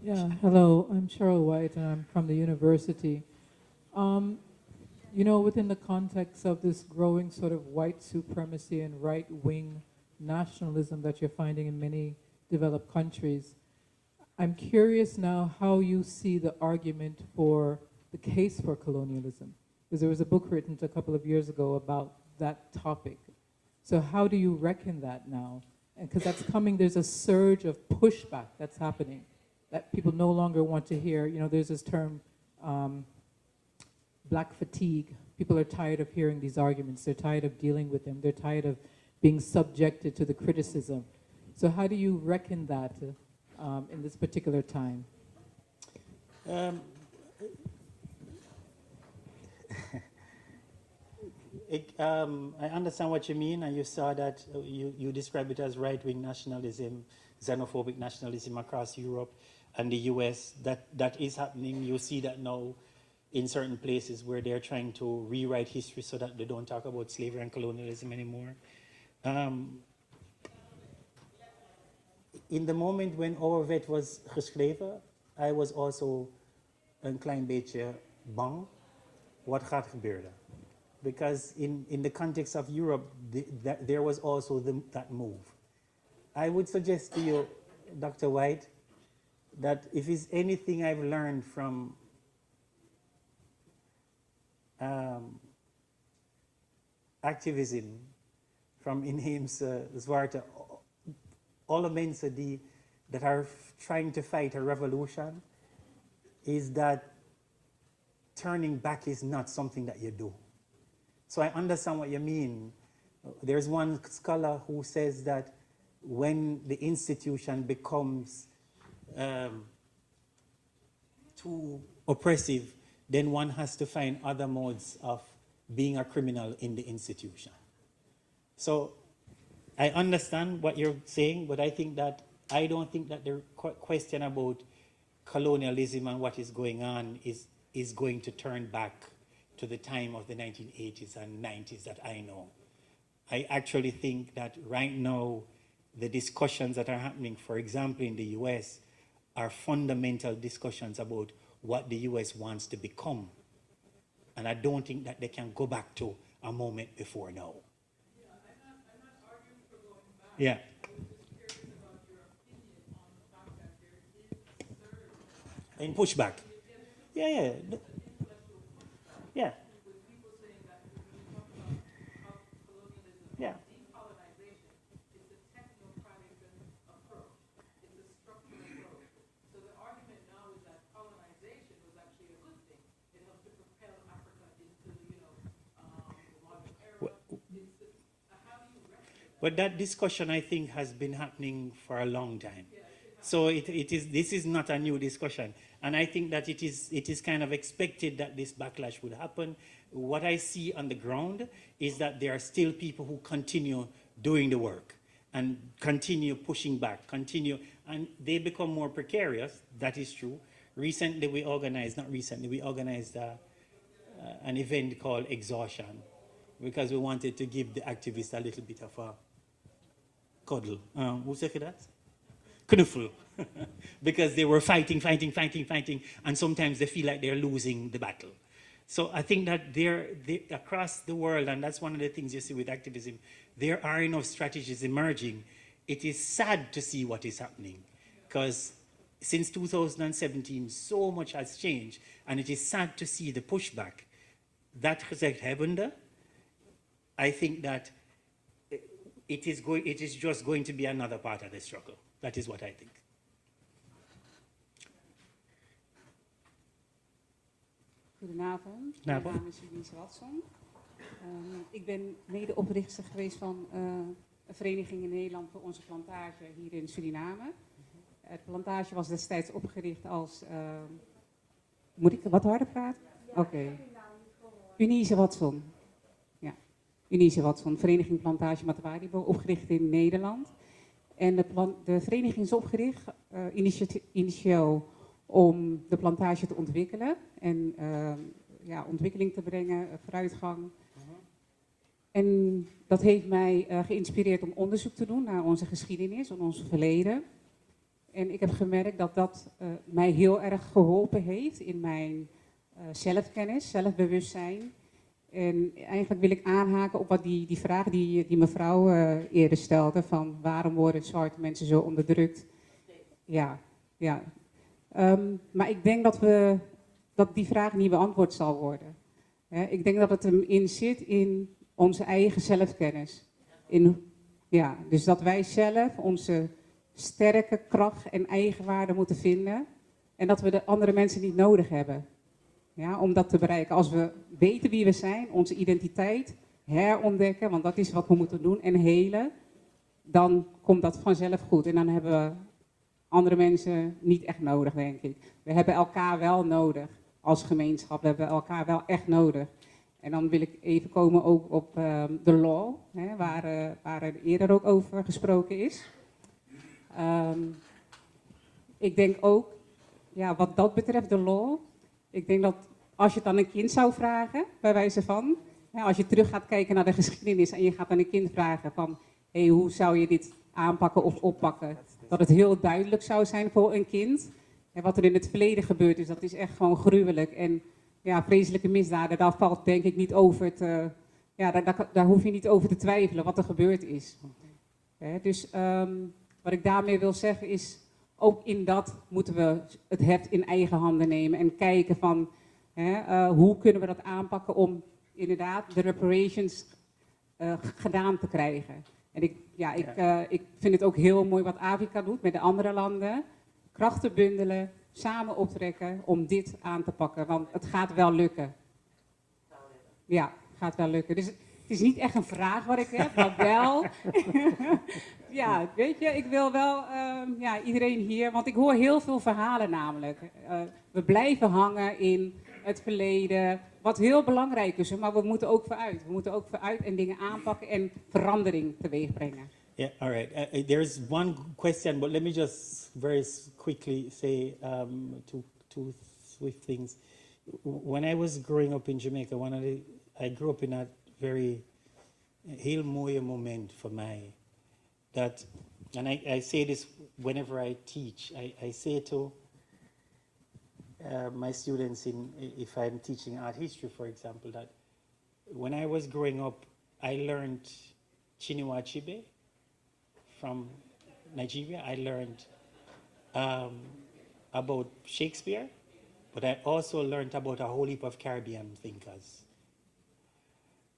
Yeah, hello, I'm Cheryl White and I'm from the university. You know, within the context of this growing sort of white supremacy and right-wing nationalism that you're finding in many developed countries, I'm curious now how you see the argument for the case for colonialism. Because there was a book written a couple of years ago about that topic. So how do you reckon that now? Because that's coming, there's a surge of pushback that's happening that people no longer want to hear. You know, there's this term, black fatigue. People are tired of hearing these arguments. They're tired of dealing with them. They're tired of being subjected to the criticism. So how do you reckon that in this particular time? I understand what you mean, and you saw that, you describe it as right-wing nationalism, xenophobic nationalism across Europe and the US. That is happening. You see that now in certain places where they're trying to rewrite history so that they don't talk about slavery and colonialism anymore. In the moment when our wet was geschreven, I was also een klein beetje bang. Wat gaat gebeuren? Because in the context of Europe, there was also that move. I would suggest to you, Dr. White, that if it's anything I've learned from activism, from inheemse zwarte, alle mensen that are trying to fight a revolution, is that turning back is not something that you do. So I understand what you mean. There's one scholar who says that when the institution becomes too oppressive, then one has to find other modes of being a criminal in the institution. So I understand what you're saying, but I don't think that the question about colonialism and what is going on is going to turn back to the time of the 1980s and 90s that I know. I actually think that right now, the discussions that are happening, for example, in the US, are fundamental discussions about what the US wants to become. And I don't think that they can go back to a moment before now. Yeah, I'm not arguing for going back. Yeah. I was just curious about your opinion on the fact that there is a surge. In pushback. Yeah. Yeah. Yeah. Decolonization is a technocratic approach. It's a structural approach. So the argument now is that colonization was actually a good thing. It helped to propel Africa into, the modern era. But that discussion, I think, has been happening for a long time. So this is not a new discussion. And I think that it is kind of expected that this backlash would happen. What I see on the ground is that there are still people who continue doing the work and continue pushing back, and they become more precarious. That is true. Recently we organized an event called Exhaustion, because we wanted to give the activists a little bit of a cuddle. Who said that? Knuffel. Because they were fighting, and sometimes they feel like they're losing the battle. So I think that across the world, and that's one of the things you see with activism, there are enough strategies emerging. It is sad to see what is happening, because since 2017, so much has changed, and it is sad to see the pushback. That gezegd hebbende, I think that it is just going to be another part of the struggle. That is what I think. Goedenavond, mijn naam is Lise Watson. Ik ben medeoprichter geweest van een vereniging in Nederland voor onze plantage hier in Suriname. Het plantage was destijds opgericht als... moet ik wat harder praten? Oké. Unice Watson. Ja, Unice Watson, Vereniging Plantage Matawaribo, opgericht in Nederland. En de vereniging is opgericht, initieel, om de plantage te ontwikkelen en ontwikkeling te brengen, vooruitgang. En dat heeft mij geïnspireerd om onderzoek te doen naar onze geschiedenis en ons verleden. En ik heb gemerkt dat dat mij heel erg geholpen heeft in mijn zelfkennis, zelfbewustzijn. En eigenlijk wil ik aanhaken op wat die vraag die mevrouw eerder stelde, van waarom worden zwarte mensen zo onderdrukt? Ja. Maar ik denk dat die vraag niet beantwoord zal worden. Ik denk dat het hem in zit in onze eigen zelfkennis. Dus dat wij zelf onze sterke kracht en eigenwaarde moeten vinden. En dat we de andere mensen niet nodig hebben. Ja, om dat te bereiken. Als we weten wie we zijn, onze identiteit herontdekken, want dat is wat we moeten doen, en helen, dan komt dat vanzelf goed. En dan hebben we andere mensen niet echt nodig, denk ik. We hebben elkaar wel nodig als gemeenschap. We hebben elkaar wel echt nodig. En dan wil ik even komen ook op de law, waar er eerder ook over gesproken is. Ik denk ook, wat dat betreft, de law. Ik denk dat als je het aan een kind zou vragen, bij wijze van, als je terug gaat kijken naar de geschiedenis en je gaat aan een kind vragen van, hoe zou je dit aanpakken of oppakken? Dat het heel duidelijk zou zijn voor een kind. En wat er in het verleden gebeurd is, dat is echt gewoon gruwelijk. En vreselijke misdaden, daar valt denk ik niet over te, daar hoef je niet over te twijfelen wat er gebeurd is. Dus wat ik daarmee wil zeggen is, ook in dat moeten we het heft in eigen handen nemen en kijken van hoe kunnen we dat aanpakken om inderdaad de reparations gedaan te krijgen. En ik vind het ook heel mooi wat Afrika doet met de andere landen. Krachten bundelen, samen optrekken om dit aan te pakken, want het gaat wel lukken. Ja, het gaat wel lukken. Dus het is niet echt een vraag wat ik heb, maar wel... Ja, weet je, ik wil wel iedereen hier, want ik hoor heel veel verhalen namelijk. We blijven hangen in het verleden, wat heel belangrijk is, maar we moeten ook vooruit. We moeten ook vooruit en dingen aanpakken en verandering teweeg brengen. Yeah, all right. There's one question, but let me just very quickly say two swift things. When I was growing up in Jamaica, I grew up in a very heel mooie moment for mij. That, and I say this whenever I teach, I say to my students, if I'm teaching art history, for example, that when I was growing up, I learned Chinua Achebe from Nigeria. I learned about Shakespeare, but I also learned about a whole heap of Caribbean thinkers.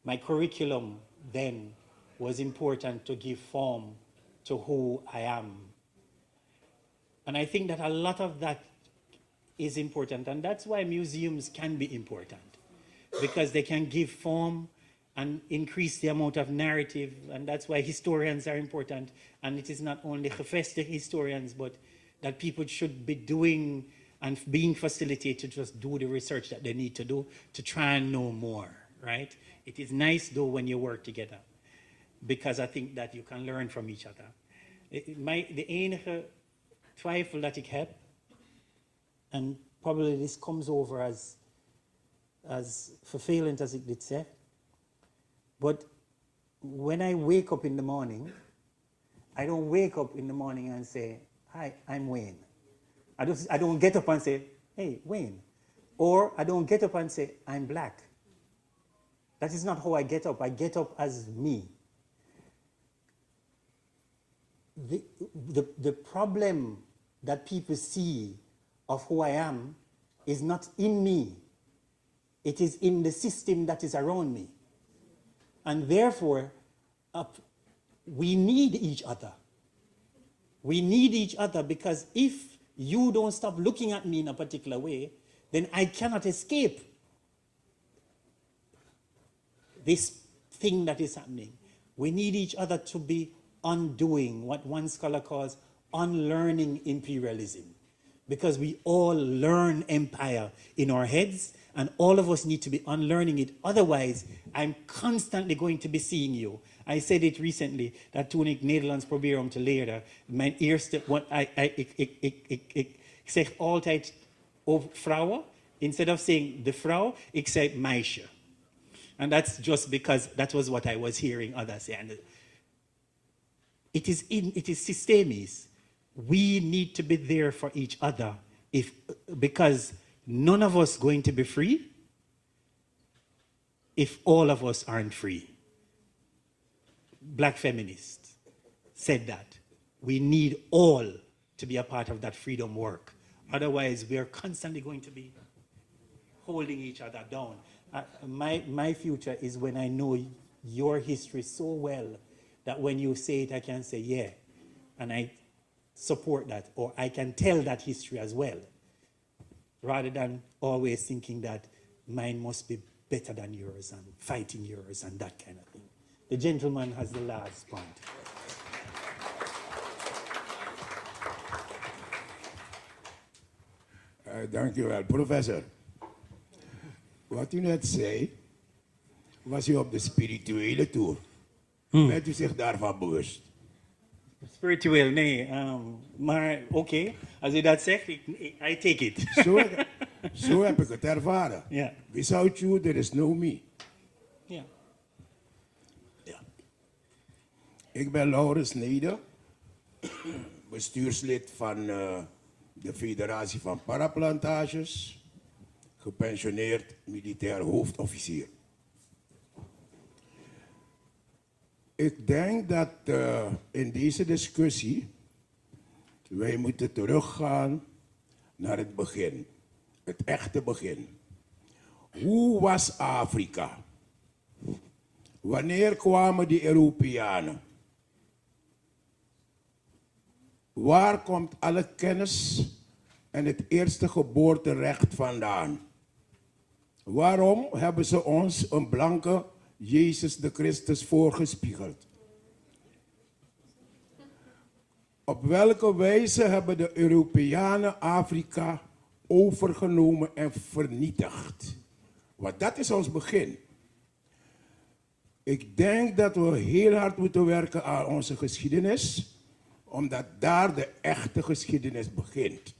My curriculum then was important to give form to who I am. And I think that a lot of that is important, and that's why museums can be important, because they can give form and increase the amount of narrative, and that's why historians are important. And it is not only gevestigd historians, but that people should be doing and being facilitated to just do the research that they need to do to try and know more, right? It is nice though when you work together, because I think that you can learn from each other. De enige twijfel dat ik heb, and probably this comes over as vervelend as ik dit zeg, but when I wake up in the morning, I don't wake up in the morning and say, hi, I'm Wayne. I don't get up and say, hey, Wayne. Or I don't get up and say, I'm black. That is not how I get up. I get up as me. The problem that people see of who I am is not in me. It is in the system that is around me. And therefore, we need each other. We need each other, because if you don't stop looking at me in a particular way, then I cannot escape this thing that is happening. We need each other to be undoing what one scholar calls unlearning imperialism. Because we all learn empire in our heads, and all of us need to be unlearning it. Otherwise, I'm constantly going to be seeing you. I said it recently, dat toen ik Nederlands probeer om te leren, mijn eerste, ik zeg altijd over vrouwen, instead of saying de vrouw, ik zeg meisje. And that's just because that was what I was hearing others say. And it is systemisch. We need to be there for each other, because none of us going to be free if all of us aren't free. Black feminists said that. We need all to be a part of that freedom work. Otherwise, we are constantly going to be holding each other down. My future is when I know your history so well that when you say it, I can say, yeah, and I support that, or I can tell that history as well, rather than always thinking that mine must be better than yours and fighting yours and that kind of thing. The gentleman has the last point. Dank u wel, professor. Wat u net zei, was u op de spirituele tour. Bent u zich daarvan bewust? Spiritueel, nee. Maar oké, als u dat zegt, I take it. Zo heb ik het ervaren. Yeah. Without you, there is no me. Yeah. Ik ben Laurens Neder, bestuurslid van de Federatie van Paraplantages, gepensioneerd militair hoofdofficier. Ik denk dat in deze discussie wij moeten teruggaan naar het begin, het echte begin. Hoe was Afrika? Wanneer kwamen die Europeanen? Waar komt alle kennis en het eerste geboorterecht vandaan? Waarom hebben ze ons een blanke Jezus de Christus voorgespiegeld? Op welke wijze hebben de Europeanen Afrika overgenomen en vernietigd? Want dat is ons begin. Ik denk dat we heel hard moeten werken aan onze geschiedenis, omdat daar de echte geschiedenis begint.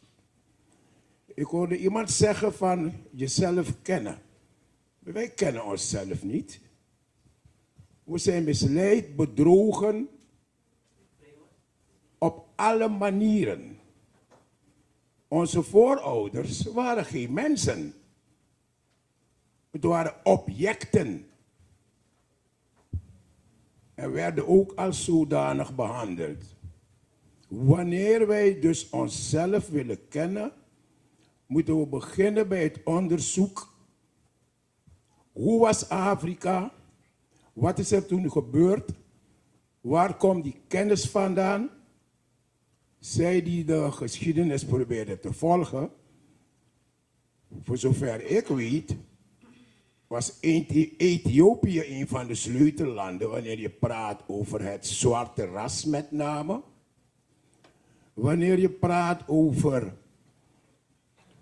Ik hoorde iemand zeggen van jezelf kennen. Wij kennen onszelf niet. We zijn misleid, bedrogen, op alle manieren. Onze voorouders waren geen mensen. Het waren objecten. En werden ook als zodanig behandeld. Wanneer wij dus onszelf willen kennen, moeten we beginnen bij het onderzoek. Hoe was Afrika? Wat is er toen gebeurd? Waar komt die kennis vandaan? Zij die de geschiedenis probeerden te volgen, voor zover ik weet, was Ethiopië een van de sleutellanden wanneer je praat over het zwarte ras met name. Wanneer je praat over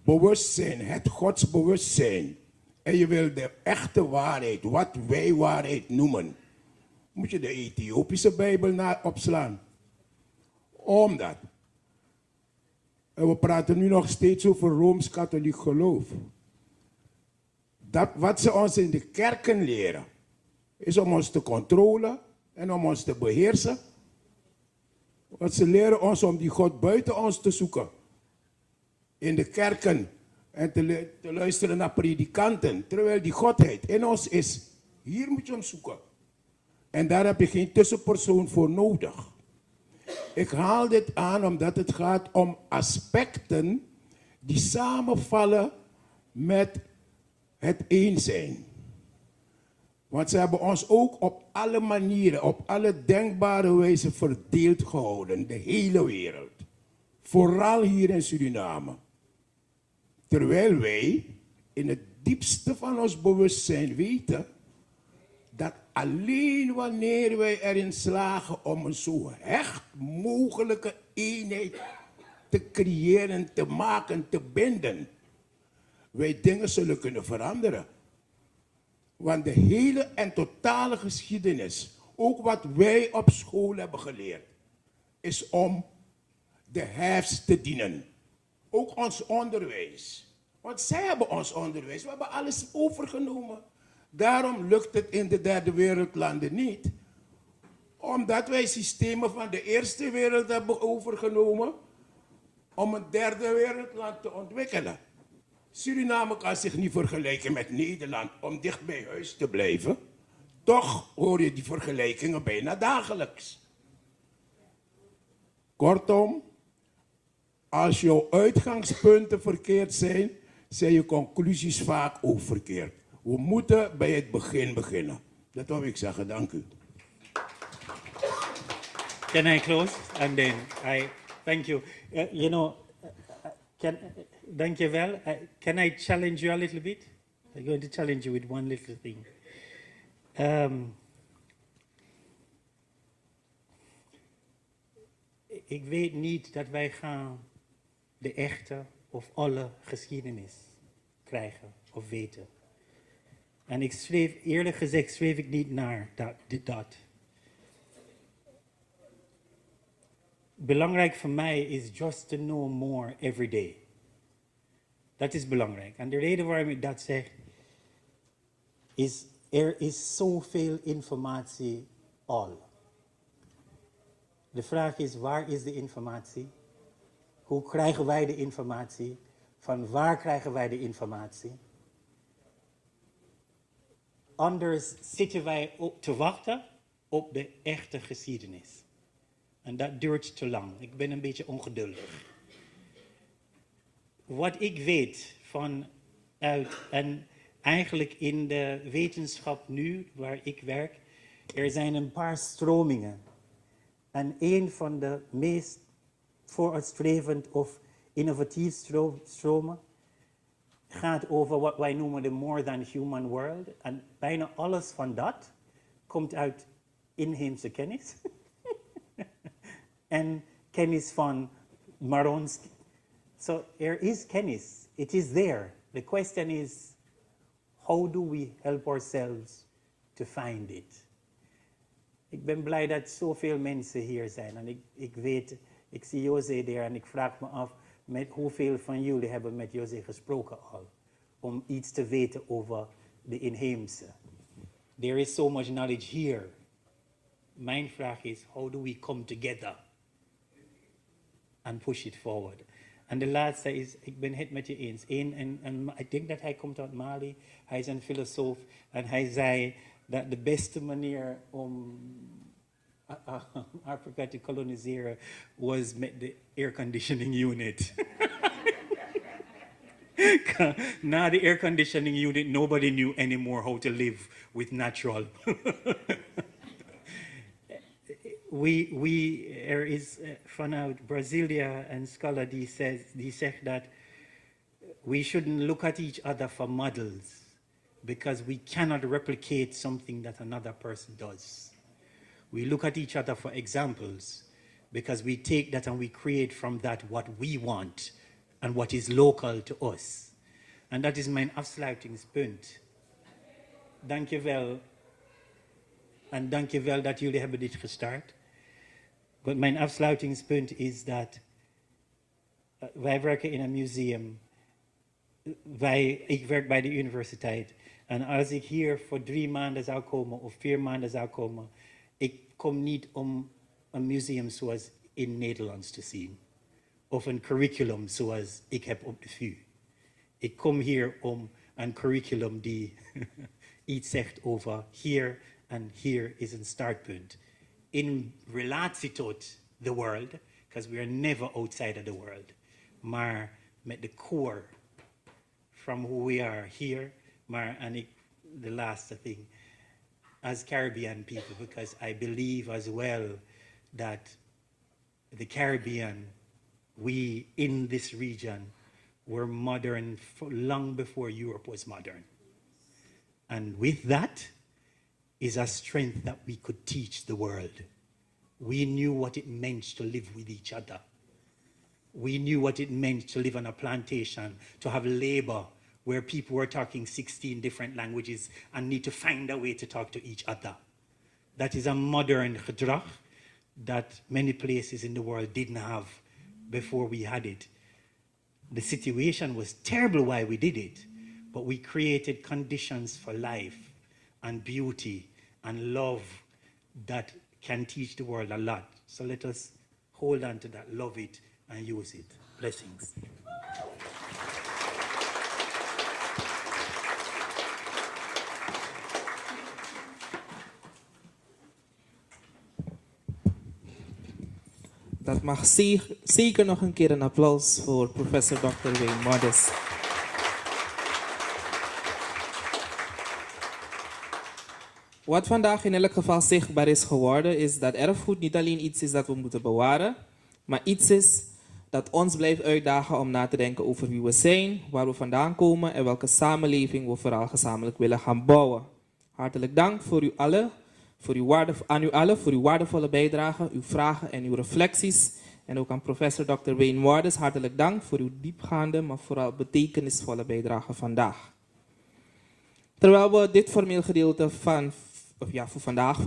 bewustzijn, het godsbewustzijn. En je wil de echte waarheid, wat wij waarheid noemen. Moet je de Ethiopische Bijbel opslaan. Omdat. En we praten nu nog steeds over Rooms-Katholiek geloof. Dat wat ze ons in de kerken leren, is om ons te controleren en om ons te beheersen. Want ze leren ons om die God buiten ons te zoeken. In de kerken en te luisteren naar predikanten. Terwijl die Godheid in ons is. Hier moet je hem zoeken. En daar heb je geen tussenpersoon voor nodig. Ik haal dit aan omdat het gaat om aspecten die samenvallen met het één zijn. Want ze hebben ons ook op alle manieren, op alle denkbare wijzen verdeeld gehouden. De hele wereld. Vooral hier in Suriname. Terwijl wij in het diepste van ons bewustzijn weten dat alleen wanneer wij erin slagen om een zo hecht mogelijke eenheid te creëren, te maken, te binden, wij dingen zullen kunnen veranderen. Want de hele en totale geschiedenis, ook wat wij op school hebben geleerd, is om de haves te dienen. Ook ons onderwijs. Want zij hebben ons onderwijs, we hebben alles overgenomen. Daarom lukt het in de derde wereldlanden niet. Omdat wij systemen van de eerste wereld hebben overgenomen om een derde wereldland te ontwikkelen. Suriname kan zich niet vergelijken met Nederland om dicht bij huis te blijven. Toch hoor je die vergelijkingen bijna dagelijks. Kortom, als jouw uitgangspunten verkeerd zijn, zijn je conclusies vaak ook verkeerd. We moeten bij het begin beginnen. Dat wil ik zeggen. Dank u. Can I close? And then thank you. You know, thank you well. Can I challenge you a little bit? I'm going to challenge you with one little thing. Ik weet niet dat wij gaan de echte of alle geschiedenis krijgen of weten. En ik schreef, eerlijk gezegd, schreef ik niet naar dat. Belangrijk voor mij is just to know more every day. Dat is belangrijk. En de reden waarom ik dat zeg, is er is zoveel informatie al. De vraag is, waar is de informatie? Hoe krijgen wij de informatie? Van waar krijgen wij de informatie? Anders zitten wij te wachten op de echte geschiedenis. En dat duurt te lang. Ik ben een beetje ongeduldig. Wat ik weet vanuit, en eigenlijk in de wetenschap nu, waar ik werk, er zijn een paar stromingen. En een van de meest vooruitstrevend of innovatief stromen gaat over wat wij noemen de more than human world. En bijna alles van dat komt uit inheemse kennis. En kennis van Marons. So er is kennis. It is there. The question is, how do we help ourselves to find it? Ik ben blij dat zoveel mensen hier zijn. En ik weet, ik zie José daar en ik vraag me af, met hoeveel van jullie hebben met José gesproken al? Om iets te weten over de inheemse. There is so much knowledge here. Mijn vraag is, how do we come together? And push it forward. En de laatste is, ik ben het met je eens. En ik denk dat hij komt uit Mali. Hij is een filosoof. En hij zei dat de beste manier om Afrika te koloniseren was met de airconditioning unit. Na de airconditioning unit, nobody knew anymore how to live with natural. Er is vanuit Brasilia een scholar die zegt dat we shouldn't look at each other for models. because we cannot replicate something that another person does. We look at each other for examples because we take that and we create from that what we want and what is local to us. En dat is mijn afsluitingspunt. Dank je wel. En dank je wel dat jullie hebben dit gestart. Maar mijn afsluitingspunt is dat wij werken in een museum. Ik werk bij de universiteit. En als ik hier voor 3 maanden zou komen of 4 maanden zou komen, ik kom niet om een museum zoals in Nederlands te zien. Of een curriculum zoals ik heb op de VU. Ik kom hier om een curriculum die iets zegt over hier en hier is een startpunt. In relatie tot the world, because we are never outside of the world. Maar met de core from who we are here. Maar, en the last thing, as Caribbean people, because I believe as well that the Caribbean, we in this region, were modern long before Europe was modern. And with that is a strength that we could teach the world. We knew what it meant to live with each other. We knew what it meant to live on a plantation, to have labor where people were talking 16 different languages and need to find a way to talk to each other. That is a modern gedrag that many places in the world didn't have before we had it. The situation was terrible why we did it, but we created conditions for life and beauty and love that can teach the world a lot. So let us hold on to that, love it, and use it. Blessings. Dat mag zeker nog een keer een applaus voor professor Dr. Wayne Modest. Wat vandaag in elk geval zichtbaar is geworden, is dat erfgoed niet alleen iets is dat we moeten bewaren, maar iets is dat ons blijft uitdagen om na te denken over wie we zijn, waar we vandaan komen en welke samenleving we vooral gezamenlijk willen gaan bouwen. Hartelijk dank voor u allen. Aan u allen voor uw waardevolle bijdrage, uw vragen en uw reflecties. En ook aan professor Dr. Wayne Modest hartelijk dank voor uw diepgaande, maar vooral betekenisvolle bijdrage vandaag. Terwijl we dit formeel gedeelte voor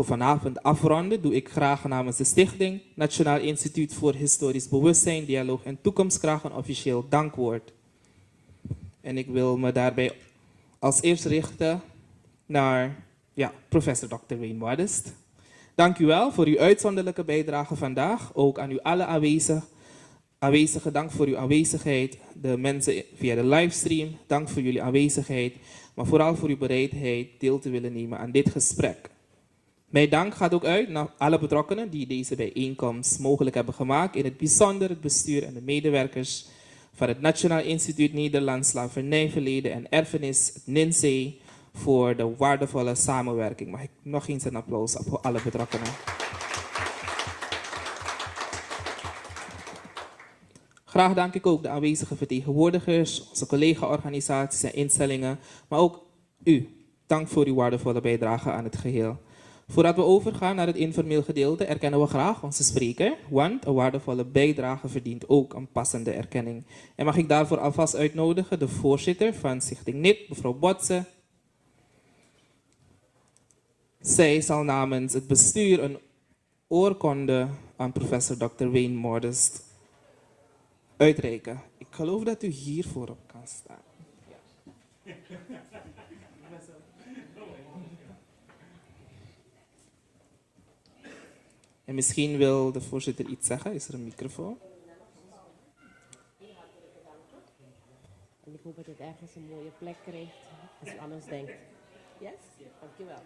vanavond afronden, doe ik graag namens de Stichting Nationaal Instituut voor Historisch Bewustzijn, Dialoog en Toekomstkracht een officieel dankwoord. En ik wil me daarbij als eerst richten naar professor Dr. Wayne Modest. Dank u wel voor uw uitzonderlijke bijdrage vandaag. Ook aan u alle aanwezigen, dank voor uw aanwezigheid. De mensen via de livestream, dank voor jullie aanwezigheid. Maar vooral voor uw bereidheid deel te willen nemen aan dit gesprek. Mijn dank gaat ook uit naar alle betrokkenen die deze bijeenkomst mogelijk hebben gemaakt. In het bijzonder het bestuur en de medewerkers van het Nationaal Instituut Nederlands Slavernijverleden en Erfenis, het NINSE, voor de waardevolle samenwerking. Mag ik nog eens een applaus voor alle betrokkenen. Graag dank ik ook de aanwezige vertegenwoordigers, onze collega-organisaties en instellingen, maar ook u. Dank voor uw waardevolle bijdrage aan het geheel. Voordat we overgaan naar het informeel gedeelte, erkennen we graag onze spreker, want een waardevolle bijdrage verdient ook een passende erkenning. En mag ik daarvoor alvast uitnodigen de voorzitter van Stichting NIT, mevrouw Botse. Zij zal namens het bestuur een oorkonde aan professor Dr. Wayne Modest uitreiken. Ik geloof dat u hier voorop kan staan. En misschien wil de voorzitter iets zeggen. Is er een microfoon? En ik hoop dat het ergens een mooie plek krijgt als u anders denkt. Yes? Dankjewel.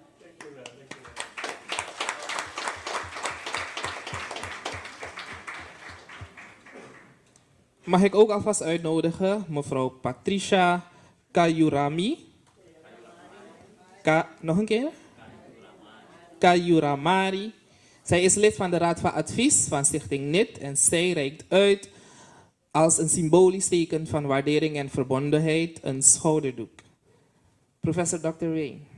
Mag ik ook alvast uitnodigen mevrouw Patricia Kayurami. Nog een keer? Kayuramari. Zij is lid van de Raad van Advies van Stichting NIT en zij reikt uit als een symbolisch teken van waardering en verbondenheid een schouderdoek. Professor Dr. Wayne.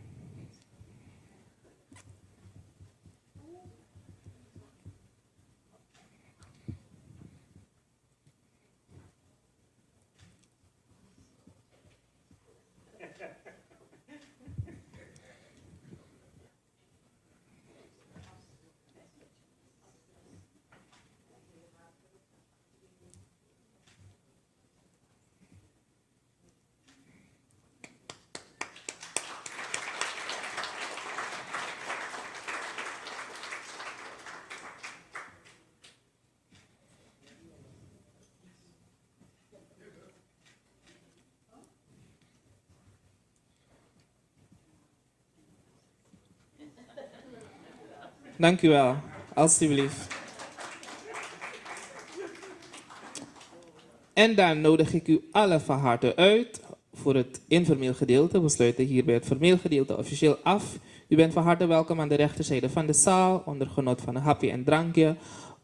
Dank u wel, alstublieft. En dan nodig ik u allen van harte uit voor het informeel gedeelte. We sluiten hier bij het formeel gedeelte officieel af. U bent van harte welkom aan de rechterzijde van de zaal, onder genot van een hapje en drankje,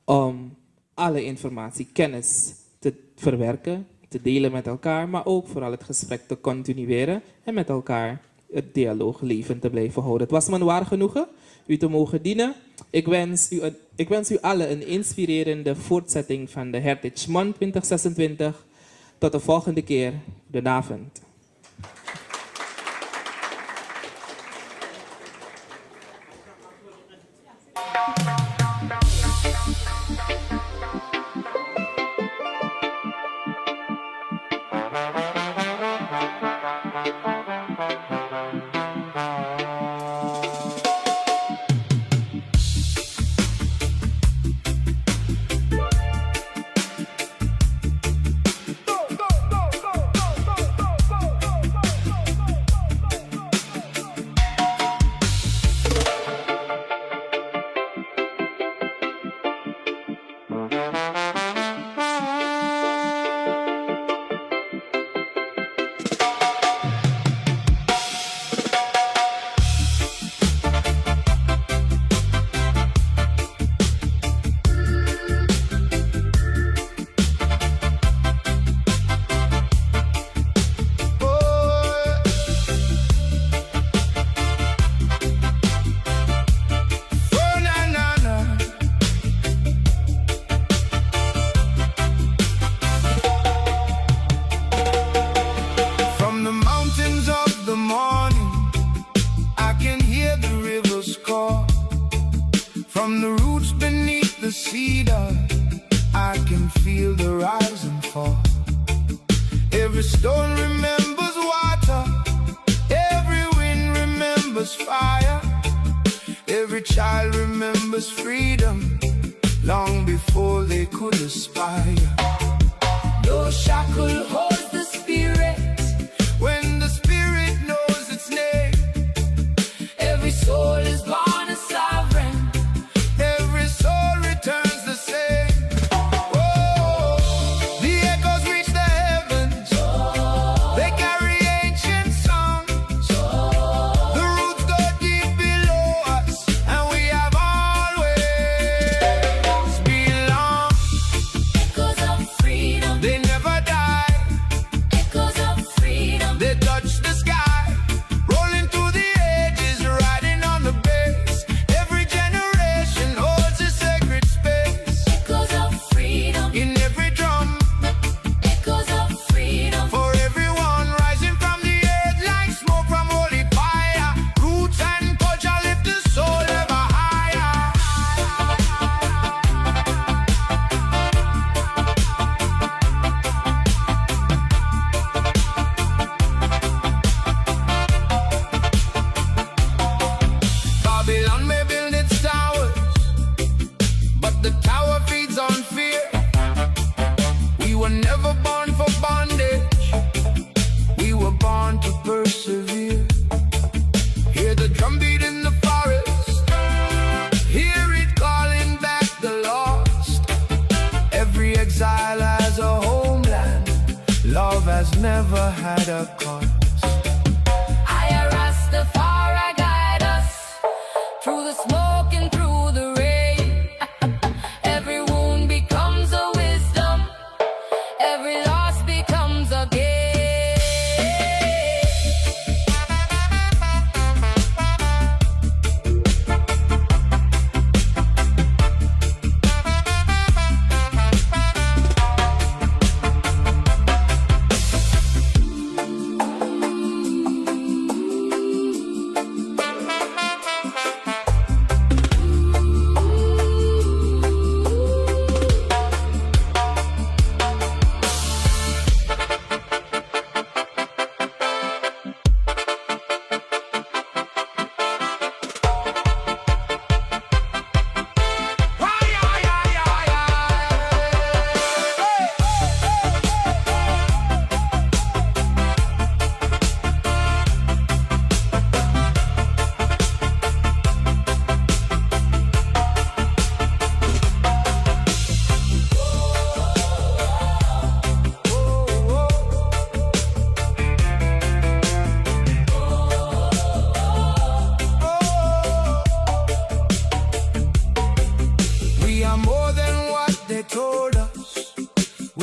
om alle informatie, kennis te verwerken, te delen met elkaar, maar ook vooral het gesprek te continueren en met elkaar het dialoog levend te blijven houden. Het was me een waar genoegen u te mogen dienen. Ik wens u allen een inspirerende voortzetting van de Heritage Month 2026. Tot de volgende keer. Goedenavond.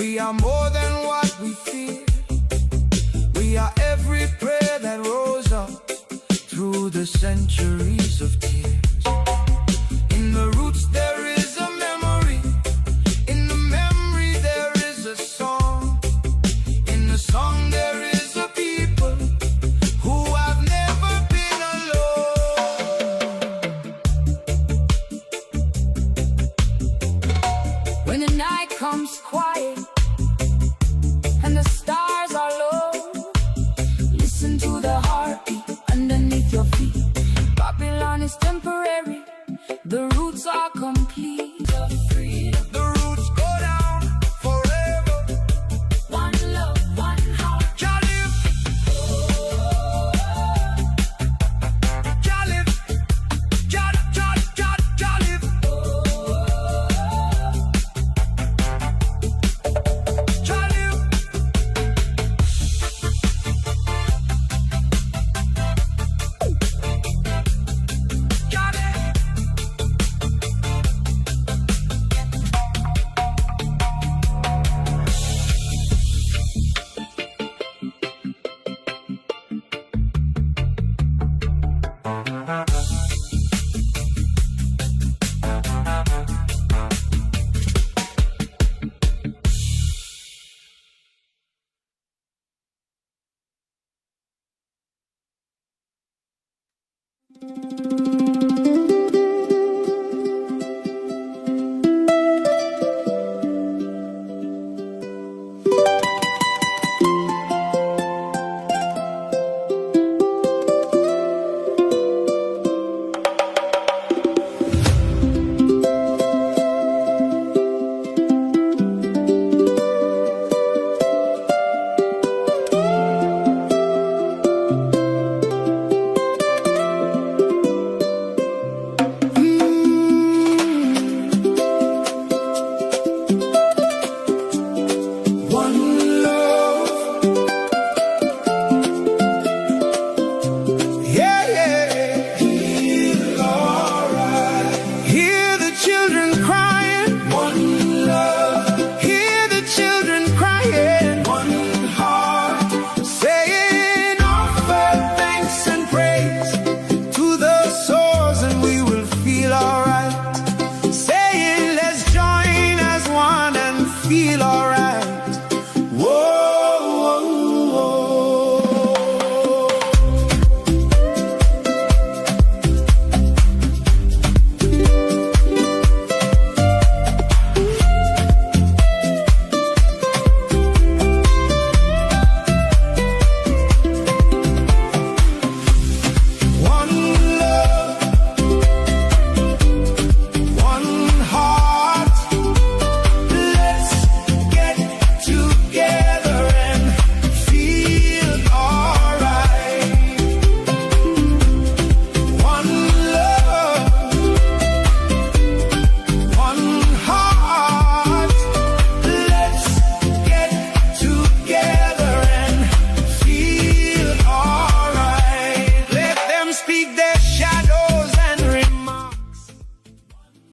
We are more than what we fear. We are every prayer that rose up through the centuries of tears. In the roots there is a memory. In the memory there is a song. In the song there is a people who have never been alone. When the night comes quiet and the stars